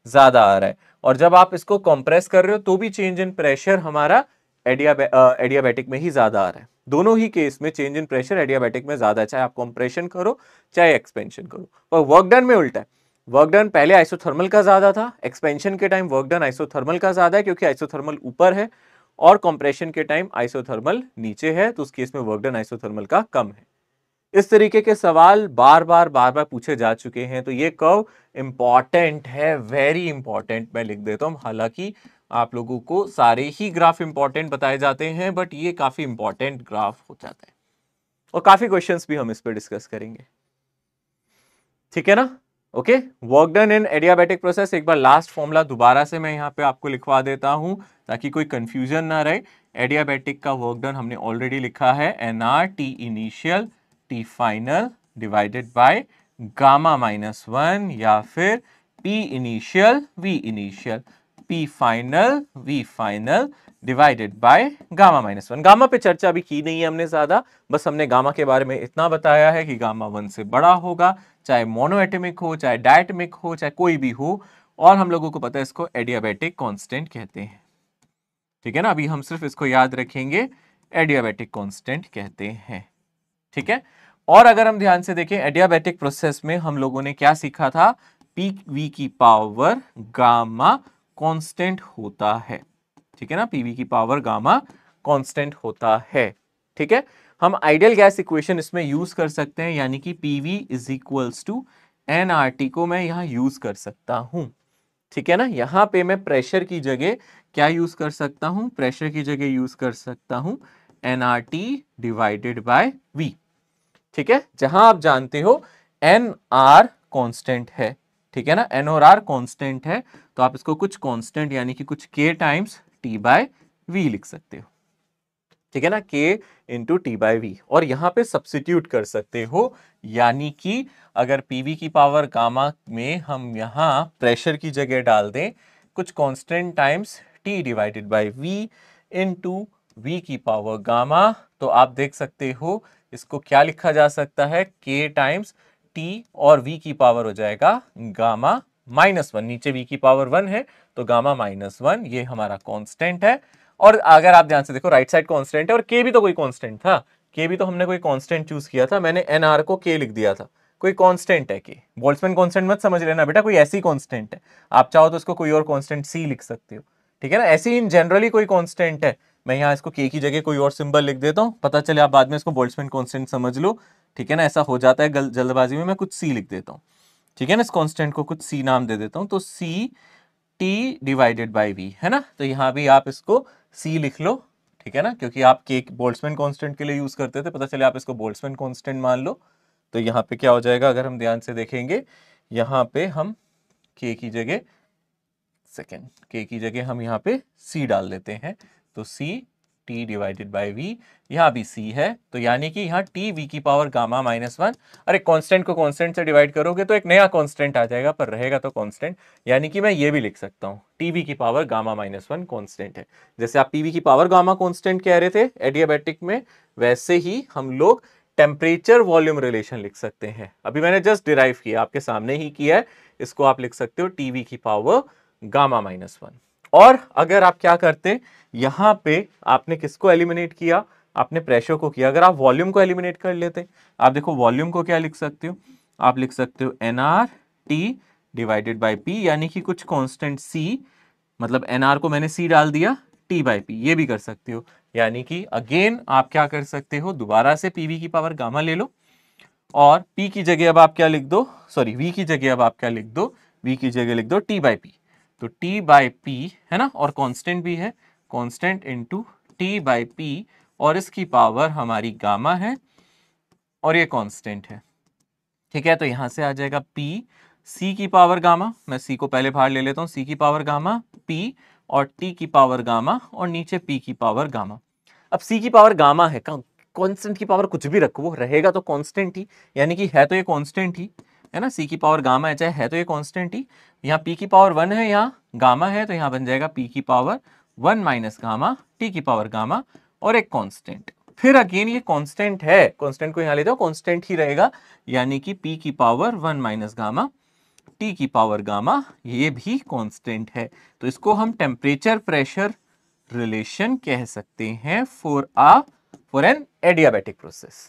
ज्यादा आ रहा है। और जब आप इसको कंप्रेस कर रहे हो तो भी चेंज इन प्रेशर हमारा एडियाबैटिक में ही ज्यादा आ रहा है। दोनों ही केस में चेंज इन प्रेशर एडियाबैटिक में ज्यादा है, चाहे आप कंप्रेशन करो चाहे एक्सपेंशन करो। पर वर्क डन में उल्टा है, वर्क डन पहले आइसोथर्मल का ज्यादा था, एक्सपेंशन के टाइम वर्क डन आइसोथर्मल का ज्यादा है, क्योंकि आइसोथर्मल ऊपर है, और कंप्रेशन के टाइम आइसोथर्मल नीचे है, तो उस केस में वर्क डन आइसोथर्मल का कम है। इस तरीके के सवाल बार बार पूछे जा चुके हैं, तो ये कर्व इंपॉर्टेंट है, वेरी इंपॉर्टेंट, मैं लिख देता हूं। हालांकि आप लोगों को सारे ही ग्राफ इंपॉर्टेंट बताए जाते हैं, बट ये काफी इंपॉर्टेंट ग्राफ हो जाता है, और काफी क्वेश्चंस भी हम इस पर डिस्कस करेंगे। ठीक है ना। Okay, work done in adiabatic process, एक बार लास्ट फॉर्मूला दोबारा से मैं यहां पे आपको लिखवा देता हूं ताकि कोई कंफ्यूजन ना रहे। एडियाबैटिक का वर्क डन हमने ऑलरेडी लिखा है, NR T initial T final divided by gamma minus 1, या फिर P initial V initial P final V final divided by gamma minus 1। Gamma पे चर्चा भी की नहीं है हमने ज्यादा, बस हमने गामा के बारे में इतना बताया है कि गामा 1 से बड़ा होगा, चाहे मोनोएटमिक हो चाहे डायटमिक हो चाहे कोई भी हो, और हम लोगों को पता है इसको एडियाबैटिक कांस्टेंट कहते हैं। ठीक है ना, अभी हम सिर्फ इसको याद रखेंगे, एडियाबैटिक कांस्टेंट कहते हैं। ठीक है। और अगर हम ध्यान से देखें, एडियाबैटिक प्रोसेस में हम लोगों ने क्या सीखा था, पी वी की पावर गामा कांस्टेंट होता है। ठीक है ना, पीवी की पावर गामा कांस्टेंट होता है। ठीक है, हम आइडियल गैस इक्वेशन इसमें यूज कर सकते हैं, यानी कि PV is equals to NRT को मैं यहां यूज कर सकता हूं। ठीक है ना, यहां पे मैं प्रेशर की जगह क्या यूज कर सकता हूं, प्रेशर की जगह यूज कर सकता हूं एनआरटी डिवाइडेड बाय वी। ठीक है, जहां आप जानते हो एन आर कॉन्स्टेंट है। ठीक है ना, एन और आर कॉन्स्टेंट है, तो आप इसको कुछ कॉन्स्टेंट यानी कि कुछ के टाइम्स टी बाय वी लिख सकते हो। ठीक है ना, के इंटू टी बाय वी, और यहां पे सब्सिट्यूट कर सकते हो, यानी कि अगर पीवी की पावर गामा में हम यहां प्रेशर की जगह डाल दें कुछ constant times T divided by V into V की पावर गामा, तो आप देख सकते हो इसको क्या लिखा जा सकता है, के टाइम्स टी और वी की पावर हो जाएगा गामा माइनस 1, नीचे वी की पावर 1 है तो गामा माइनस 1, ये हमारा कांस्टेंट है। और अगर आप ध्यान से देखो राइट साइड कांस्टेंट है, और के भी तो कोई कांस्टेंट था, के भी तो हमने कोई कांस्टेंट चूज किया था, मैंने एनआर को के लिख दिया था, कोई कांस्टेंट है के, बोल्ट्जमैन कांस्टेंट मत समझ लेना बेटा, कोई ऐसी कांस्टेंट है, आप चाहो तो इसको कोई और कांस्टेंट सी लिख सकते हो। ठीक है ना, ऐसी इन जनरली कोई कांस्टेंट है, मैं यहाँ इसको के की जगह कोई और सिंबल लिख देता हूँ, पता चले आप बाद में इसको बोल्ट्जमैन कांस्टेंट समझ लो। ठीक है ना, ऐसा हो जाता है जल्दबाजी में, मैं कुछ सी लिख देता हूँ। ठीक है ना, इस कांस्टेंट को कुछ सी नाम दे देता हूँ, तो C T divided by V है ना, तो यहां भी आप इसको सी लिख लो। ठीक है ना, क्योंकि आप के बोल्ट्जमैन कांस्टेंट के लिए यूज करते थे, पता चले आप इसको बोल्ट्जमैन कांस्टेंट मान लो, तो यहाँ पे क्या हो जाएगा, अगर हम ध्यान से देखेंगे, यहाँ पे हम के की जगह हम यहाँ पे सी डाल देते हैं, तो C T divided by V, यहाँ भी c है, तो यानी कि यहाँ टी वी की पावर गामा माइनस वन। अरे कांस्टेंट को कांस्टेंट से डिवाइड करोगे तो एक नया कांस्टेंट आ जाएगा, पर रहेगा तो कांस्टेंट, यानी कि मैं ये भी लिख सकता हूँ टी वी की power gamma minus one constant है। जैसे आप पीवी की पावर गामा कांस्टेंट कह रहे थे एडियाबैटिक में, वैसे ही हम लोग टेम्परेचर वॉल्यूम रिलेशन लिख सकते हैं। अभी मैंने जस्ट डिराइव किया, आपके सामने ही किया है, इसको आप लिख सकते हो टीवी की पावर गामा माइनस वन। और अगर आप क्या करते, यहां पे आपने किसको एलिमिनेट किया, आपने प्रेशर को किया। अगर आप वॉल्यूम को एलिमिनेट कर लेते, आप देखो वॉल्यूम को क्या लिख सकते हो, आप लिख सकते हो NR T divided by P, यानी कि कुछ कांस्टेंट सी, मतलब एनआर को मैंने सी डाल दिया, टी बाई पी, ये भी कर सकते हो। यानी कि अगेन आप क्या कर सकते हो, दोबारा से पीवी की पावर गामा ले लो और पी की जगह अब आप क्या लिख दो, सॉरी वी की जगह अब आप क्या लिख दो, वी की जगह लिख दो टी बाई पी। तो टी बाई पी है ना, और कांस्टेंट भी है, constant into T by P, और इसकी पावर हमारी गामा है और ये कांस्टेंट है। ठीक है, तो यहां से आ जाएगा पी सी की पावर गामा, मैं सी को पहले बाहर ले लेता हूं, सी की पावर गामा पी और टी की पावर गामा और नीचे पी की पावर गामा। अब सी की पावर गामा है, कांस्टेंट की पावर कुछ भी रखो वो रहेगा तो कांस्टेंट ही, यानी कि है तो ये कांस्टेंट ही है ना, सी की पावर गामा है चाहे है तो ये कांस्टेंट ही। यहाँ पी की पावर वन है, यहाँ गामा है, तो यहाँ बन जाएगा पी की power one minus gamma T की पावर गामा और एक कांस्टेंट। फिर अगेन ये कांस्टेंट है, कांस्टेंट को यहाँ ले जाओ, कांस्टेंट ही रहेगा, यानी कि पी की power one minus gamma T की पावर गामा, ये भी कांस्टेंट है। तो इसको हम टेम्परेचर प्रेशर रिलेशन कह सकते हैं फॉर एन एडियाबैटिक प्रोसेस।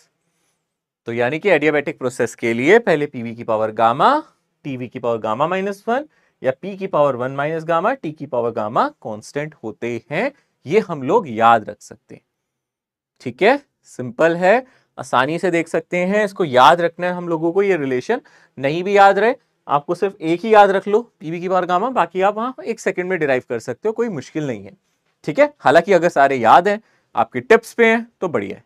तो यानी कि एडियाबैटिक प्रोसेस के लिए पहले पीवी की पावर गामा, टीवी की पावर गामा माइनस वन, या पी की power one minus gamma, T की पावर गामा कांस्टेंट होते हैं। ये हम लोग याद रख सकते हैं। ठीक है, सिंपल है, आसानी से देख सकते हैं, इसको याद रखना है हम लोगों को। ये रिलेशन नहीं भी याद रहे, आपको सिर्फ एक ही याद रख लो, पीवी की पावर गामा, बाकी आप वहां एक सेकंड में डिराइव कर सकते हो, कोई मुश्किल नहीं है। ठीक है, हालांकि अगर सारे याद हैं, आपके टिप्स पे हैं, तो बढ़िया है।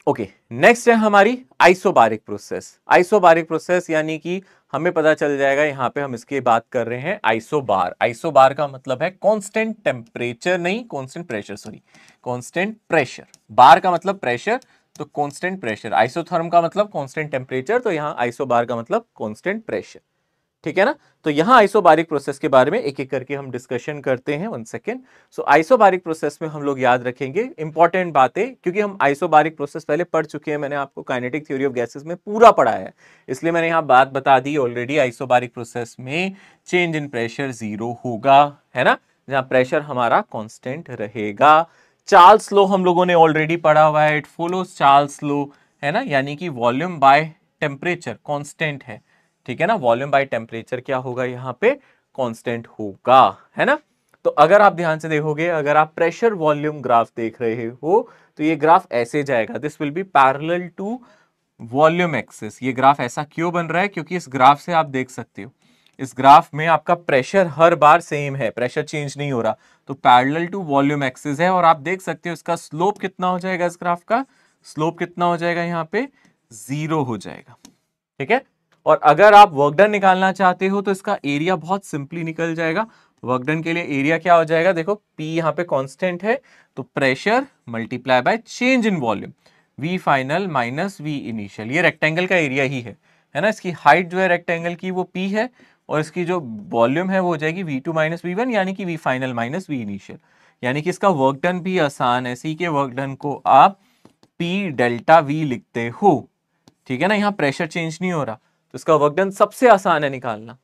ओके, नेक्स्ट है हमारी आइसोबारिक प्रोसेस। आइसोबारिक प्रोसेस यानी कि हमें पता चल जाएगा, यहां पे हम इसकी बात कर रहे हैं आइसोबार। आइसोबार का मतलब है कांस्टेंट टेम्परेचर, नहीं constant pressure, sorry constant pressure. Bar का मतलब प्रेशर, तो कांस्टेंट प्रेशर। आइसोथर्म का मतलब कांस्टेंट टेम्परेचर, तो यहां आइसोबार का मतलब कांस्टेंट प्रेशर। ठीक है ना, तो यहां आइसोबारिक प्रोसेस के बारे में एक एक करके हम डिस्कशन करते हैं। 1 सेकेंड। सो आइसोबारिक प्रोसेस में हम लोग याद रखेंगे इंपॉर्टेंट बातें, क्योंकि हम आइसोबारिक प्रोसेस पहले पढ़ चुके हैं, मैंने आपको काइनेटिक थ्योरी ऑफ गैसेस में पूरा पढ़ा है, इसलिए मैंने यहां बात बता दी ऑलरेडी। आइसोबारिक प्रोसेस में चेंज इन प्रेशर जीरो होगा, है ना, जहां प्रेशर हमारा कांस्टेंट रहेगा। चार्ल्स लॉ हम लोगों ने ऑलरेडी पढ़ा हुआ है, इट फॉलोज चार्ल्स लॉ, है ना, यानी कि वॉल्यूम बाय टेम्परेचर कांस्टेंट है। ठीक है ना, वॉल्यूम बाय टेम्परेचर क्या होगा, यहाँ पे कांस्टेंट होगा, है ना। तो अगर आप ध्यान से देखोगे, अगर आप प्रेशर वॉल्यूम ग्राफ देख रहे हो, तो ये ग्राफ ऐसे जाएगा, this will be parallel to volume axis. ये ग्राफ ऐसा क्यों बन रहा है, क्योंकि इस ग्राफ से आप देख सकते हो, इस ग्राफ में आपका प्रेशर हर बार सेम है, प्रेशर चेंज नहीं हो रहा, तो पैरेलल टू वॉल्यूम एक्सिस है। और आप देख सकते हो इसका स्लोप कितना हो जाएगा, इस ग्राफ का स्लोप कितना हो जाएगा, यहाँ पे 0 हो जाएगा। ठीक है, और अगर आप वर्क डन निकालना चाहते हो तो इसका एरिया बहुत सिंपली निकल जाएगा। वर्क डन के लिए एरिया क्या हो जाएगा, देखो P यहाँ पे कांस्टेंट है, तो pressure multiply by change in volume, V final minus V initial. ये रेक्टेंगल का एरिया ही है ना। इसकी हाइट जो है रेक्टेंगल की वो P है, और इसकी जो वॉल्यूम है वो हो जाएगी V2 माइनस V1, यानी कि V final minus V initial. यानी कि इसका वर्क डन भी आसान है, सी के वर्क डन को आप P डेल्टा V लिखते हो। ठीक है ना, यहाँ प्रेशर चेंज नहीं हो रहा, तो इसका वर्क डन सबसे आसान है निकालना।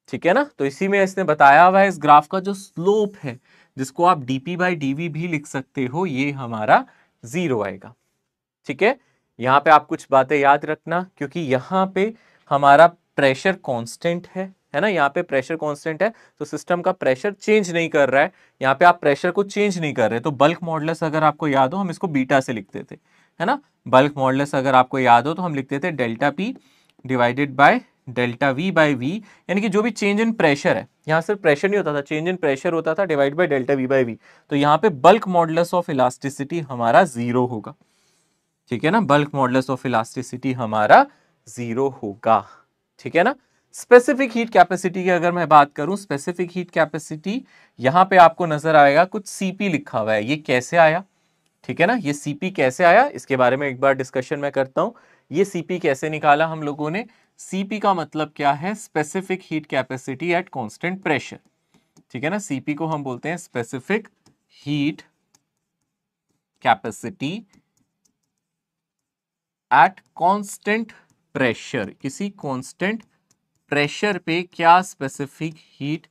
ठीक है ना, तो इसी में इसने बताया हुआ है, इस ग्राफ का जो स्लोप है, जिसको आप dp बाई dv भी लिख सकते हो, ये हमारा 0 आएगा। ठीक है, यहाँ पे आप कुछ बातें याद रखना, क्योंकि यहाँ पे हमारा प्रेशर कांस्टेंट है ना, यहाँ पे प्रेशर कांस्टेंट है, तो सिस्टम का प्रेशर चेंज नहीं कर रहा है। यहाँ पे आप प्रेशर को चेंज नहीं कर रहे, तो बल्क मॉडुलस अगर आपको याद हो, हम इसको बीटा से लिखते थे, है ना। बल्क मॉडुलस अगर आपको याद हो तो हम लिखते थे delta P divided by delta V by V, यानी कि जो भी चेंज इन प्रेशर है, यहाँ सिर्फ प्रेशर नहीं होता था, चेंज इन प्रेशर होता था, divide by delta V by V. तो यहाँ पे बल्क मॉडुलस ऑफ इलास्टिसिटी हमारा 0 होगा। ठीक है ना, बल्क मॉडुलस ऑफ इलास्टिसिटी हमारा 0 होगा। ठीक है ना, स्पेसिफिक हीट कैपेसिटी की अगर मैं बात करूं, स्पेसिफिक हीट कैपेसिटी यहां पे आपको नजर आएगा कुछ सीपी लिखा हुआ है। ये कैसे आया, ठीक है ना, ये सीपी कैसे आया इसके बारे में एक बार डिस्कशन मैं करता हूं। ये सीपी कैसे निकाला हम लोगों ने? सीपी का मतलब क्या है? Specific heat capacity at constant pressure, ठीक है ना। सीपी को हम बोलते हैं specific heat capacity at constant pressure. किसी कांस्टेंट प्रेशर पे क्या स्पेसिफिक हीट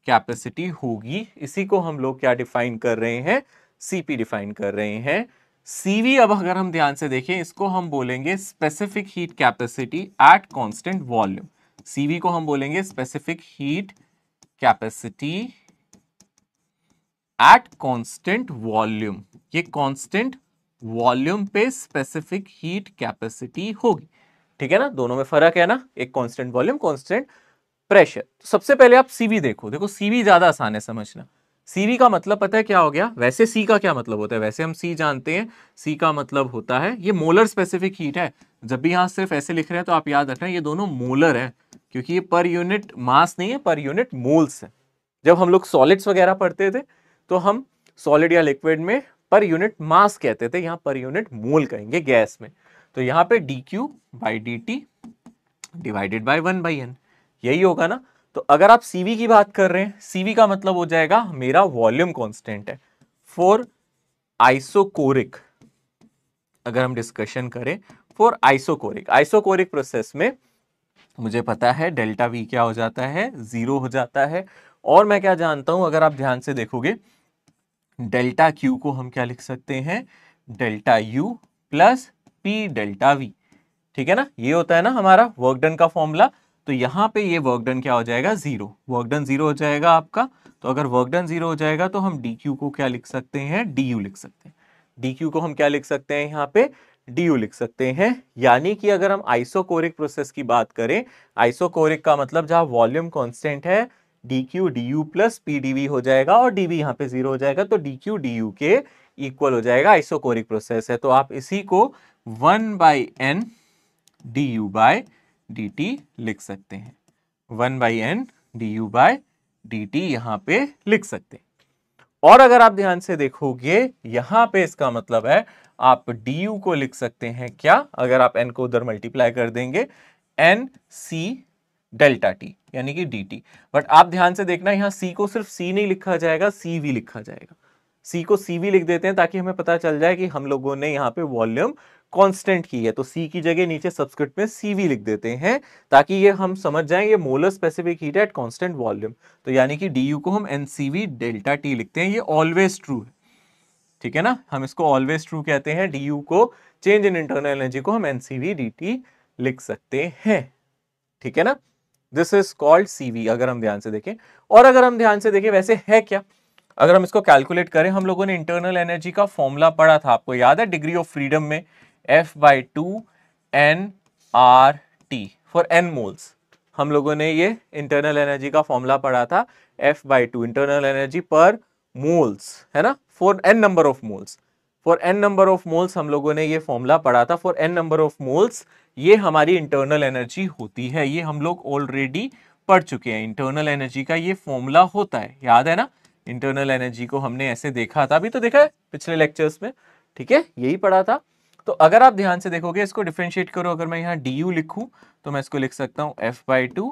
कैपेसिटी होगी, इसी को हम लोग क्या डिफाइन कर रहे हैं? सीपी डिफाइन कर रहे हैं। सीवी अब अगर हम ध्यान से देखें, इसको हम बोलेंगे specific heat capacity at constant volume. CV को हम बोलेंगे specific heat capacity at constant volume. ये कांस्टेंट वॉल्यूम पे स्पेसिफिक हीट कैपेसिटी होगी, ठीक है ना। दोनों में फर्क है ना, एक कांस्टेंट वॉल्यूम, कांस्टेंट प्रेशर। तो सबसे पहले आप सीवी देखो, देखो सीवी ज्यादा आसान है समझना। सीवी का मतलब पता है क्या हो गया? वैसे सी का क्या मतलब होता है? वैसे हम सी जानते हैं, सी का मतलब होता है, ये मोलर स्पेसिफिक हीट है। जब भी यहां सिर्फ ऐसे लिख रहे हैं तो आप याद रखना ये दोनों मोलर है, क्योंकि ये पर यूनिट मास नहीं है, पर यूनिट मोल्स है। जब हम लोग सॉलिड्स वगैरह पढ़ते थे तो हम सॉलिड या लिक्विड में पर यूनिट मास कहते थे, यहां पर यूनिट मोल कहेंगे गैस में। तो यहां पे dq by dt divided by 1/n, यही होगा ना। तो अगर आप सीवी की बात कर रहे हैं, सीवी का मतलब हो जाएगा मेरा वॉल्यूम कांस्टेंट है। फॉर आइसोकोरिक अगर हम डिस्कशन करें, फॉर आइसोकोरिक, आइसोकोरिक प्रोसेस में मुझे पता है डेल्टा वी क्या हो जाता है? 0 हो जाता है। और मैं क्या जानता हूं, अगर आप ध्यान से देखोगे, डेल्टा क्यू को हम क्या लिख सकते हैं? Delta U plus P delta we, ठीक है ना। ये होता है ना हमारा वर्क डन का फॉर्मूला। तो यहां पे ये वर्क डन क्या हो जाएगा? 0, वर्क डन 0 हो जाएगा आपका। तो अगर वर्क डन 0 हो जाएगा तो हम dq को क्या लिख सकते हैं? du लिख सकते हैं। dq को हम क्या लिख सकते हैं? यहाँ पे du लिख सकते हैं। यानी कि अगर हम आइसोकोरिक प्रोसेस की बात करें, आइसोकोरिक का मतलब जहां वॉल्यूम कांस्टेंट है, dq du प्लस pdv हो जाएगा और dv यहाँ पे 0 हो जाएगा, तो dq du के इक्वल हो जाएगा। आइसोकोरिक प्रोसेस है तो आप इसी को 1/n du बाय dt लिख सकते हैं। 1/n du बाय dt यहां पे लिख सकते हैं। और अगर आप ध्यान से देखोगे यहां पे इसका मतलब है आप du को लिख सकते हैं क्या? अगर आप n को उधर मल्टीप्लाई कर देंगे, n c डेल्टा t यानी कि dt। बट आप ध्यान से देखना, यहां c को सिर्फ c नहीं लिखा जाएगा, cv लिखा जाएगा। c को cv लिख देते हैं ताकि हमें पता चल जाए कि हम लोगों ने यहाँ पे वॉल्यूम कांस्टेंट की है, तो c की जगह नीचे सब्सक्रिप्ट में cv लिख देते हैं ताकि ये हम समझ जाएं ये molar specific heat at constant volume. तो यानी कि du को हम ncv डेल्टा t लिखते हैं, ये ऑलवेज ट्रू है, ठीक है ना। हम इसको ऑलवेज ट्रू कहते हैं। du को, चेंज इन इंटरनल एनर्जी को हम ncv dt लिख सकते हैं, ठीक है ना। दिस इज कॉल्ड सीवी अगर हम ध्यान से देखें। और अगर हम ध्यान से देखें वैसे है क्या, अगर हम इसको कैलकुलेट करें, हम लोगों ने इंटरनल एनर्जी का फॉर्मूला पढ़ा था, आपको याद है डिग्री ऑफ फ्रीडम में, F/2 nRT for n moles. हम लोगों ने ये इंटरनल एनर्जी का फॉर्मूला पढ़ा था, F/2 इंटरनल एनर्जी पर मोल्स, है ना, for n number of moles. For n number of moles हम लोगों ने ये फॉर्मूला पढ़ा था। For n number of moles ये हमारी इंटरनल एनर्जी होती है, ये हम लोग ऑलरेडी पढ़ चुके हैं। इंटरनल एनर्जी का ये फॉर्मूला होता है, याद है ना। इंटरनल एनर्जी को हमने ऐसे देखा था, अभी तो देखा है पिछले लेक्चर्स में, ठीक है, यही पढ़ा था। तो अगर आप ध्यान से देखोगे, इसको डिफरेंशिएट करो, अगर मैं यहाँ du लिखूं तो मैं इसको लिख सकता हूँ F/2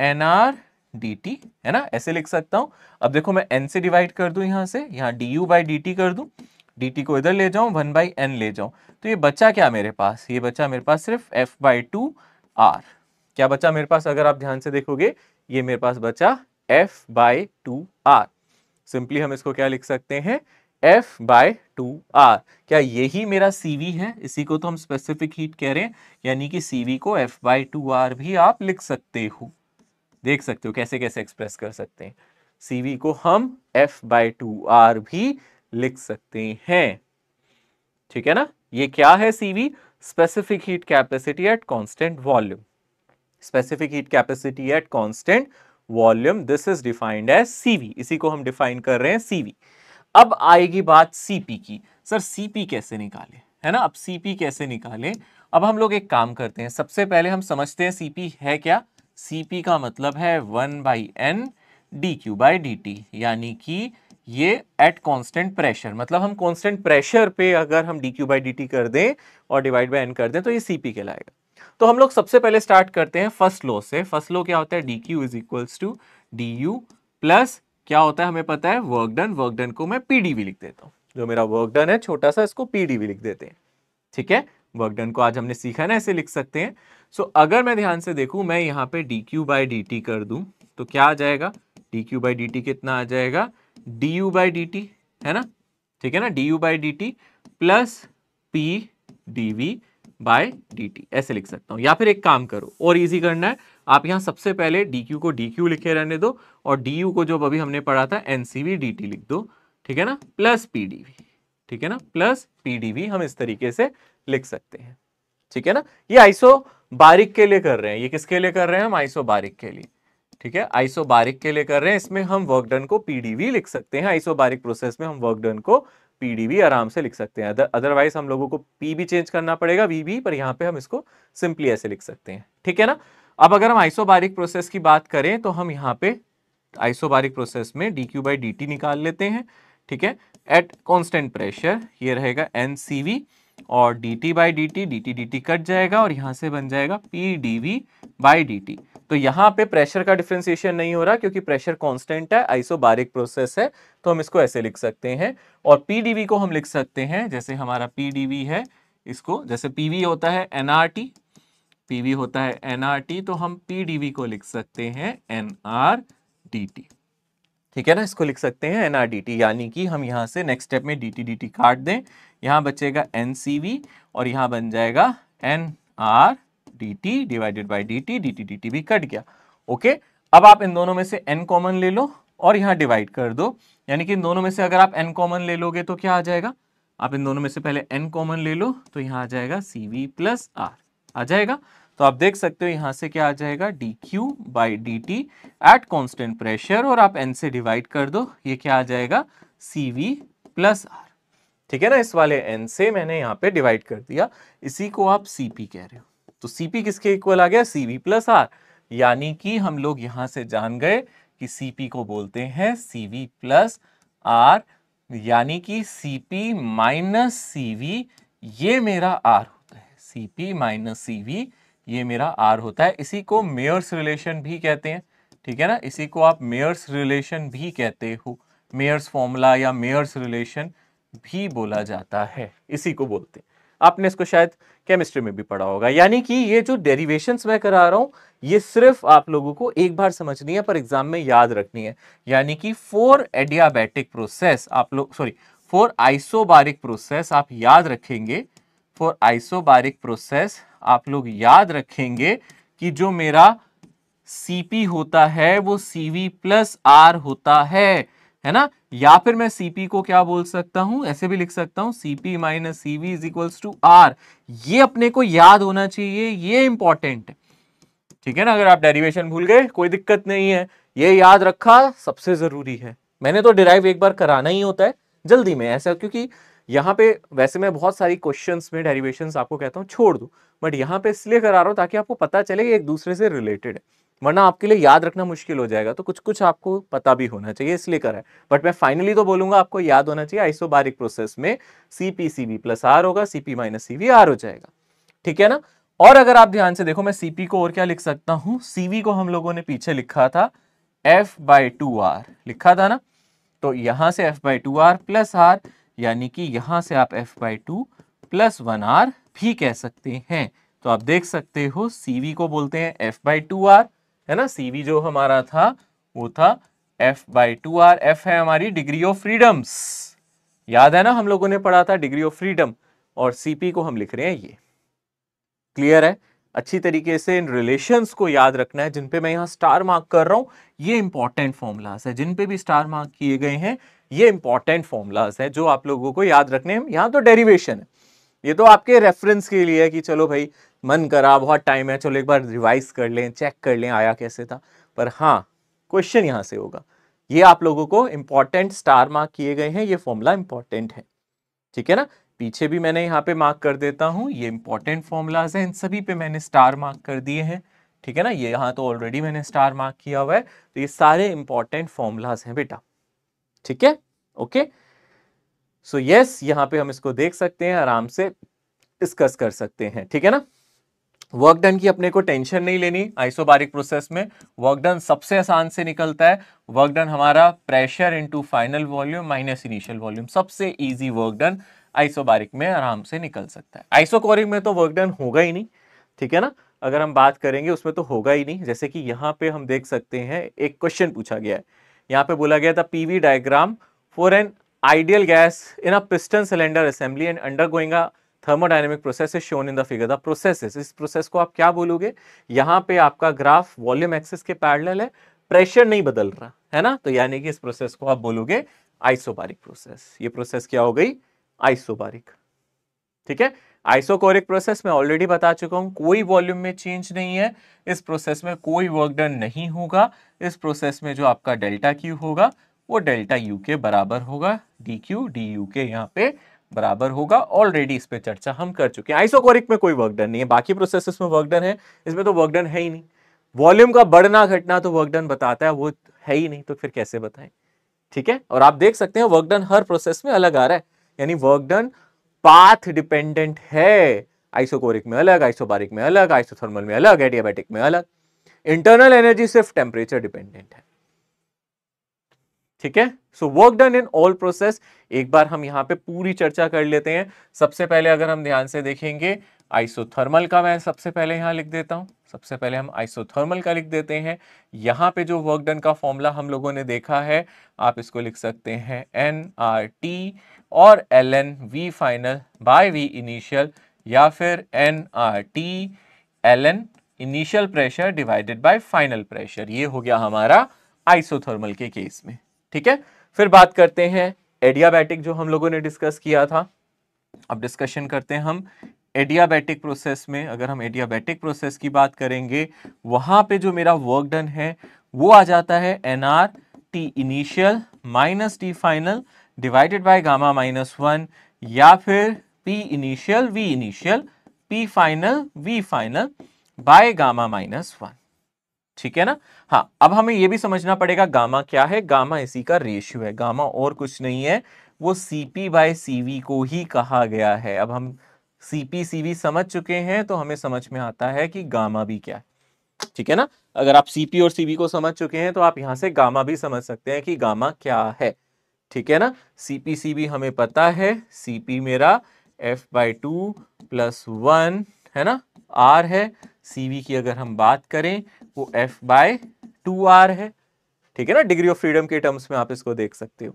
nR dt, है ना, ऐसे लिख सकता हूं। अब देखो मैं n से डिवाइड कर दूं, यहां से यहां du बाई dt कर दूं, dt को इधर ले जाऊं, 1/n ले जाऊं, तो ये बचा क्या मेरे पास? ये बचा मेरे पास सिर्फ F/2 r। क्या बचा मेरे पास? अगर आप ध्यान से देखोगे ये मेरे पास बचा F/2 r। सिंपली हम इसको क्या लिख सकते हैं? F/2 r। क्या यही मेरा CV है? इसी को तो हम स्पेसिफिक हीट कह रहे हैं, यानी कि CV को F/2 r भी आप लिख सकते हो। देख सकते हो कैसे कैसे एक्सप्रेस कर सकते हैं। CV को हम F/2 r भी लिख सकते हैं, ठीक है ना। ये क्या है? CV specific heat capacity at constant volume. Specific heat capacity at constant volume, this is defined as CV। इसी को हम डिफाइन कर रहे हैं CV। अब आएगी बात CP की। सर CP कैसे निकालें, है ना। अब CP कैसे निकालें? अब हम लोग एक काम करते हैं, सबसे पहले हम समझते हैं CP है क्या। Cp का मतलब है 1/n dq/dt, यानी कि ये एट कांस्टेंट प्रेशर, मतलब हम कांस्टेंट प्रेशर पे अगर हम dq/dt कर दें और डिवाइड बाय n कर दें तो ये Cp कहलाएगा। तो हम लोग सबसे पहले स्टार्ट करते हैं फर्स्ट लॉ से। फर्स्ट लॉ क्या होता है, dq is equals to du plus क्या होता है हमें पता है, वर्क डन। वर्क डन को मैं pdv लिख देता हूं, जो मेरा वर्क डन है छोटा सा, इसको pdv लिख देते हैं। ठीक है, वर्क डन को आज हमने सीखा है ना, ऐसे लिख सकते हैं। सो अगर मैं ध्यान से देखूं, मैं यहाँ पे dq/dt कर दूं तो क्या आ जाएगा, dq/dt कितना आ जाएगा, du/dt, है ना। ठीक है ना, du/dt प्लस pdv/dt ऐसे लिख सकता हूं। या फिर एक काम करो, और इजी करना है, आप यहां सबसे पहले dq को dq लिखे रहने दो और du को जो अभी हमने पढ़ा था ncv/dt लिख दो। ठीक है ना, प्लस pdv। ठीक है ना, प्लस pdv हम इस तरीके से लिख सकते हैं। ठीक है ना, ये आइसोबारिक के लिए कर रहे हैं। ये किसके लिए कर रहे हैं हम, आइसोबारिक के लिए। ठीक है, आइसोबारिक के लिए कर रहे हैं। इसमें हम वर्क डन को pdv लिख सकते हैं। आइसोबारिक प्रोसेस में हम वर्क डन को pdv आराम से लिख सकते हैं। अदरवाइज हम लोगों को p भी चेंज करना पड़ेगा, v भी, पर यहां पे हम इसको सिंपली ऐसे लिख सकते हैं। ठीक है ना। अब अगर हम आइसोबारिक प्रोसेस की बात करें तो हम यहां पे आइसोबारिक प्रोसेस में dq/dt निकाल लेते हैं। ठीक है, एट कांस्टेंट प्रेशर ये रहेगा ncv और dt/dt कट जाएगा और यहां से बन जाएगा pdv/dt। तो यहां पे प्रेशर का डिफरेंशिएशन नहीं हो रहा क्योंकि प्रेशर कांस्टेंट है, आइसोबारिक प्रोसेस है, तो हम इसको ऐसे लिख सकते हैं। और pdv को हम लिख सकते हैं, जैसे हमारा pdv है, इसको जैसे pv होता है nRT, pv होता है nRT, तो हम pdv को लिख सकते हैं nRdt। ठीक है ना, इसको लिख सकते हैं nRdt, यानी कि हम यहां से नेक्स्ट स्टेप में dt काट दें, यहां बचेगा ncv और यहां बन जाएगा nRdt divided by dt, dt भी कट गया। ओके, अब आप इन दोनों में से n कॉमन ले लो और यहां डिवाइड कर दो, यानी कि इन दोनों में से अगर आप n कॉमन ले लोगे तो क्या आ जाएगा, आप इन दोनों में से पहले n कॉमन ले लो तो यहां आ जाएगा cv प्लस r आ जाएगा। तो आप देख सकते हो यहां से क्या आ जाएगा, dq/dt एट कांस्टेंट प्रेशर, और आप n से डिवाइड कर दो, ये क्या आ जाएगा, cv प्लस r। ठीक है ना, इस वाले n से मैंने यहां पे डिवाइड कर दिया, इसी को आप cp कह रहे हो। तो cp किसके इक्वल आ गया, cv प्लस r, यानी कि हम लोग यहां से जान गए कि cp को बोलते हैं cv प्लस r, यानी कि cp माइनस cv ये मेरा r होता है। cp माइनस cv ये मेरा r होता है। इसी को मेयर्स रिलेशन भी कहते हैं। ठीक है ना, इसी को आप मेयर्स रिलेशन भी कहते हो, मेयर्स फॉर्मूला या मेयर्स रिलेशन भी बोला जाता है, इसी को बोलते हैं। आपने इसको शायद केमिस्ट्री में भी पढ़ा होगा। यानी कि ये जो डेरिवेशंस मैं करा रहा हूं, ये सिर्फ आप लोगों को एक बार समझनी है पर एग्जाम में याद रखनी है। यानी कि फॉर एडियाबैटिक प्रोसेस आप लोग, सॉरी, फॉर आइसोबारिक प्रोसेस आप याद रखेंगे, फॉर आइसोबारिक प्रोसेस आप लोग याद रखेंगे कि जो मेरा Cp होता है वो Cv प्लस R होता है ना। या फिर मैं Cp को क्या बोल सकता हूं, ऐसे भी लिख सकता हूं, Cp minus Cv is equals to R। ये अपने को याद होना चाहिए, ये इंपॉर्टेंट है। ठीक है ना, अगर आप डेरिवेशन भूल गए कोई दिक्कत नहीं है, ये याद रखा सबसे जरूरी है। मैंने तो डिराइव एक बार कराना ही होता है जल्दी में ऐसा, क्योंकि यहाँ पे वैसे मैं बहुत सारी क्वेश्चंस में डेरिवेशंस आपको कहता हूँ छोड़ दो, बट यहाँ पे इसलिए करा रहा हूँ ताकि आपको पता चले कि एक दूसरे से रिलेटेड है, वरना आपके लिए याद रखना मुश्किल हो जाएगा। तो कुछ कुछ आपको पता भी होना चाहिए, इसलिए करा है। बट मैं फाइनली तो बोलूंगा आपको याद होना चाहिए, आइसोबारिक प्रोसेस में Cp Cv प्लस R होगा, Cp माइनस Cv R हो जाएगा। ठीक है ना। और अगर आप ध्यान से देखो, मैं Cp को और क्या लिख सकता हूं, Cv को हम लोगों ने पीछे लिखा था F/2R लिखा था ना, तो यहां से F/2R प्लस R, यानी कि यहां से आप F/2 प्लस 1R भी कह सकते हैं। तो आप देख सकते हो Cv को बोलते हैं F/2R, है ना। Cv जो हमारा था वो था F/2R। F है हमारी डिग्री ऑफ फ्रीडम्स, याद है ना, हम लोगों ने पढ़ा था डिग्री ऑफ फ्रीडम, और Cp को हम लिख रहे हैं ये। क्लियर है, अच्छी तरीके से इन रिलेशंस को याद रखना है। जिन पे मैं यहां स्टार मार्क कर रहा हूं ये इंपॉर्टेंट फॉर्मूलाज है, जिन पे भी स्टार मार्क किए गए हैं ये इंपॉर्टेंट फॉर्मूलाज है जो आप लोगों को याद रखने हैं। यहां तो डेरिवेशन है, ये तो आपके रेफरेंस के लिए है कि चलो भाई मन करा, बहुत टाइम है, चलो एक बार रिवाइज कर लें, चेक कर लें आया कैसे था। पर हाँ, क्वेश्चन यहां से होगा, ये आप लोगों को इंपॉर्टेंट स्टार मार्क किए गए हैं, ये फॉर्मूला इंपॉर्टेंट है। ठीक है ना, पीछे भी मैंने यहाँ पे मार्क कर देता हूं, ये इंपॉर्टेंट फॉर्मूलाज हैं, इन सभी पे मैंने स्टार मार्क कर दिए हैं। ठीक है ना, ये यहां तो ऑलरेडी मैंने स्टार मार्क किया हुआ है, तो ये सारे इंपॉर्टेंट फॉर्मूलाज हैं बेटा, ठीक है, ओके। सो यस, यहां पे हम इसको देख सकते हैं, आराम से डिस्कस कर सकते हैं, ठीक है ना। वर्क डन की अपने को टेंशन नहीं लेनी, आइसोबारिक प्रोसेस में वर्क डन सबसे आसान से निकलता है। वर्क डन हमारा pressure into final volume minus initial volume, सबसे इजी वर्क डन आइसोबारिक में आराम से निकल सकता है। आइसोकोरिक में तो वर्क डन होगा ही नहीं, ठीक है ना, अगर हम बात करेंगे उसमें तो होगा ही नहीं। जैसे कि यहाँ पे हम देख सकते हैं एक क्वेश्चन पूछा गया है, यहाँ पे बोला गया था PV diagram for an ideal gas in a piston cylinder assembly and undergoing a thermodynamic process is shown in the figure. The process, इस प्रोसेस को आप क्या बोलोगे, यहाँ पे आपका ग्राफ वॉल्यूम एक्सिस के पैरेलल है, प्रेशर नहीं बदल रहा है ना, तो यानी कि इस प्रोसेस को आप बोलोगे आइसोबारिक प्रोसेस। ये प्रोसेस क्या हो गई, आइसोबारिक, ठीक है। आइसोकोरिक प्रोसेस में ऑलरेडी बता चुका हूं, कोई वॉल्यूम में चेंज नहीं है, इस प्रोसेस में कोई वर्क डन नहीं होगा। इस प्रोसेस में जो आपका डेल्टा क्यू होगा वो डेल्टा यू के बराबर होगा, डी क्यू डी यू के यहाँ पे बराबर होगा। ऑलरेडी इस पे चर्चा हम कर चुके हैं। आइसोकोरिक में कोई वर्क डन नहीं है, बाकी प्रोसेसेस में वर्क डन है, इसमें तो वर्क डन है ही नहीं। वॉल्यूम का बढ़ना घटना तो वर्क डन बताता है, वो है ही नहीं, तो फिर कैसे बताएं, ठीक है। और आप देख सकते हैं वर्क डन हर प्रोसेस में अलग आ रहा है, यानी वर्क डन पाथ डिपेंडेंट है। आइसोकोरिक में अलग, आइसोबारिक में अलग, आइसोथर्मल में अलग, एडियाबैटिक में अलग। इंटरनल एनर्जी सिर्फ टेम्परेचर डिपेंडेंट है, ठीक है। So work done in all process, एक बार हम यहां पे पूरी चर्चा कर लेते हैं। सबसे पहले अगर हम ध्यान से देखेंगे आइसोथर्मल का, मैं सबसे पहले यहां लिख देता हूं, सबसे पहले हम आइसोथर्मल का लिख देते हैं। यहां पे जो वर्क डन का फॉर्मूला हम लोगों ने देखा है, आप इसको लिख सकते हैं nRT और ln V final by V initial, या फिर nRT ln initial pressure divided by final pressure. ये हो गया हमारा आइसोथर्मल के केस में, ठीक है। फिर बात करते हैं एडियाबैटिक, जो हम लोगों ने डिस्कस किया था। अब डिस्कशन करते हैं हम एडियाबैटिक प्रोसेस में। अगर हम एडियाबैटिक प्रोसेस की बात करेंगे, वहां पे जो मेरा वर्क डन है वो आ जाता है nr t initial minus t final divided by gamma minus 1, या फिर p initial v initial p final v final by gamma minus 1, ठीक है ना। हाँ, अब हमें यह भी समझना पड़ेगा गामा क्या है। गामा इसी का रेशियो है, गामा और कुछ नहीं है, वो Cp बाय Cv को ही कहा गया है। अब हम Cp Cv समझ चुके हैं, तो हमें समझ में आता है कि गामा भी क्या है, ठीक है ना। अगर आप Cp और Cv को समझ चुके हैं, तो आप यहां से गामा भी समझ सकते हैं कि गामा क्या है, ठीक है ना। Cp Cv हमें पता है, Cp मेरा f/2 + 1 है ना, r है। Cv की अगर हम बात करें, वो f/2r है, ठीक है ना। डिग्री ऑफ फ्रीडम के टर्म्स में आप इसको देख सकते हो।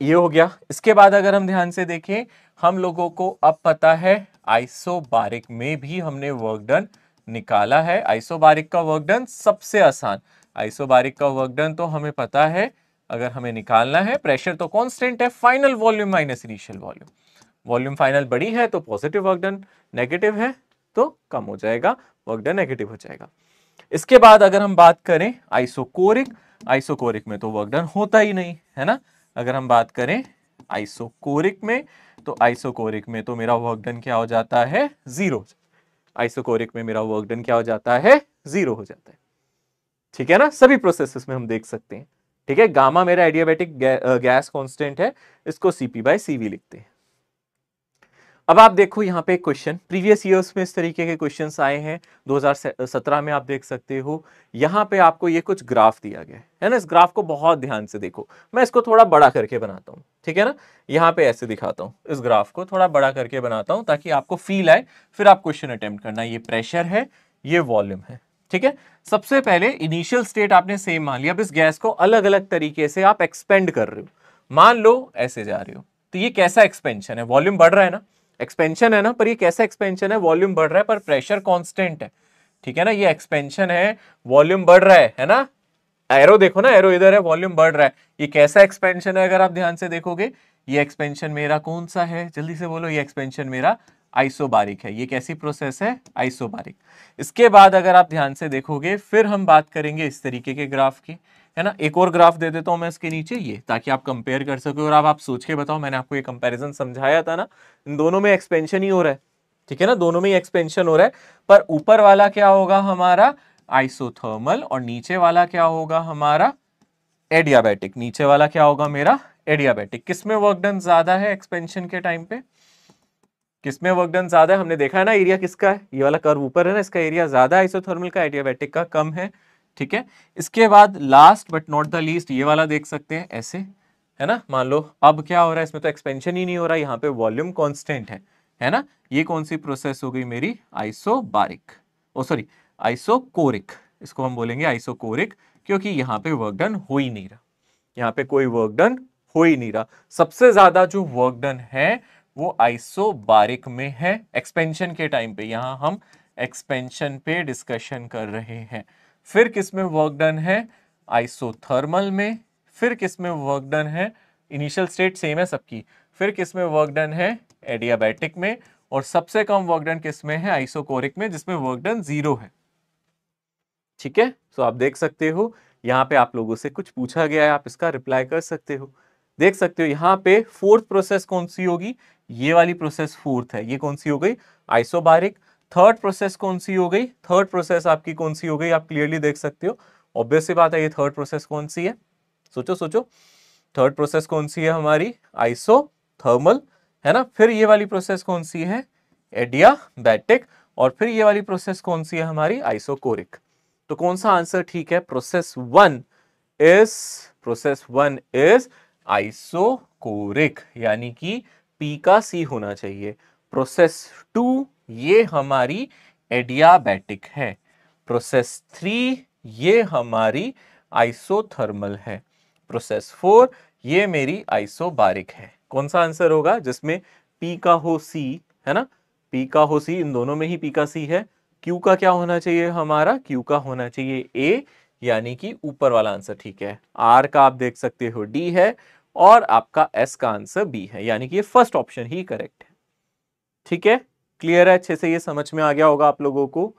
ये हो गया। इसके बाद अगर हम ध्यान से देखें, हम लोगों को अब पता है आइसोबारिक में भी हमने वर्क डन निकाला है। आइसोबारिक का वर्क डन सबसे आसान, आइसोबारिक का वर्क डन तो हमें पता है। अगर हमें निकालना है, प्रेशर तो कांस्टेंट है, final volume minus initial volume, volume final बड़ी है तो पॉजिटिव वर्क डन, नेगेटिव है तो कम हो जाएगा, वर्क डन नेगेटिव हो जाएगा। इसके बाद अगर हम बात करें आइसोकोरिक, आइसोकोरिक में तो वर्क डन होता ही नहीं है ना। अगर हम बात करें आइसोकोरिक में, तो आइसोकोरिक में तो मेरा वर्क डन क्या हो जाता है, जीरो। आइसोकोरिक में मेरा वर्क डन क्या हो जाता है, जीरो हो जाता है, ठीक है ना। सभी प्रोसेसेस में हम देख सकते हैं, ठीक है। गामा मेरा एडियाबैटिक गैस कांस्टेंट है, इसको Cp/Cv लिखते हैं। अब आप देखो यहाँ पे क्वेश्चन, प्रीवियस ईयर्स में इस तरीके के क्वेश्चंस आए हैं, 2017 में आप देख सकते हो। यहाँ पे आपको ये कुछ ग्राफ दिया गया है ना, इस ग्राफ को बहुत ध्यान से देखो। मैं इसको थोड़ा बड़ा करके बनाता हूँ, ठीक है ना, यहाँ पे ऐसे दिखाता हूँ, इस ग्राफ को थोड़ा बड़ा करके बनाता हूँ ताकि आपको फील आए, फिर आप क्वेश्चन अटेम्प्ट करना। ये प्रेशर है, ये वॉल्यूम है, ठीक है। सबसे पहले इनिशियल स्टेट आपने सेम मान लिया। अब इस गैस को अलग अलग तरीके से आप एक्सपेंड कर रहे हो, मान लो ऐसे जा रहे हो, तो ये कैसा एक्सपेंशन है, वॉल्यूम बढ़ रहा है ना, एक्सपेंशन है ना, पर ये कैसा एक्सपेंशन है, वॉल्यूम बढ़ रहा है पर प्रेशर कांस्टेंट है, ठीक है ना। ये एक्सपेंशन है, वॉल्यूम बढ़ रहा है ना, एरो देखो ना, एरो इधर है, वॉल्यूम बढ़ रहा है। ये कैसा एक्सपेंशन है, अगर आप ध्यान से देखोगे, ये एक्सपेंशन मेरा कौन सा है, जल्दी से बोलो, ये एक्सपेंशन मेरा आइसोबारिक है। ये कैसी प्रोसेस है, आइसोबारिक। इसके बाद अगर आप ध्यान से देखोगे, फिर हम बात करेंगे इस तरीके के ग्राफ की, है ना। एक और ग्राफ दे देता हूं मैं इसके नीचे, ये, ताकि आप कंपेयर कर सको। और अब आप सोच के बताओ, मैंने आपको ये कंपैरिजन समझाया था ना, इन दोनों में एक्सपेंशन ही हो रहा है, ठीक है ना, दोनों में ही एक्सपेंशन हो रहा है, पर ऊपर वाला क्या होगा हमारा आइसोथर्मल, और नीचे वाला क्या होगा हमारा एडियाबैटिक। नीचे वाला क्या होगा मेरा एडियाबैटिक। किसमें वर्क डन ज्यादा है एक्सपेंशन के टाइम पे? किसमें वर्क डन ज्यादा है? हमने देखा है ना एरिया किसका है, ये वाला कर्व ऊपर है ना, इसका एरिया ज्यादा है आइसोथर्मल का, एडियाबैटिक का कम है। ठीक है, इसके बाद last but not the least ये वाला देख सकते हैं ऐसे, है ना। मान लो अब क्या हो रहा है, इसमें तो एक्सपेंशन ही नहीं हो रहा, यहाँ पे वॉल्यूम कांस्टेंट है ना। ये कौन सी प्रोसेस हो गई मेरी? आइसोबारिक, ओ सॉरी आइसोकोरिक, इसको हम बोलेंगे आइसोकोरिक, क्योंकि यहाँ पे वर्क डन हो ही नहीं रहा, यहाँ पे कोई वर्क डन हो ही नहीं रहा। सबसे ज्यादा जो वर्क डन है वो आइसोबारिक में है एक्सपेंशन के टाइम पे। यहां हम एक्सपेंशन पे डिस्कशन कर रहे हैं। फिर किसमें वर्क डन है? आइसोथर्मल में। फिर किसमें वर्क डन है? इनिशियल स्टेट सेम है सबकी। फिर किसमें वर्क डन है? एडियाबैटिक में। और सबसे कम वर्क डन किसमें है? आइसोकोरिक में, जिसमें वर्क डन 0 है। ठीक है, तो आप देख सकते हो यहाँ पे आप लोगों से कुछ पूछा गया है, आप इसका रिप्लाई कर सकते हो। देख सकते हो यहाँ पे फोर्थ प्रोसेस कौन सी होगी? ये वाली प्रोसेस फोर्थ है। ये कौन सी हो गई? आइसोबारिक। थर्ड प्रोसेस कौन सी हो गई? थर्ड प्रोसेस आपकी कौन सी हो गई? आप क्लियरली देख सकते हो, ऑब्वियस सी बात है, ये थर्ड प्रोसेस कौन सी है? सोचो सोचो, थर्ड प्रोसेस कौन सी है हमारी? आइसोथर्मल, है ना। फिर ये वाली प्रोसेस कौन सी है? एडियाबैटिक। और फिर ये वाली प्रोसेस कौन सी है हमारी? आइसोकोरिक। तो कौन सा आंसर ठीक है? प्रोसेस वन इज आइसोकोरिक, यानी कि पी का सी होना चाहिए। प्रोसेस 2 ये हमारी एडियाबैटिक है। प्रोसेस 3 ये हमारी आइसोथर्मल है। प्रोसेस 4 ये मेरी आइसोबारिक है। कौन सा आंसर होगा जिसमें पी का हो सी, है ना, पी का हो सी, इन दोनों में ही पी का सी है। क्यू का क्या होना चाहिए हमारा? क्यू का होना चाहिए ए, यानी कि ऊपर वाला आंसर ठीक है। आर का आप देख सकते हो डी है, और आपका एस का आंसर बी है, यानी कि ये फर्स्ट ऑप्शन ही करेक्ट है। ठीक है, क्लियर है? अच्छे से ये समझ में आ गया होगा आप लोगों को।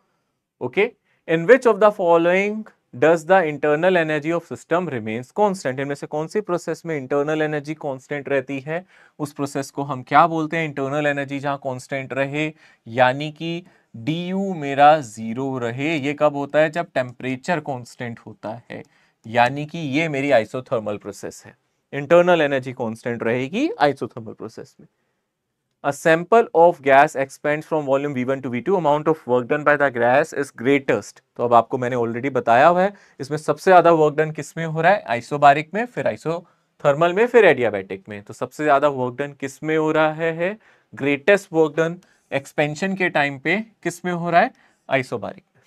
Okay, in which of the following does the internal energy of system remains constant? इनमें से कौन सी प्रोसेस में इंटरनल एनर्जी कांस्टेंट रहती है? उस प्रोसेस को हम क्या बोलते हैं? इंटरनल एनर्जी जहां कांस्टेंट रहे, यानी कि du मेरा 0 रहे। ये कब होता है? जब टेम्परेचर कांस्टेंट होता है, यानी कि ये मेरी आइसोथर्मल प्रोसेस है। इंटरनल एनर्जी कांस्टेंट रहेगी आइसोथर्मल प्रोसेस में। A sample of gas expands from volume V1 to V2. Amount of work done by the gas is greatest. तो अब आपको मैंने ऑलरेडी बताया हुआ है, इसमें सबसे ज्यादा वर्क डन किसमें हो रहा है? आइसोबारिक में, फिर आइसोथर्मल में, फिर एडियाबैटिक में। तो सबसे ज्यादा वर्क डन किसमें हो रहा है? ग्रेटेस्ट वर्क डन एक्सपेंशन के टाइम पे किसमें हो रहा है? आइसोबारिक में।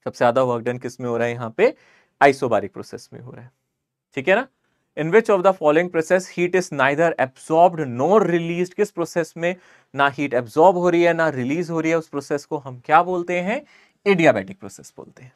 सबसे ज्यादा वर्क डन किसमें हो रहा है? यहाँ पे आइसोबारिक प्रोसेस में हो रहा है। ठीक है ना। In which of the following process heat is neither absorbed nor released? किस प्रोसेस में ना हीट एब्सॉर्ब हो रही है ना रिलीज हो रही है, उस प्रोसेस को हम क्या बोलते हैं? एडियाबैटिक प्रोसेस बोलते हैं।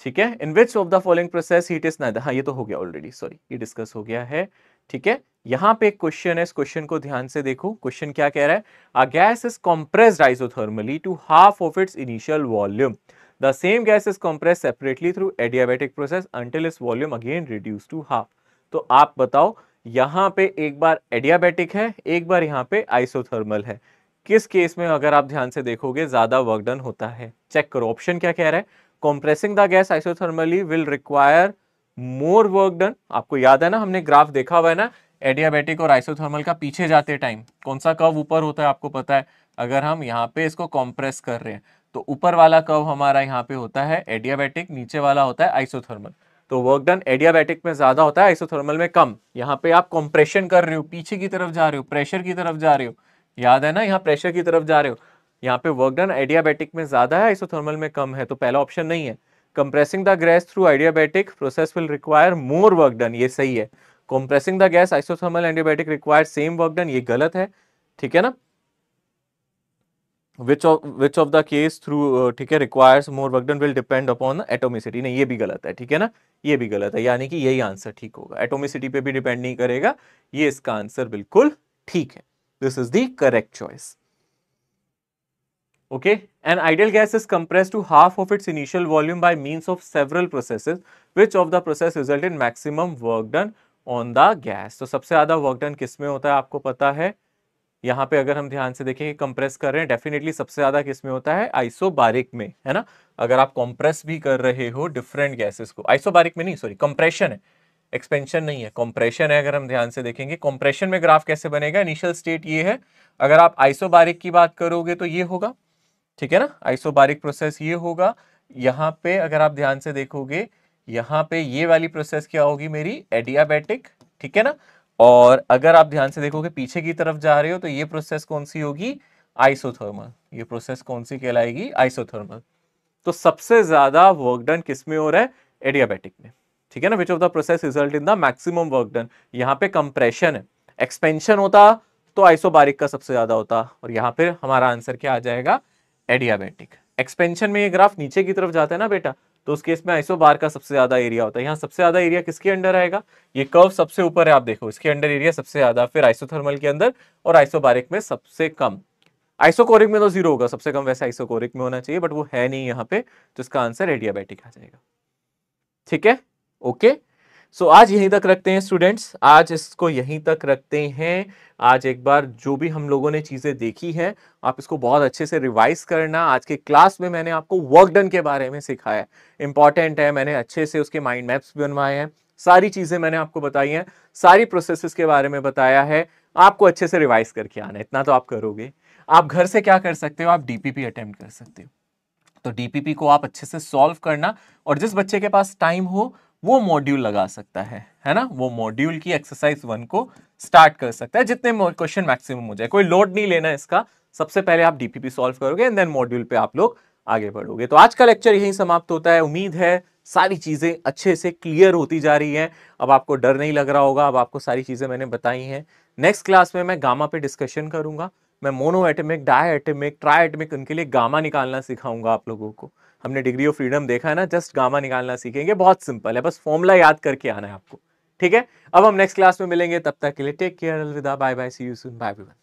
ठीक है, in which of the following process heat is neither, हाँ ये तो हो गया ऑलरेडी, सॉरी ये डिस्कस हो गया है। ठीक है, यहां पे एक क्वेश्चन है, इस क्वेश्चन को ध्यान से देखो। क्वेश्चन क्या कह रहा है? A gas is compressed isothermally to half of its initial volume. The same gas is compressed separately through adiabatic process until its volume again reduced to half. तो आप बताओ, यहां पे एक बार एडियाबैटिक है, एक बार यहां पे आइसोथर्मल है। किस केस में अगर आप ध्यान से देखोगे ज्यादा वर्क डन होता है? चेक करो, ऑप्शन क्या कह रहा है? Compressing the gas isothermally will require more work done. आपको याद है ना, हमने ग्राफ देखा हुआ है ना, एडियाबैटिक और आइसोथर्मल का पीछे जाते टाइम कौन सा कर्व ऊपर होता है आपको पता है? अगर हम यहाँ पे इसको कंप्रेस कर रहे हैं तो ऊपर वाला कर्व हमारा यहाँ पे होता है एडियाबैटिक, नीचे वाला होता है आइसोथर्मल। तो वर्क डन एडियाबैटिक में ज्यादा होता है, आइसोथर्मल में कम। यहाँ पे आप कंप्रेशन कर रहे हो, पीछे की तरफ जा रहे हो, प्रेशर की तरफ जा रहे हो, याद है ना, यहाँ प्रेशर की तरफ जा रहे हो। यहाँ पे वर्क डन एडियाबैटिक में ज्यादा है, आइसोथर्मल में कम है, तो पहला ऑप्शन नहीं है। Compressing the gas through adiabatic process will require more work done, ये सही है। Compressing the gas isothermal adiabatic require same work done, ये गलत है। ठीक है ना। which of the case through ठीक है requires more work done will depend upon atomicity, नहीं ये भी गलत है। ठीक है ना, ये भी गलत है, यानी कि यही आंसर ठीक होगा। एटोमिसिटी पे भी डिपेंड नहीं करेगा, ये इसका आंसर बिल्कुल ठीक है। This is the correct choice. Okay, an ideal gas is compressed to half of its initial volume by means of several processes. Which of the process result in maximum work done on the gas? तो सबसे ज्यादा work done किसमें होता है आपको पता है? यहाँ पे अगर हम ध्यान से देखें कंप्रेस कर रहे हैं, डेफिनेटली सबसे ज्यादा किस में होता है, आइसोबारिक में, है ना। अगर आप कंप्रेस भी कर रहे हो डिफरेंट गैसेस को, आइसोबारिक में नहीं, सॉरी कंप्रेशन है, एक्सपेंशन नहीं है, कंप्रेशन है। अगर हम ध्यान से देखेंगे कंप्रेशन में ग्राफ कैसे बनेगा, इनिशियल स्टेट ये है, अगर आप आइसोबारिक की बात करोगे तो ये होगा, ठीक है ना, आइसोबारिक प्रोसेस ये होगा। यहाँ पे अगर आप ध्यान से देखोगे, यहाँ पे ये वाली प्रोसेस क्या होगी मेरी, एडियाबैटिक, ठीक है ना। और अगर आप ध्यान से देखोगे पीछे की तरफ जा रहे हो तो ये प्रोसेस कौन सी होगी, आइसोथर्मल। ये प्रोसेस कौन सी कहलाएगी, आइसोथर्मल। तो सबसे ज्यादा वर्क डन किस में हो रहा है, एडियाबैटिक में, ठीक है ना। विच of the process result in the maximum work done, यहाँ पे कंप्रेशन है, एक्सपेंशन होता तो आइसोबारिक का सबसे ज्यादा होता, और यहाँ पे हमारा आंसर क्या आ जाएगा, एडियाबैटिक। एक्सपेंशन में ये ग्राफ नीचे की तरफ जाता है ना बेटा, तो उस केस में आइसोबार का सबसे ज्यादा एरिया होता है। यहाँ सबसे ज्यादा एरिया किसके अंडर आएगा, ये कर्व सबसे ऊपर है, आप देखो इसके अंडर एरिया सबसे ज्यादा, फिर आइसोथर्मल के अंदर, और आइसोबारिक में सबसे कम। आइसोकोरिक में तो जीरो होगा सबसे कम, वैसे आइसोकोरिक में होना चाहिए, बट वो है नहीं यहाँ पे, तो इसका आंसर एडियाबैटिक आ जाएगा, ठीक है, ओके। सो आज यहीं तक रखते हैं स्टूडेंट्स, आज इसको यहीं तक रखते हैं। आज एक बार जो भी हम लोगों ने चीजें देखी हैं, आप इसको बहुत अच्छे से रिवाइज करना। आज के क्लास में मैंने आपको वर्क डन के बारे में सिखाया, इंपॉर्टेंट है, मैंने अच्छे से उसके माइंड मैप्स भी बनवाए हैं, सारी चीजें मैंने आपको बताई हैं, सारी प्रोसेसेस के बारे में बताया है, आपको अच्छे से रिवाइज करके आना है, इतना तो आप करोगे। आप घर से क्या कर सकते हो, आप डीपीपी अटेम्प्ट कर सकते हो, तो डीपीपी को आप अच्छे से सॉल्व करना, और जिस बच्चे के पास टाइम हो वो मॉड्यूल लगा सकता है ना, वो मॉड्यूल की एक्सरसाइज 1 को स्टार्ट कर सकता है, जितने क्वेश्चन मैक्सिमम हो जाए, कोई लोड नहीं लेना इसका। सबसे पहले आप डीपीपी सॉल्व करोगे एंड देन मॉड्यूल पे आप लोग आगे बढ़ोगे। तो आज का लेक्चर यहीं समाप्त होता है। उम्मीद है सारी चीजें अच्छे से क्लियर होती जा रही हैं, अब आपको डर नहीं लग रहा होगा, अब आपको सारी चीजें मैंने बताई हैं। नेक्स्ट क्लास में मैं गामा पे डिस्कशन करूंगा, मैं monoatomic, diatomic, triatomic, उनके लिए गामा निकालना सिखाऊंगा आप लोगों को। हमने डिग्री ऑफ फ्रीडम देखा है ना, जस्ट गामा निकालना सीखेंगे, बहुत सिंपल है, बस फॉर्मूला याद करके आना है आपको, ठीक है। अब हम नेक्स्ट क्लास में मिलेंगे, तब तक के लिए टेक केयर, अलविदा, bye bye, see you soon, bye bye.